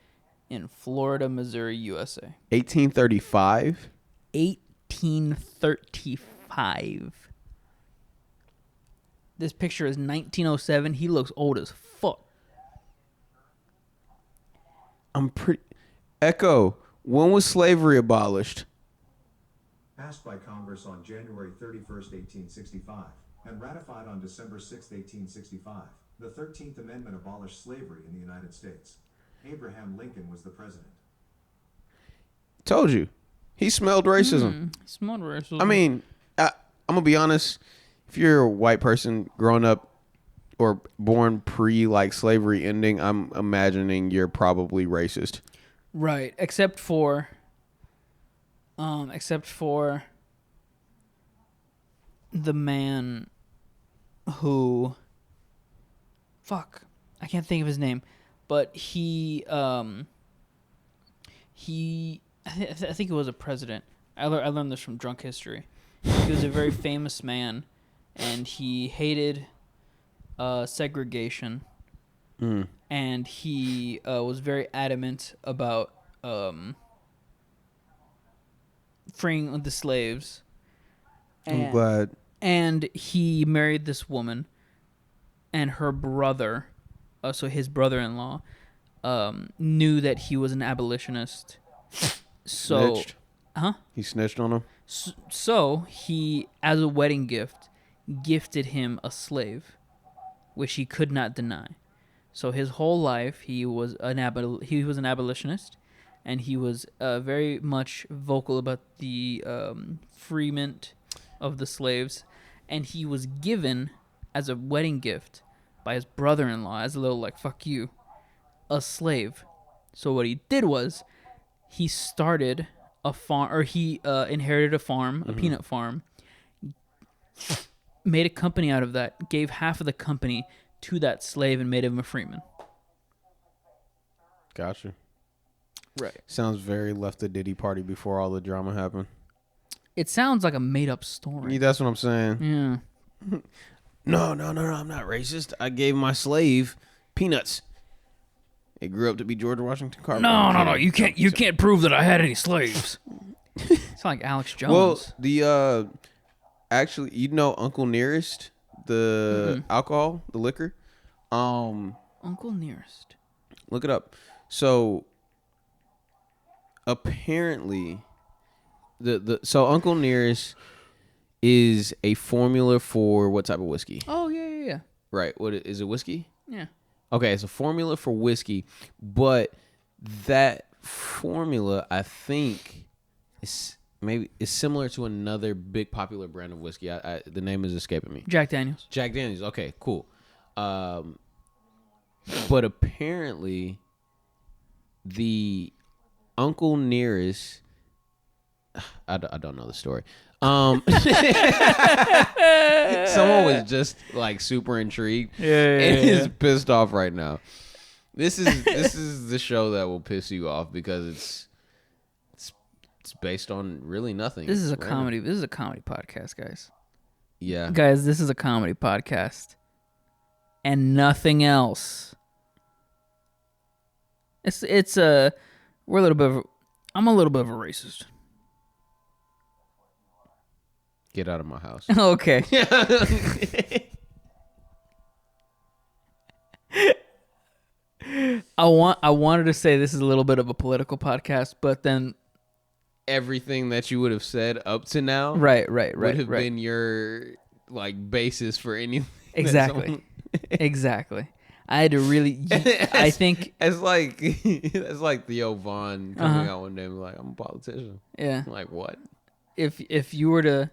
in Florida, Missouri, USA. 1835? 1835. This picture is 1907. He looks old as fuck. I'm pretty... Echo, when was slavery abolished? Passed by Congress on January 31st, 1865, and ratified on December 6, 1865. The 13th Amendment abolished slavery in the United States. Abraham Lincoln was the president. Told you. He smelled racism. Smelled racism. I mean, I'm going to be honest. If you're a white person growing up or born like slavery ending, I'm imagining you're probably racist. Right, except for the man who, I can't think of his name, but I think it was a president. I learned this from Drunk History. He was a very famous man, and he hated segregation, and he was very adamant about freeing the slaves. I'm glad. And he married this woman, and her brother, so his brother-in-law, knew that he was an abolitionist. So, Snitched? huh? He snitched on him? So he, as a wedding gift, gifted him a slave, which he could not deny. So his whole life, he was an abolitionist, and he was very much vocal about the freement of the slaves. And he was given, as a wedding gift, by his brother-in-law, as a little, like, fuck you, a slave. So what he did was, he started a farm, or he inherited a farm, a peanut farm, made a company out of that, gave half of the company to that slave, and made him a freeman. Gotcha. Right. Sounds very left the Diddy party before all the drama happened. It sounds like a made-up story. Yeah, that's what I'm saying. Yeah. No, I'm not racist. I gave my slave peanuts. It grew up to be George Washington Carver. No. You can't prove that I had any slaves. It's like Alex Jones. Well, the actually, you know Uncle Nearest, the alcohol, the liquor. Uncle Nearest. Look it up. So apparently, so Uncle Nearest is a formula for what type of whiskey? Oh yeah. Right. What is it? Whiskey? Yeah. Okay, it's a formula for whiskey, but that formula, I think, is similar to another big popular brand of whiskey. The name is escaping me. Jack Daniels. Jack Daniels. Okay, cool. But apparently, the uncle nearest, I don't know the story. Someone was just like super intrigued and is pissed off right now. This is the show that will piss you off because it's based on really nothing. This is a comedy. This is a comedy podcast, guys. Yeah, Guys, this is a comedy podcast, and nothing else. It's a we're a little bit. I'm a little bit of a racist. get out of my house. Okay. I wanted to say this is a little bit of a political podcast, but then Everything that you would have said up to now, right, would have been your like basis for anything. Exactly. Exactly. I had to really. I think it's like Theo Vaughn coming out one day and be like, "I'm a politician." yeah. I'm like, what? If you were to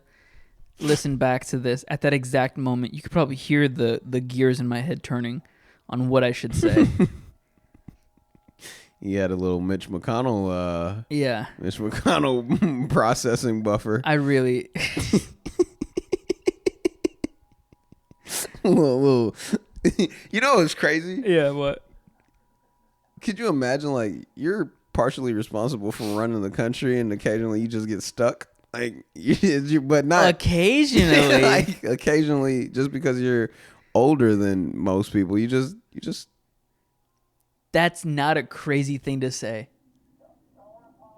listen back to this at that exact moment, you could probably hear the gears in my head turning on what I should say. You had a little Mitch McConnell. Yeah. Mitch McConnell processing buffer. I really. little. You know what's crazy? Yeah. What? Could you imagine, like, you're partially responsible for running the country, and occasionally you just get stuck, like, but not Occasionally. like occasionally, just because you're older than most people, you just. That's not a crazy thing to say.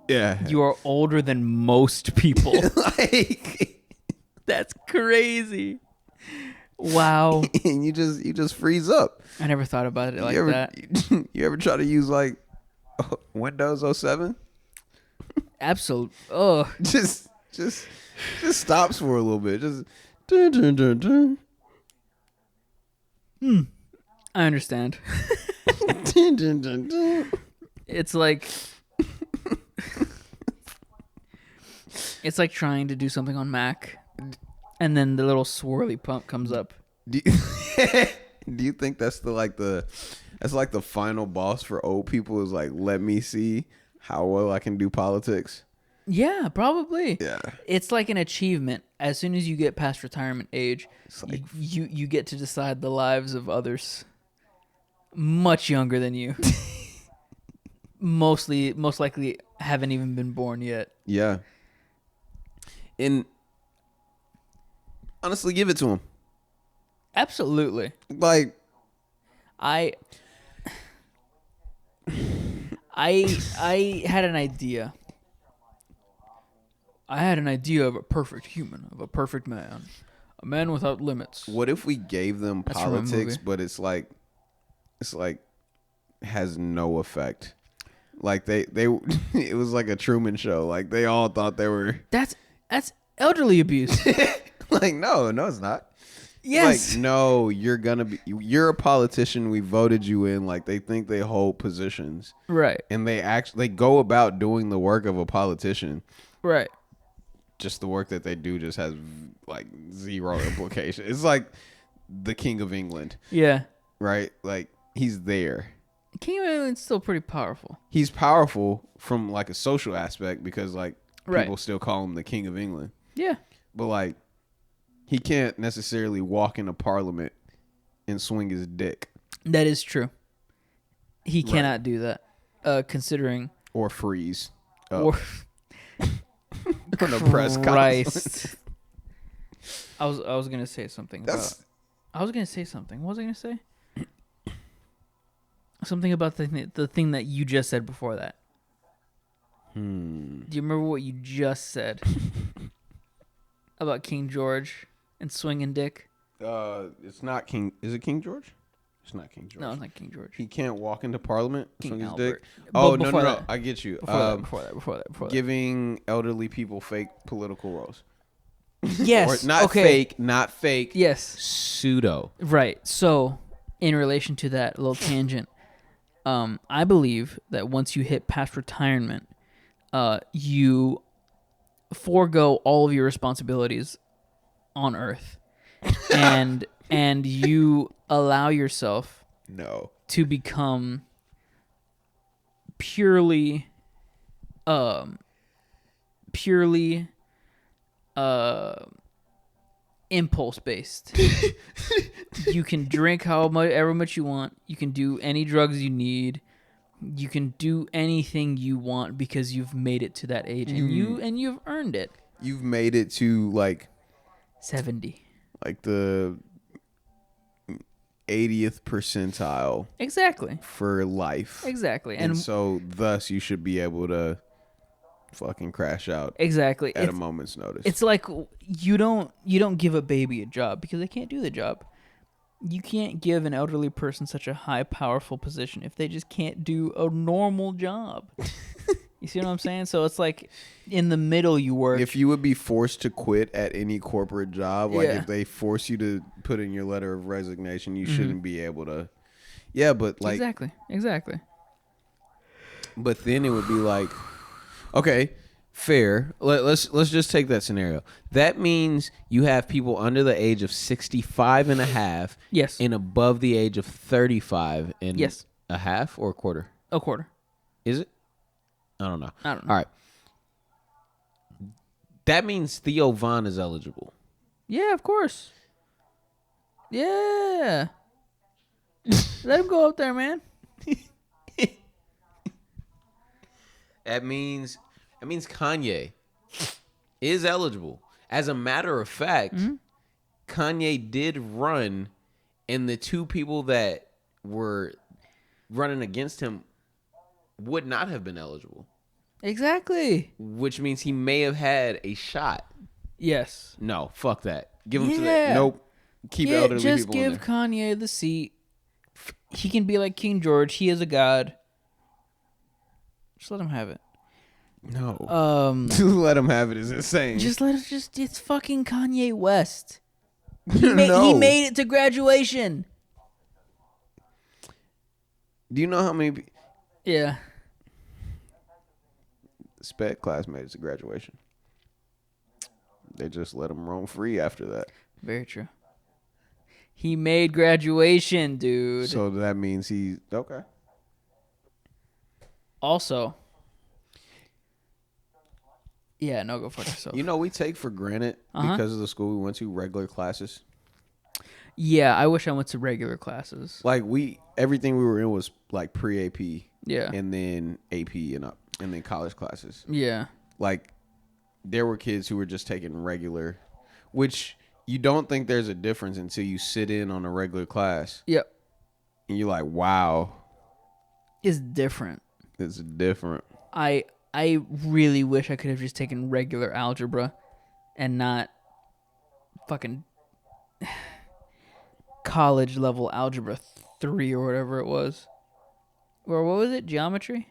Yeah. You are older than most people. Like, That's crazy. Wow. and you just freeze up. I never thought about it like you ever, that. You ever try to use like Windows 07? Absolutely. Oh, Just stops for a little bit. Just dun, dun, dun, dun. I understand. Dun, dun, dun, dun. It's like it's like trying to do something on Mac, and then the little swirly pump comes up. Do you think that's the final boss for old people is like, let me see how well I can do politics? Yeah, probably. Yeah. It's like an achievement. As soon as you get past retirement age, like- you get to decide the lives of others much younger than you. Most likely haven't even been born yet. Yeah. And honestly, give it to him. Absolutely. Like, I had an idea. I had an idea of a perfect human, of a perfect man, a man without limits. what if we gave them That's from a politics, movie. but it's like has no effect. Like they it was like a Truman Show. Like they all thought they were That's elderly abuse. like, no, it's not. Yes. Like, no, you're a politician. We voted you in. Like, they think they hold positions, Right. and they go about doing the work of a politician. Right. Just the work that they do just has like zero implication. It's like the King of England, Yeah. right? Like, he's there. King of England's still pretty powerful. He's powerful from like a social aspect because like Right. people still call him the King of England. Yeah. But like, he can't necessarily walk into Parliament and swing his dick That is true. He cannot do that. Considering or freeze up or on a press conference. Christ. I was gonna say something about That's I was gonna say something. What was I gonna say? Something about the thing that you just said before that. Do you remember what you just said about King George and swinging dick? it's not King. Is it King George? It's not King George. No, it's not King George. He can't walk into Parliament, King swing his Albert. dick. But Oh, no, before no. that. I get you. Before that. Giving elderly people fake political roles. Yes. Or not okay. not fake. Yes. Pseudo. Right. So, in relation to that little tangent, I believe that once you hit past retirement, you forego all of your responsibilities on Earth, and you allow yourself to become purely impulse based. You can drink however much you want. You can do any drugs you need. You can do anything you want because you've made it to that age, and you've earned it. You've made it to like 70, like the 80th percentile. Exactly. For life. Exactly. And so thus you should be able to fucking crash out. Exactly. At a moment's notice. It's like you don't give a baby a job because they can't do the job. You can't give an elderly person such a high, powerful position if they just can't do a normal job. You see what I'm saying? So it's like in the middle you work. If you would be forced to quit at any corporate job, like if they force you to put in your letter of resignation, you shouldn't be able to. Yeah, but like. Exactly. But then it would be like, okay, fair. Let's just take that scenario. That means you have people under the age of 65 and a half. Yes. And above the age of 35 and yes. a half or a quarter? A quarter. Is it? I don't know. I don't know. All right. That means Theo Von is eligible. Yeah, of course. Yeah. Let him go up there, man. That means Kanye is eligible. As a matter of fact, Kanye did run, and the two people that were running against him would not have been eligible. Exactly. Which means he may have had a shot. Yes. No, fuck that. Give him to that. Nope. Keep elderly people in there. Just give Kanye the seat. He can be like King George. He is a god. Just let him have it. No. Let him have it is insane. It's fucking Kanye West. He made it to graduation. Do you know how many Yeah. sped classmates to graduation? They just let him roam free after that. Very true. He made graduation, dude. So that means he's okay. Also, yeah, no, go fuck yourself. You know, we take for granted because of the school we went to regular classes. Yeah, I wish I went to regular classes. Like everything we were in was like pre-AP. Yeah. And then AP and up, and then college classes. Yeah. Like there were kids who were just taking regular, which you don't think there's a difference until you sit in on a regular class. Yep. And you're like, wow. It's different. It's different. I really wish I could have just taken regular algebra and not fucking college level algebra 3 or whatever it was. Or what was it? Geometry?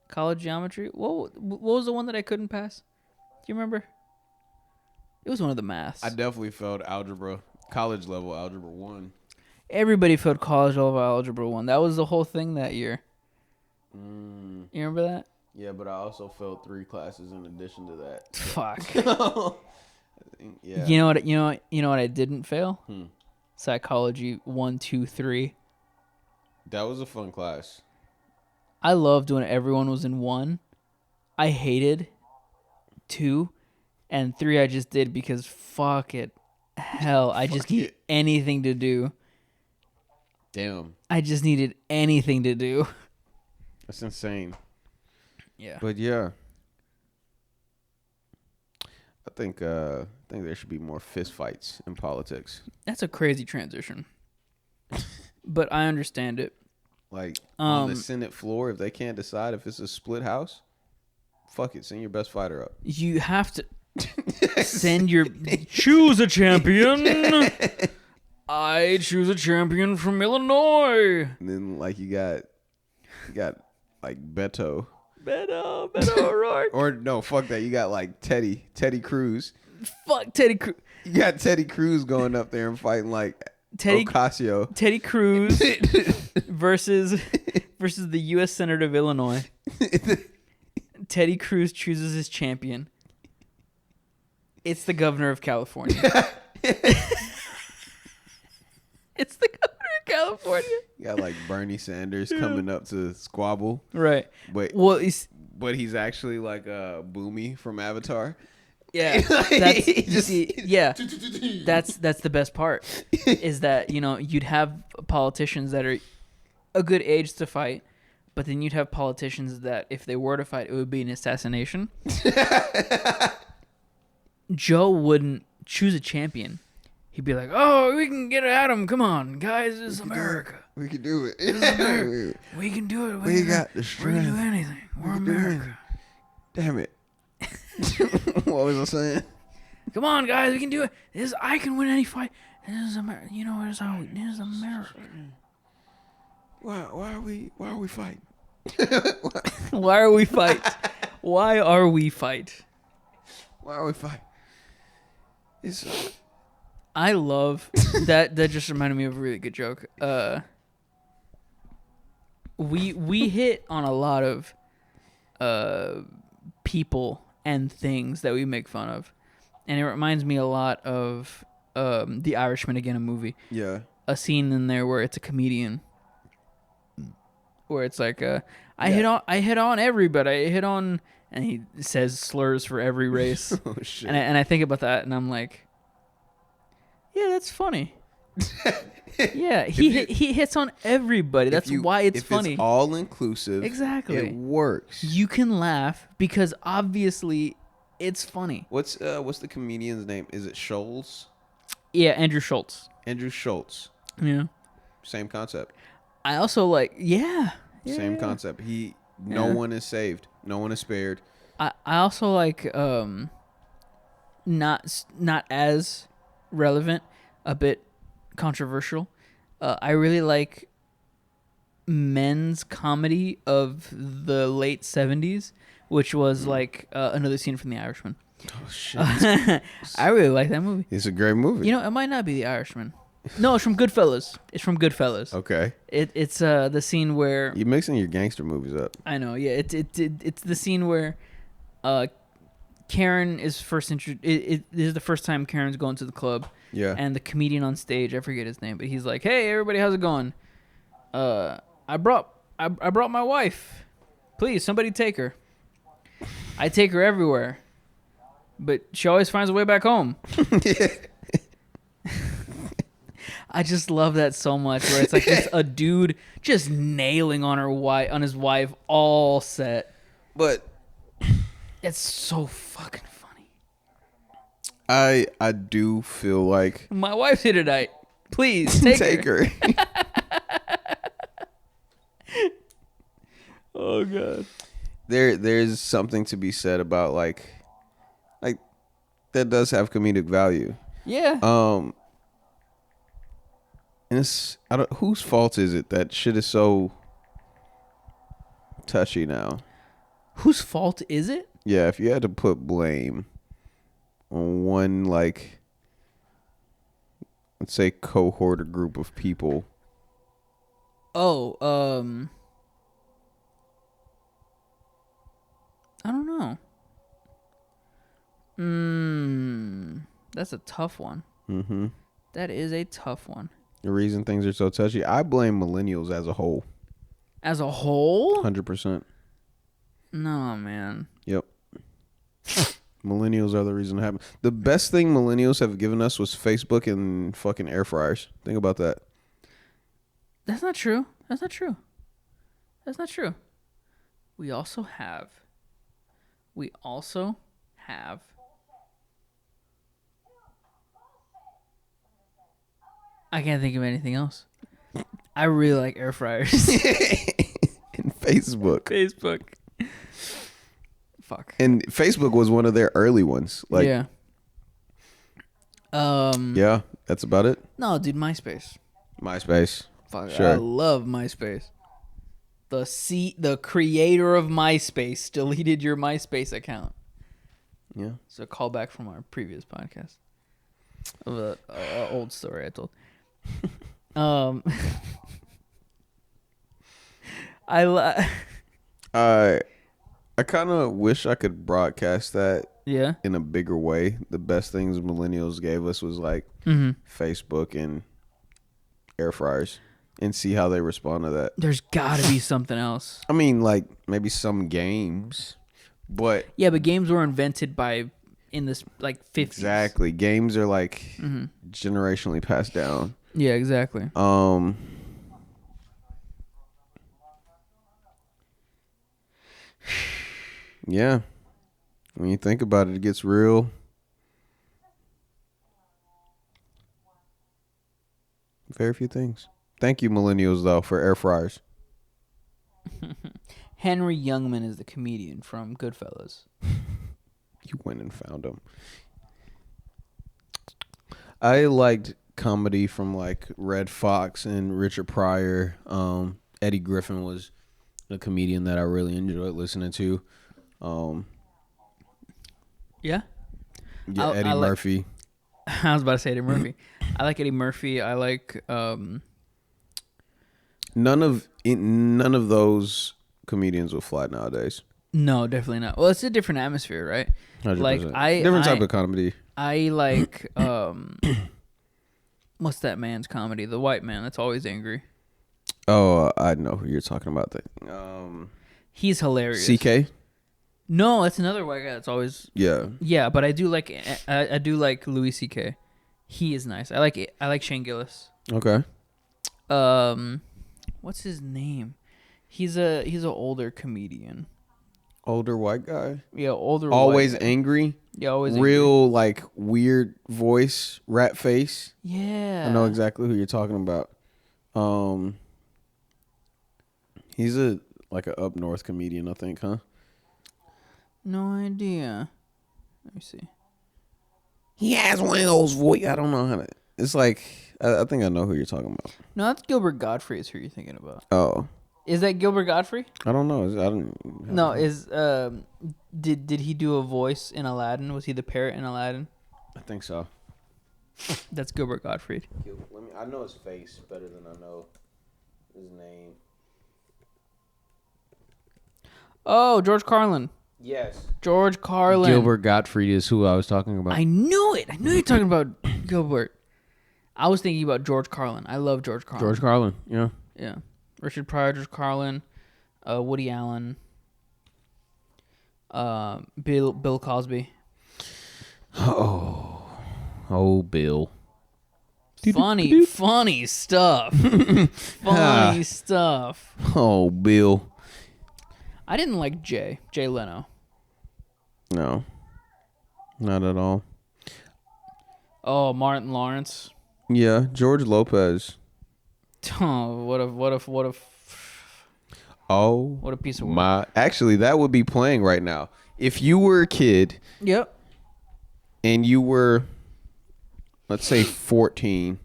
College geometry? What was the one that I couldn't pass? Do you remember? It was one of the maths. I definitely failed algebra, college level algebra 1. Everybody failed college level algebra 1. That was the whole thing that year. You remember that? Yeah, but I also failed 3 classes in addition to that. Fuck. Yeah. You know what I didn't fail? Psychology 1, 2, 3. That was a fun class. I loved when everyone was in 1. I hated 2, and 3 I just did because fuck it. Hell, I just need anything to do. Damn. I just needed anything to do. That's insane. Yeah. But yeah. I think there should be more fist fights in politics. That's a crazy transition. But I understand it. Like on the Senate floor, if they can't decide if it's a split house, fuck it, send your best fighter up. You have to choose a champion. I choose a champion from Illinois. And then like you got like Beto O'Rourke. or no, fuck that. You got like Teddy Cruz. Fuck Teddy Cruz. You got Teddy Cruz going up there and fighting like Ocasio. Teddy Cruz versus versus the U.S. Senate of Illinois. Teddy Cruz chooses his champion. It's the governor of California. It's the governor of California. You got like Bernie Sanders coming up to squabble. Right. But he's actually like Boomy from Avatar. Yeah. That's the best part. Is that, you'd have politicians that are a good age to fight, but then you'd have politicians that if they were to fight, it would be an assassination. Joe wouldn't choose a champion. He'd be like, "Oh, we can get at him. Come on, guys. This is America. We can do it. This is America. We can do it. We got the strength. We can do anything. We're America. Damn it." What was I saying? Come on, guys. We can do it. I can win any fight. This is America. This is America. Why are we fighting? Why are we fight? Why are we fight? Why are we fighting? I love that. That just reminded me of a really good joke. We hit on a lot of people and things that we make fun of, and it reminds me a lot of The Irishman again, a movie. Yeah. A scene in there where it's a comedian, where it's like, I hit on everybody. I hit on, and he says slurs for every race. Oh shit. And I think about that, and I'm like, yeah, that's funny. Yeah, he hits on everybody. That's why it's funny. It's all inclusive. Exactly. It works. You can laugh because obviously it's funny. What's the comedian's name? Is it Scholes? Yeah, Andrew Schultz. Andrew Schultz. Yeah. Same concept. I also like, Same concept. No one is saved. No one is spared. I also like not as relevant, a bit controversial. I really like men's comedy of the late 70s, which was like another scene from The Irishman. Oh shit. I really like that movie. It's a great movie. It might not be The Irishman. No, it's from Goodfellas. Okay. It's the scene where you're mixing your gangster movies up. I know. Yeah, it's the scene where Karen is first this is the first time Karen's going to the club. Yeah. And the comedian on stage, I forget his name, but he's like, "Hey, everybody, how's it going? I brought my wife. Please, somebody take her. I take her everywhere, but she always finds a way back home." I just love that so much. Where it's like just a dude just nailing on his wife all set. But it's so fucking funny. I do feel like my wife's here tonight. Please take her. Oh god. There's something to be said about like that does have comedic value. Yeah. And it's whose fault is it that shit is so touchy now? Whose fault is it? Yeah, if you had to put blame on one, like, let's say cohort or group of people. Oh, I don't know. That's a tough one. Mm-hmm. That is a tough one. The reason things are so touchy, I blame millennials as a whole. As a whole? 100%. No, man. Yep. Millennials are the reason it happened. The best thing millennials have given us was Facebook and fucking air fryers. Think about that. That's not true. That's not true. That's not true. We also have. I can't think of anything else. I really like air fryers. And Facebook. Fuck. And Facebook was one of their early ones. Like, yeah. Yeah, that's about it. No, dude, MySpace. Fuck, sure. I love MySpace. The creator of MySpace deleted your MySpace account. Yeah. It's a callback from our previous podcast of an old story I told. I kind of wish I could broadcast that Yeah. in a bigger way. The best things millennials gave us was like Facebook and air fryers, and see how they respond to that. There's got to be something else. I mean, like maybe some games, but Yeah, but games were invented in this like 50s. exactly, games are like generationally passed down. Yeah, exactly. Yeah. When you think about it, it gets real. Very few things. Thank you, millennials, though, for air fryers. Henry Youngman is the comedian from Goodfellas. You went and found them. I liked comedy from like Red Fox and Richard Pryor. Eddie Griffin was a comedian that I really enjoyed listening to. Yeah? Eddie Murphy. I was about to say Eddie Murphy. I like Eddie Murphy. I like None of those comedians will fly nowadays. no, definitely not. Well, it's a different atmosphere, right? 100%. Like different type of comedy. I like what's that man's comedy? The white man that's always angry. Oh, I know who you're talking about. He's hilarious. CK. No, that's another white guy that's always Yeah. But I do like Louis CK. He is nice. I like Shane Gillis. Okay. What's his name? He's an older comedian. Older white guy. Yeah, older. Always white guy. angry. Yeah, always real angry. like weird voice, rat face. Yeah. I know exactly who you're talking about. He's a up north comedian, I think, huh? No idea. Let me see. He has one of those voice. I don't know how to. It's like I think I know who you're talking about. No, that's Gilbert Gottfried is who you're thinking about. Oh, Is that Gilbert Gottfried? I don't know. I don't. No, did he do a voice in Aladdin? Was he the parrot in Aladdin? I think so. That's Gilbert Gottfried. I know his face better than I know his name. Oh, George Carlin. Yes. George Carlin. Gilbert Gottfried is who I was talking about. I knew it. I knew you were talking about Gilbert. I was thinking about George Carlin. I love George Carlin. George Carlin, yeah. Yeah. Richard Pryor, George Carlin, Woody Allen, Bill Cosby. Oh, Bill. Funny stuff. Funny stuff. Oh, Bill. I didn't like Jay Leno. No. Not at all. Oh, Martin Lawrence. Yeah, George Lopez. Oh, what a piece of work. Actually, that would be playing right now. If you were a kid Yep. and you were, let's say 14,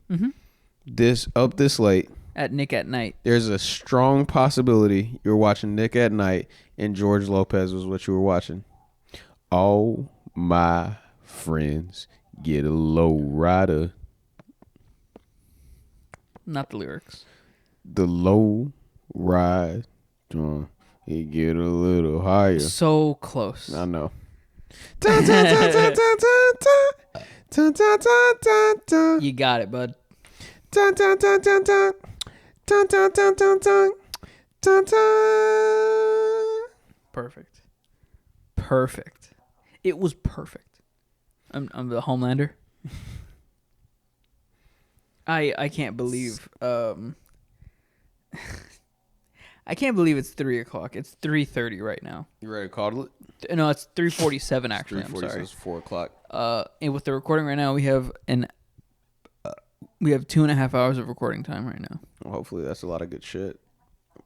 this late, At Nick at Night. there's a strong possibility you're watching Nick at Night and George Lopez was what you were watching. All my friends get a low rider. Not the lyrics. The low ride, it get a little higher. So close. I know. You got it, bud. Perfect. Perfect. It was perfect. I'm the Homelander. I can't believe I can't believe it's 3:00. It's 3:30 right now. You ready to call it? No, it's 3:47 actually. I'm sorry. It's 4 o'clock. And with the recording right now, we have 2.5 hours of recording time right now. Well, hopefully that's a lot of good shit,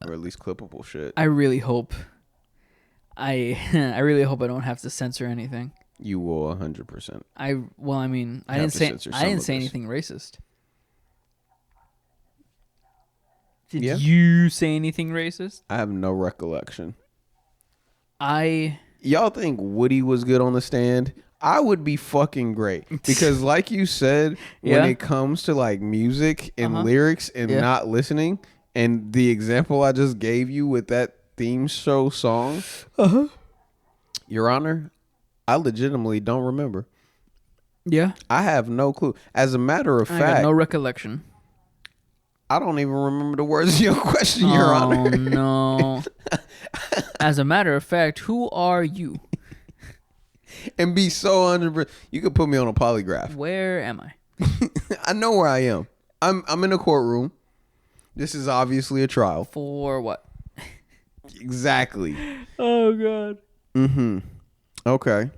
or at least clippable shit. I really hope. I really hope I don't have to censor anything. You will 100%. I didn't say anything racist. Did you say anything racist? I have no recollection. Y'all think Woody was good on the stand? I would be fucking great because, like you said, when it comes to like music and lyrics and not listening, And the example I just gave you with that theme show song, Your Honor, I legitimately don't remember. Yeah. I have no clue. As a matter of I fact, got no recollection. I don't even remember the words of your question, Your Honor. Oh, no. As a matter of fact, who are you? And be so 100%. You could put me on a polygraph. Where am I? I know where I am. I'm in a courtroom. This is obviously a trial. For what? Exactly. Oh, God. Mm-hmm. Okay.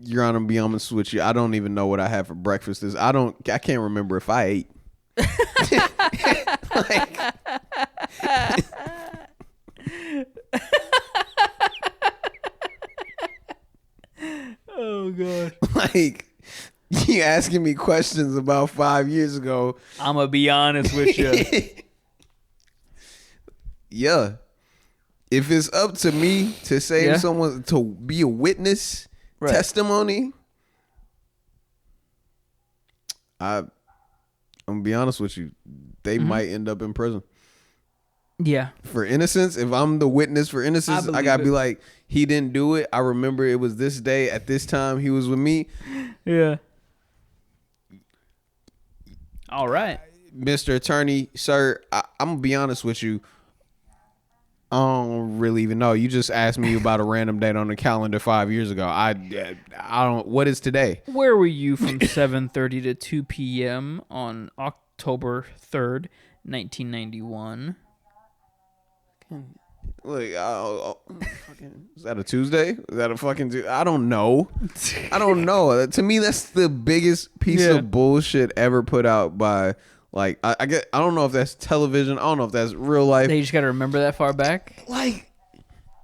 Your Honor, be honest with you. I don't even know what I had for breakfast. I can't remember if I ate. Like, Oh, God. like, you asking me questions about 5 years ago. I'm going to be honest with you. Yeah. If it's up to me to say someone to be a witness, testimony, I'm gonna be honest with you, they might end up in prison. Yeah. For innocence, if I'm the witness for innocence, I gotta be like, he didn't do it. I remember it was this day at this time he was with me. Yeah. All right. Mr. Attorney, sir, I'm gonna be honest with you. I don't really even know. You just asked me about a random date on the calendar 5 years ago. I don't. What is today? Where were you from 7:30 to 2 p.m. on October 3rd, 1991? Look, is that a Tuesday? Is that a fucking Tuesday? I don't know. I don't know. To me, that's the biggest piece of bullshit ever put out by. Like, I don't know if that's television. I don't know if that's real life. They just got to remember that far back. Like,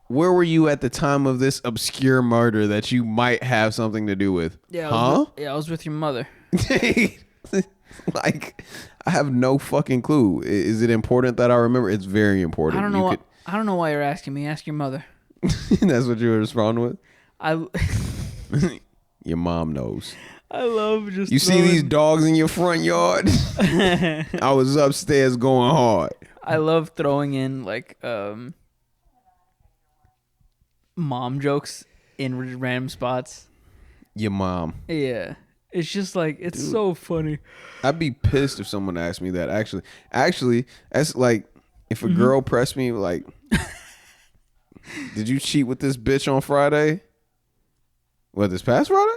where were you at the time of this obscure murder that you might have something to do with? Yeah. I was with your mother. Like, I have no fucking clue. Is it important that I remember? It's very important. I don't know. I don't know why you're asking me. Ask your mother. That's what you were responding with? Your mom knows. I love just. You see these dogs in your front yard? I was upstairs going hard. I love throwing in like mom jokes in random spots. Your mom. Yeah, it's just like it's so funny. I'd be pissed if someone asked me that. Actually, that's like if a girl pressed me like, "Did you cheat with this bitch on Friday?" What, this past Friday?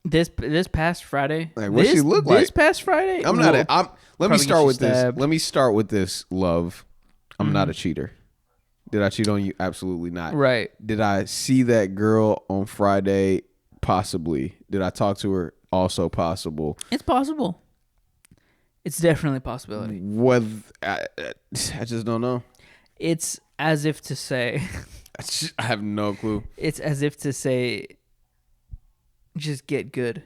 This past Friday. Like, what she look like? This past Friday. Let me start with this. Let me start with this, love. I'm not a cheater. Did I cheat on you? Absolutely not. Right. Did I see that girl on Friday? Possibly. Did I talk to her? Also possible. It's possible. It's definitely a possibility. What? I just don't know. It's as if to say. I have no clue. It's as if to say, just get good.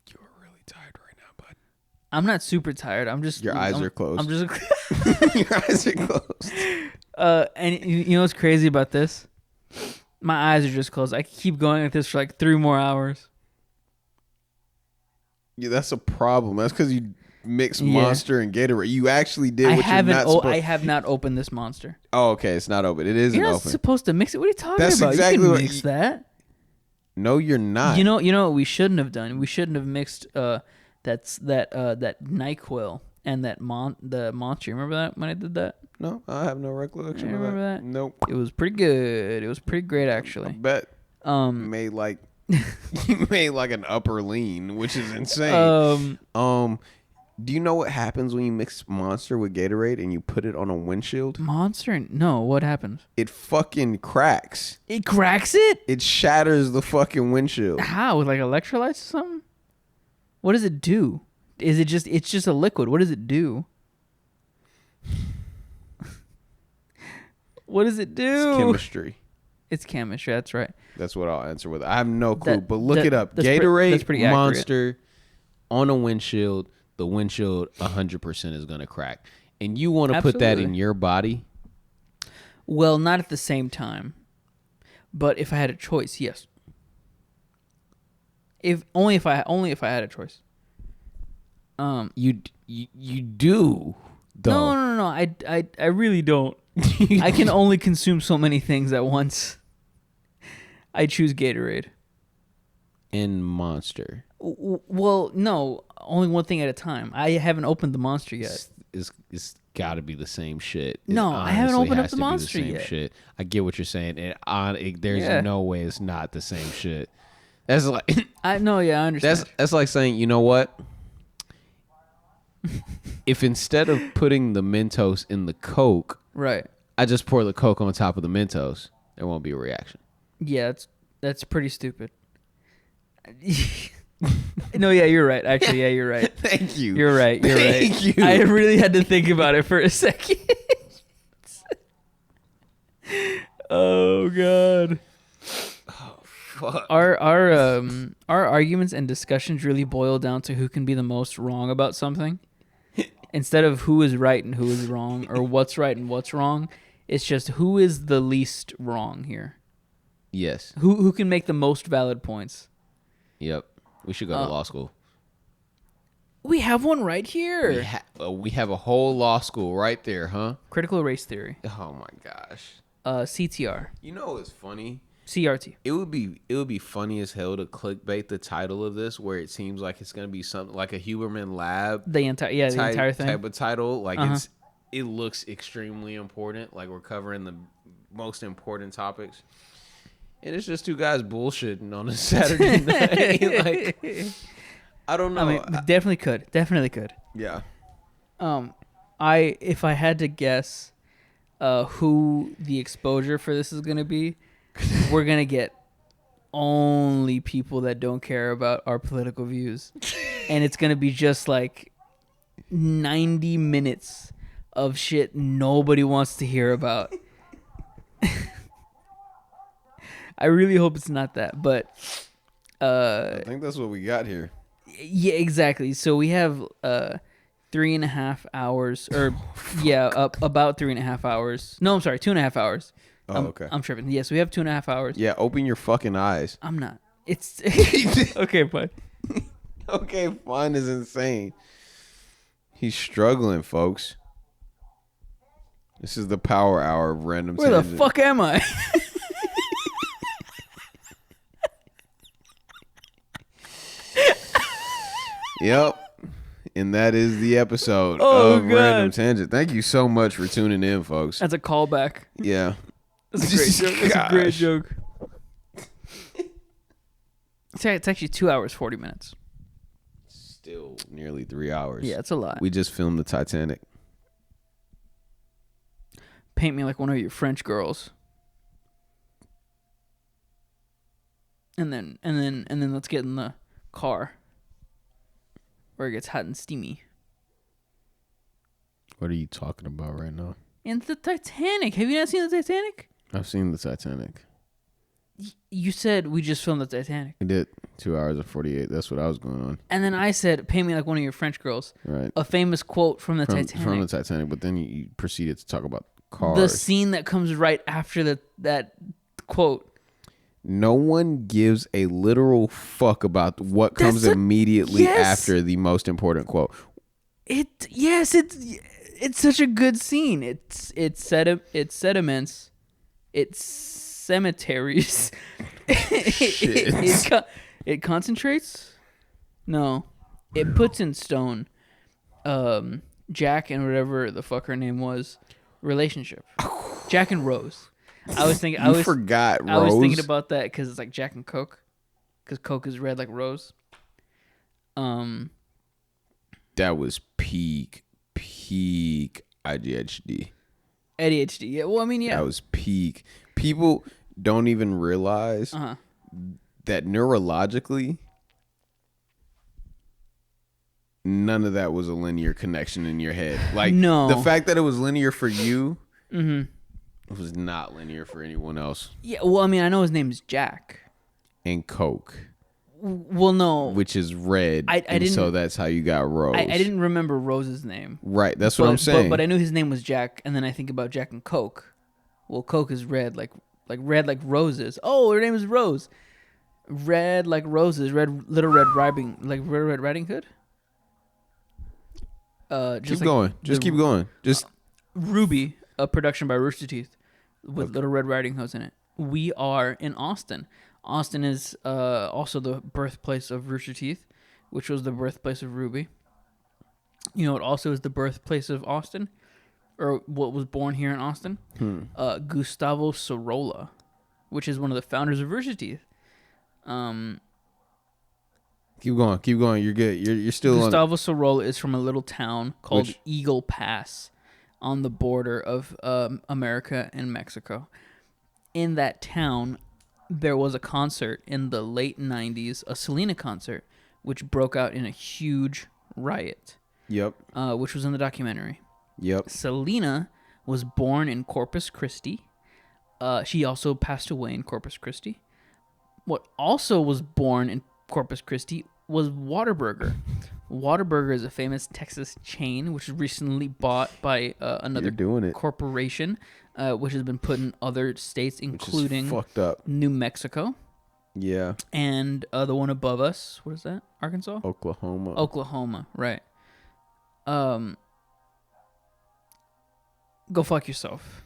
You're really tired right now, bud. I'm not super tired. I'm just. Your eyes are closed. I'm just. Your eyes are closed. And you know what's crazy about this? My eyes are just closed. I can keep going like this for like 3 more hours. Yeah, that's a problem. That's because you mixed Monster and Gatorade. You actually did what you're not supposed. I have not opened this Monster. Oh, okay. It's not open. It isn't You're not open. supposed to mix it. What are you talking That's about? exactly you can what mix that. No, you're not. You know what we shouldn't have done? We shouldn't have mixed that NyQuil and the Monster. Remember that when I did that? No, I have no recollection. You remember that? Nope. It was pretty good. It was pretty great actually. I bet. Made like you made like an upper lean, which is insane. Do you know what happens when you mix Monster with Gatorade and you put it on a windshield? Monster? No, what happens? It fucking cracks. It cracks it? It shatters the fucking windshield. How? With like electrolytes or something? What does it do? It's just a liquid. What does it do? What does it do? It's chemistry. It's chemistry. That's right. That's what I'll answer with. I have no clue, but look it up. That's Gatorade pretty accurate. Monster on a windshield. The windshield 100% is going to crack. And you want to put that in your body? Well, not at the same time. But if I had a choice, yes. If I had a choice. You do though. No. I really don't. I can only consume so many things at once. I choose Gatorade. And Monster. Well, no, only one thing at a time. I haven't opened the Monster yet. It's got to be the same shit. No, I haven't opened up has the to be Monster the same yet. Shit. I get what you're saying, and there's no way it's not the same shit. That's like I understand. that's like saying, you know what? If instead of putting the Mentos in the Coke, right. I just pour the Coke on top of the Mentos, there won't be a reaction. Yeah, that's pretty stupid. No, yeah, you're right. Actually, yeah, you're right. Thank you. You're right. Thank you. I really had to think about it for a second. Oh God. Oh fuck. Our arguments and discussions really boil down to who can be the most wrong about something, instead of who is right and who is wrong, or what's right and what's wrong. It's just who is the least wrong here. Yes. Who can make the most valid points. Yep. We should go to law school. We have one right here. We have a whole law school right there, huh? Critical race theory. Oh my gosh. CTR. You know what's funny? CRT. It would be funny as hell to clickbait the title of this, where it seems like it's gonna be something like a Huberman Lab. The entire thing. Type of title. Like it looks extremely important. Like we're covering the most important topics. And it's just two guys bullshitting on a Saturday night. Like, I don't know. I mean, definitely could. Yeah. If I had to guess, who the exposure for this is gonna be, we're gonna get only people that don't care about our political views, and it's gonna be just like 90 minutes of shit nobody wants to hear about. I really hope it's not that, but I think that's what we got here. yeah, exactly. So we have 3.5 hours, or about 3.5 hours. No, I'm sorry, 2.5 hours. Oh, okay. I'm tripping. Yes, we have 2.5 hours. Yeah, open your fucking eyes. I'm not. It's okay, bud. Okay, fine is insane. He's struggling, folks. This is the power hour of random. Where tangent. the fuck am I? Yep. And that is the episode Oh, of God. Random Tangent. Thank you so much for tuning in, folks. That's a callback. Yeah. That's a great joke. That's a great joke. It's actually 2 hours 40 minutes. Still nearly 3 hours. Yeah, it's a lot. We just filmed the Titanic. Paint me like one of your French girls. And then let's get in the car where it gets hot and steamy. What are you talking about right now? And the Titanic. Have you not seen the Titanic? I've seen the Titanic. You said we just filmed the Titanic. I did 2 hours and 48. That's what I was going on. And then I said, paint me like one of your French girls. Right. A famous quote from the Titanic. From the Titanic, but then you proceeded to talk about cars. The scene that comes right after that quote. No one gives a literal fuck about what comes immediately after the most important quote. It's such a good scene. It sediments. It's cemeteries. It concentrates. No, it puts in stone. Jack and whatever the fuck her name was, relationship. Jack and Rose. I forgot Rose. I was thinking about that because it's like Jack and Coke, because Coke is red like Rose. That was peak ADHD. ADHD. Yeah. Well, I mean, yeah. That was peak. People don't even realize that neurologically, none of that was a linear connection in your head. Like, no. The fact that it was linear for you was not linear for anyone else. Yeah, well, I mean, I know his name is Jack. And Coke. Well, no. Which is red. I didn't, so that's how you got Rose. I didn't remember Rose's name. Right, that's what I'm saying. But I knew his name was Jack, and then I think about Jack and Coke. Well, Coke is red, like red like roses. Oh, her name is Rose. Red like roses, Little Red Riding Hood. Keep going. Just keep going. Just Ruby, a production by Rooster Teeth, with Little Red Riding Hoods in it. We are in Austin. Austin is also the birthplace of Rooster Teeth, which was the birthplace of Ruby. You know what also is the birthplace of Austin? Or what was born here in Austin? Gustavo Sorolla, which is one of the founders of Rooster Teeth. Keep going. You're good. You're still Gustavo Sorolla is from a little town called Eagle Pass on the border of America and Mexico. In that town, there was a concert in the late 90s, a Selena concert, which broke out in a huge riot. Yep. Which was in the documentary. Yep. Selena was born in Corpus Christi. She also passed away in Corpus Christi. What also was born in Corpus Christi was Whataburger. Whataburger is a famous Texas chain, which was recently bought by another corporation, which has been put in other states, including fucked up. New Mexico. Yeah. And the one above us, what is that? Arkansas? Oklahoma, right. Go fuck yourself.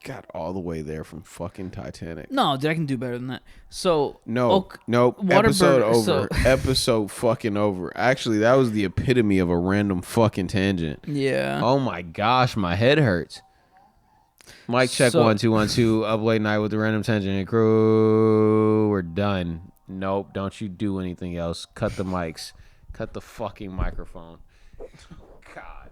Got all the way there from fucking Titanic. No, dude, I can do better than that. So nope. Episode over. Episode fucking over. Actually, that was the epitome of a random fucking tangent. Yeah. Oh my gosh, my head hurts. Mic check 1 2 1 2. Up late night with the random tangent crew. We're done. Nope. Don't you do anything else. Cut the mics. Cut the fucking microphone. God.